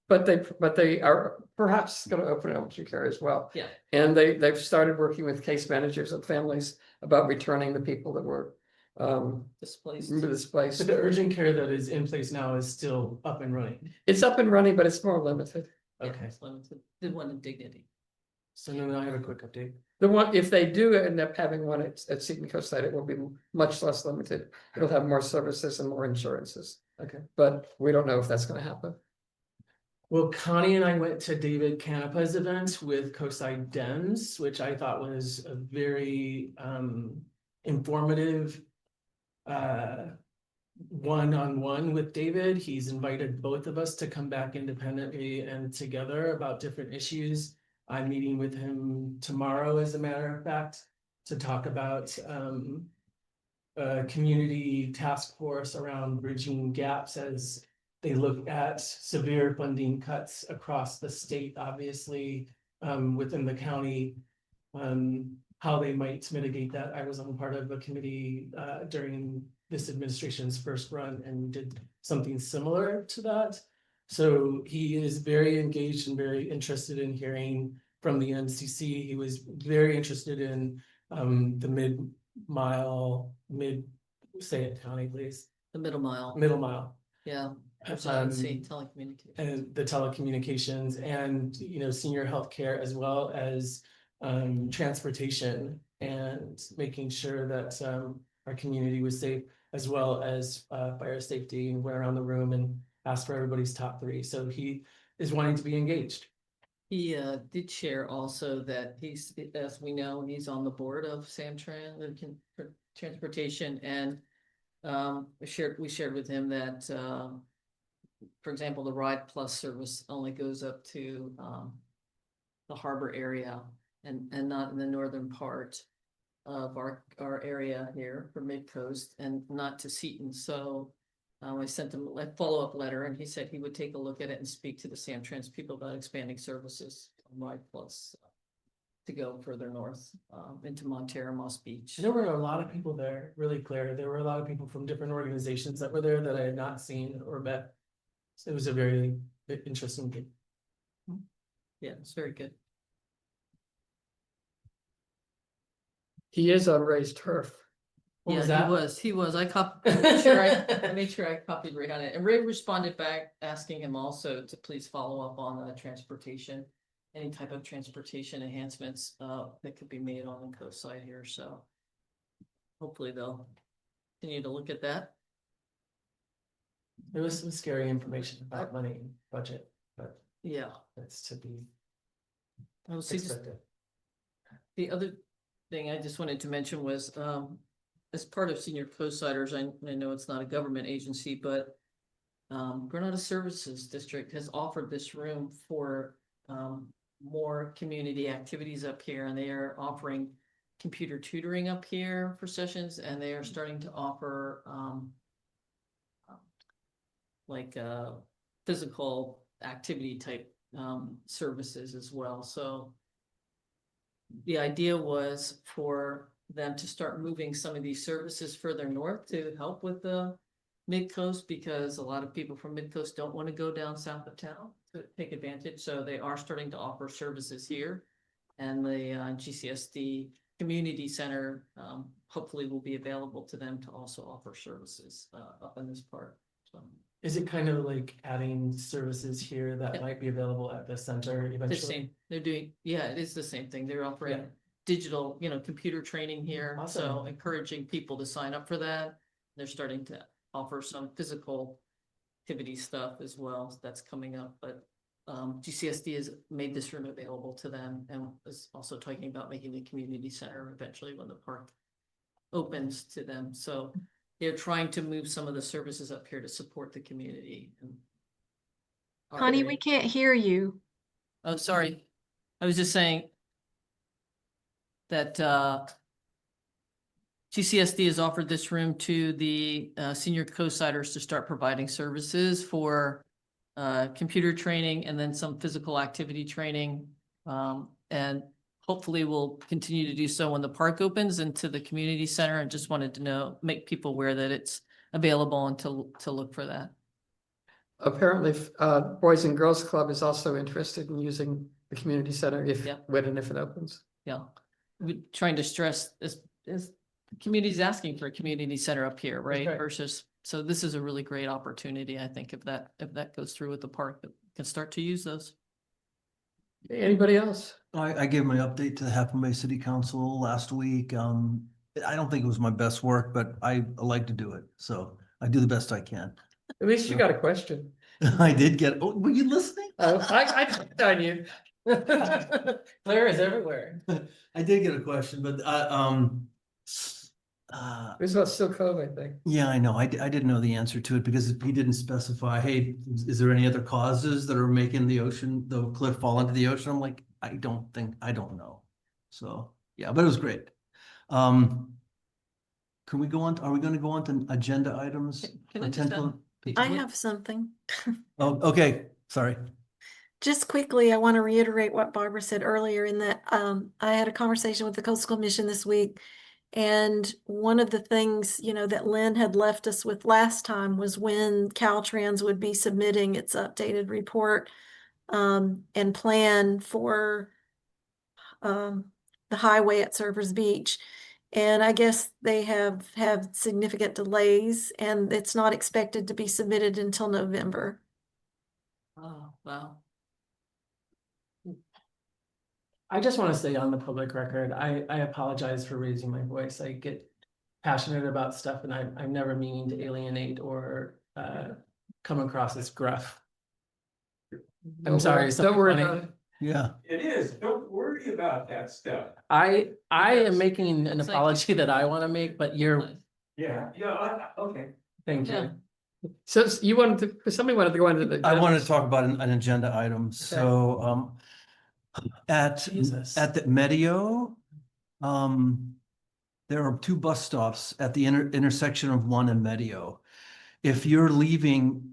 But they are perhaps gonna open an urgent care as well. Yeah. And they've started working with case managers and families about returning the people that were Displaced. displaced. So the urgent care that is in place now is still up and running. It's up and running, but it's more limited. Okay. It's limited. The one in Dignity. So then I have a quick update. The one, if they do end up having one at Seton Coast site, it will be much less limited. It'll have more services and more insurances, Okay. but we don't know if that's gonna happen. Well, Connie and I went to David Canepa's event with Coastside Dems, which I thought was a very informative one-on-one with David. He's invited both of us to come back independently and together about different issues. I'm meeting with him tomorrow, as a matter of fact, to talk about a community task force around bridging gaps as they look at severe funding cuts across the state, obviously, within the county, how they might mitigate that. I was on part of a committee during this administration's first run and did something similar to that. So he is very engaged and very interested in hearing from the MCC. He was very interested in the say it, Connie, please. The middle mile. Middle mile. Yeah. Telecommunications. And the telecommunications and, senior healthcare, as well as transportation, and making sure that our community was safe, as well as fire safety, and went around the room and asked for everybody's top 3. So he is wanting to be engaged. He did share also that he's, as we know, he's on the board of Samtran, for transportation, and we shared with him that for example, the Ride Plus service only goes up to the harbor area and not in the northern part of our area here for Midcoast, and not to Seton. So I sent him a follow-up letter, and he said he would take a look at it and speak to the Samtrans people about expanding services on Ride Plus to go further north into Montero, Moss Beach. There were a lot of people there, really clear. There were a lot of people from different organizations that were there that I had not seen or met. So it was a very interesting thing. Yeah, it's very good. He is on raised turf. What was Yeah, that? he was. I made sure I copied Ray on it. And Ray responded back asking him also to please follow up on the transportation, any type of transportation enhancements that could be made on the coast side here. So hopefully they'll continue to look at that. There was some scary information about money and budget, but Yeah. that's to be I will see. expected. The other thing I just wanted to mention was, as part of Senior Coastsiders, I know it's not a government agency, but Granada Services District has offered this room for more community activities up here, and they are offering computer tutoring up here for sessions, and they are starting to offer like physical activity type services as well. So the idea was for them to start moving some of these services further north to help with the Midcoast, because a lot of people from Midcoast don't want to go down south of town to take advantage. So they are starting to offer services here, and the GCSD Community Center hopefully will be available to them to also offer services up in this part. So Is it kind of like adding services here that Yeah. might be available at the center The eventually? same, they're doing, yeah, it is the same thing. They're offering Yeah. digital, computer training here. So Awesome. encouraging people to sign up for that. They're starting to offer some physical activity stuff as well. That's coming up, but GCSD has made this room available to them and is also talking about making the community center eventually when the park opens to them. So they're trying to move some of the services up here to support the community. And Connie, we can't hear you. oh, sorry. I was just saying that GCSD has offered this room to the senior co-siders to start providing services for computer training and then some physical activity training. And hopefully we'll continue to do so when the park opens into the community center, and just wanted to make people aware that it's available and to look for that. Apparently, Boys and Girls Club is also interested in using the community center when and if it opens. Yeah, we're trying to stress this is the community's asking for a community center up here, right? right. Versus, so this is a really great opportunity, I think, if that goes through with the park, that we can start to use those. Anybody else? I gave my update to the Half Moon Bay City Council last week. I don't think it was my best work, but I like to do it, so I do the best I can. At least you got a question. I did get, oh, were you listening? I clicked on you. Claire is everywhere. I did get a question, but It was about Silk Cove, I think. yeah, I know. I didn't know the answer to it because he didn't specify, hey, is there any other causes that are making the cliff fall into the ocean? I'm like, I don't know. So, yeah, but it was great. Can we go on, are we gonna go on to agenda items? Can I for just 10 I have something. Oh, okay, sorry. Just quickly, I want to reiterate what Barbara said earlier in that I had a conversation with the Coastal Commission this week. And one of the things, that Lynn had left us with last time was when Caltrans would be submitting its updated report and plan for the highway at Surfers Beach. And I guess they have significant delays, and it's not expected to be submitted until November. Oh, wow. I just want to say on the public record, I apologize for raising my voice. I get passionate about stuff, and I'm never meaning to alienate or come across as gruff. I'm sorry. Don't worry funny. about it. Yeah. It is. Don't worry about that stuff. I am making an It's like- apology that I want to make, but you're, Yeah, okay. thank Yeah. you. So somebody wanted to go into the. I wanted to talk about an agenda item. So, at Jesus. the Medio, there are 2 bus stops at the intersection of 1 and Medio. If you're leaving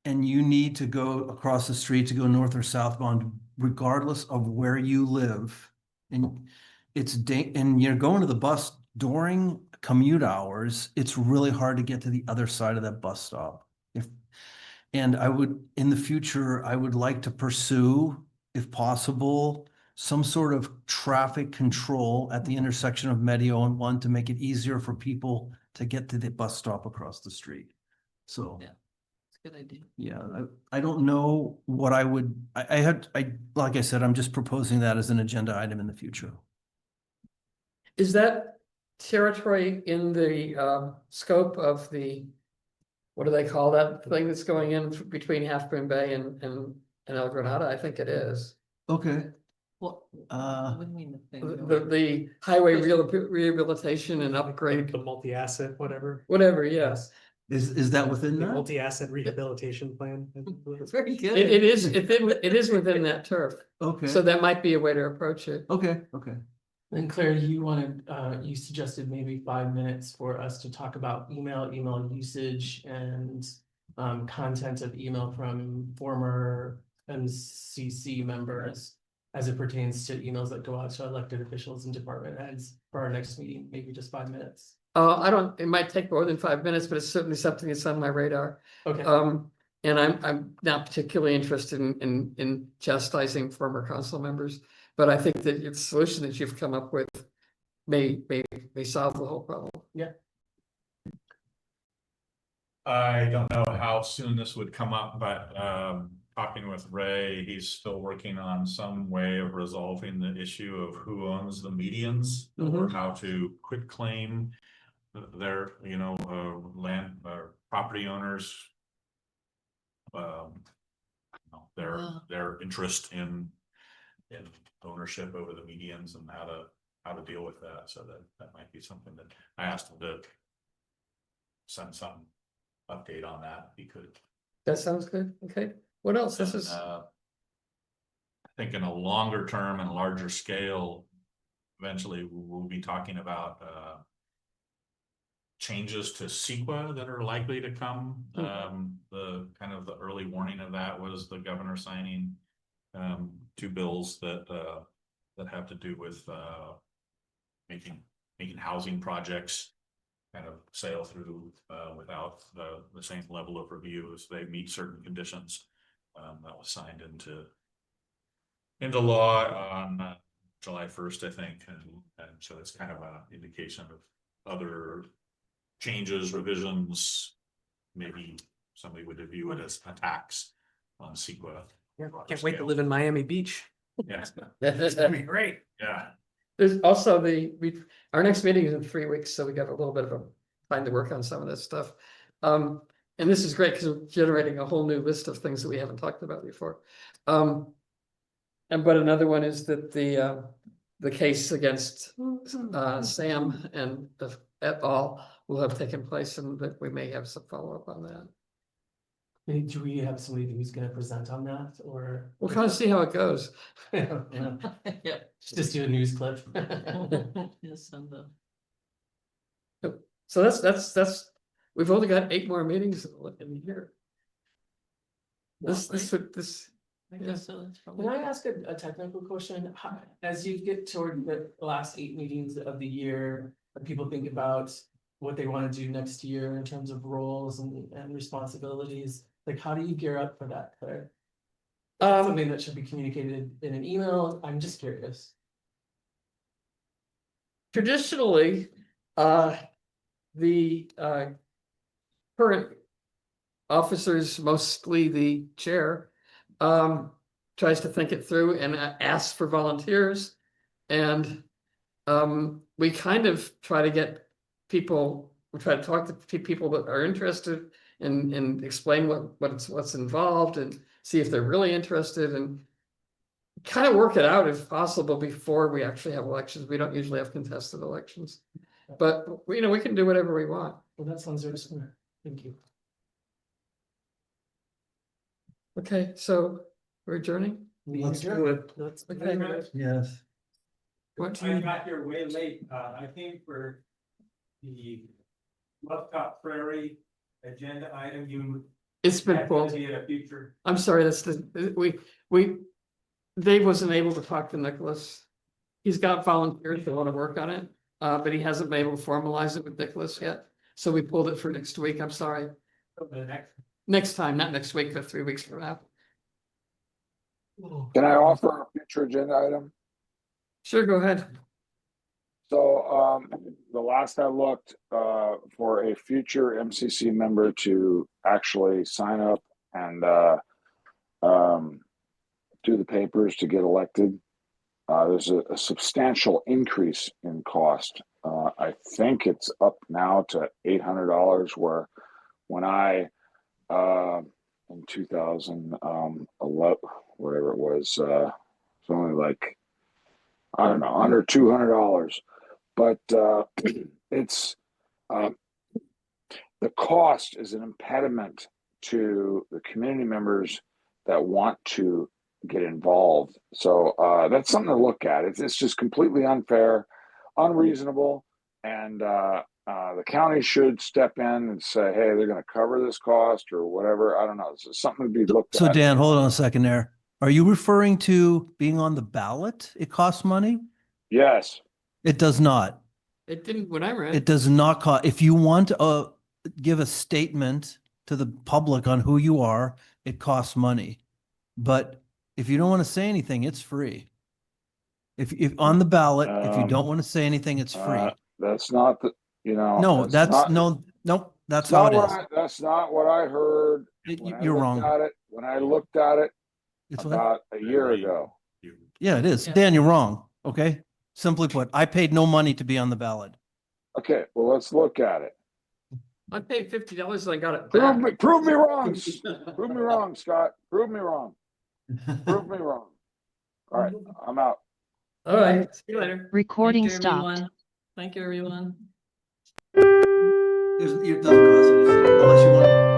and you need to go across the street to go north or southbound, regardless of where you live, and and you're going to the bus during commute hours, it's really hard to get to the other side of that bus stop. And in the future, I would like to pursue, if possible, some sort of traffic control at the intersection of Medio and 1 to make it easier for people to get to the bus stop across the street. So. Yeah. Good idea. Yeah, I don't know what I would, like I said, I'm just proposing that as an agenda item in the future. Is that territory in the scope of the, what do they call that thing that's going in between Half Moon Bay and El Granada? I think it is. Okay. What do you mean the thing? The highway rehabilitation and upgrade, The multi-asset, whatever. whatever, yes. Is that within The that? multi-asset rehabilitation plan. Very good. It is within that turf. Okay. So that might be a way to approach it. Okay. And Claire, you suggested maybe 5 minutes for us to talk about email usage and content of email from former MCC members as it pertains to emails that go out to elected officials and department heads for our next meeting, maybe just 5 minutes. It might take more than 5 minutes, but it's certainly something that's on my radar. Okay. And I'm not particularly interested in chastising former council members, but I think that the solution that you've come up with may solve the whole problem. Yeah. I don't know how soon this would come up, but talking with Ray, he's still working on some way of resolving the issue of who owns the medians or how to quit claim their, land or property owners. Their interest in ownership over the medians and how to deal with that. So that might be something that I asked him to send some update on that if he could. That sounds good. Okay. What else? This And, is, I think in a longer term and larger scale, eventually we'll be talking about changes to CEQA that are likely to come. The kind of the early warning of that was the governor signing 2 bills that have to do with making housing projects kind of sail through without the same level of review as they meet certain conditions. That was signed into law on July 1st, I think, and so it's kind of an indication of other changes, revisions. Maybe somebody would view it as attacks on CEQA. Can't wait to live in Miami Beach. Yes. That's gonna be great. Yeah. there's also our next meeting is in 3 weeks, so we got a little bit of a time to work on some of this stuff. And this is great because we're generating a whole new list of things that we haven't talked about before. But another one is that the case against Sam and et al. Will have taken place, and that we may have some follow-up on that. Do we have somebody who's gonna present on that, or? We'll kind of see how it goes. Yeah. Just do a news clip. Yes, and So that's, we've only got 8 more meetings in the year. I This, guess so, that's probably. Can I ask a technical question? As you get toward the last 8 meetings of the year, and people think about what they want to do next year in terms of roles and responsibilities, like how do you gear up for that, Claire? Something that should be communicated in an email? I'm just curious. Traditionally, the current officers, mostly the chair, tries to think it through and asks for volunteers. And we kind of try to get people, we try to talk to people that are interested and explain what's involved and see if they're really interested and kind of work it out if possible before we actually have elections. We don't usually have contested elections, but we can do whatever we want. Well, that sounds very smart. Thank you. Okay, so we're adjourning. Let's do it. Okay. Yes. What? I got here way late. I came for the Lovecott Prairie agenda item. It's been That's pulled. gonna be in a future. I'm sorry, Dave wasn't able to talk to Nicholas. He's got volunteers that want to work on it, but he hasn't been able to formalize it with Nicholas yet. So we pulled it for next week. I'm sorry. Next time, not next week, but 3 weeks from now. Can I offer a future agenda item? Sure, go ahead. So the last I looked for a future MCC member to actually sign up and do the papers to get elected, there's a substantial increase in cost. I think it's up now to $800, where when I in 2011, whatever it was, it's only like, I don't know, under $200. But it's the cost is an impediment to the community members that want to get involved. So that's something to look at. It's just completely unfair, unreasonable, and the county should step in and say, hey, they're going to cover this cost or whatever. I don't know. It's something to be looked at. So Dan, hold on a second there. Are you referring to being on the ballot? It costs money? Yes. It does not. It didn't when I read. It does not cost. If you want to give a statement to the public on who you are, it costs money. But if you don't want to say anything, it's free. If on the ballot, if you don't want to say anything, it's free. That's not the, No, that's not, no, That's how it is. That's not what I heard. When I You're looked wrong. at it, when I looked at it It's what? about a year ago. Yeah, it is. Yeah. Dan, you're wrong. Okay. Simply put, I paid no money to be on the ballot. Okay, well, let's look at it. I paid $50 and I got it Prove back. me, prove me wrong. Prove me wrong, Scott. Prove me wrong. Prove me wrong. All right, I'm out. All right, see you later. Recording stopped. Thank you, everyone. It doesn't cost anything unless you want.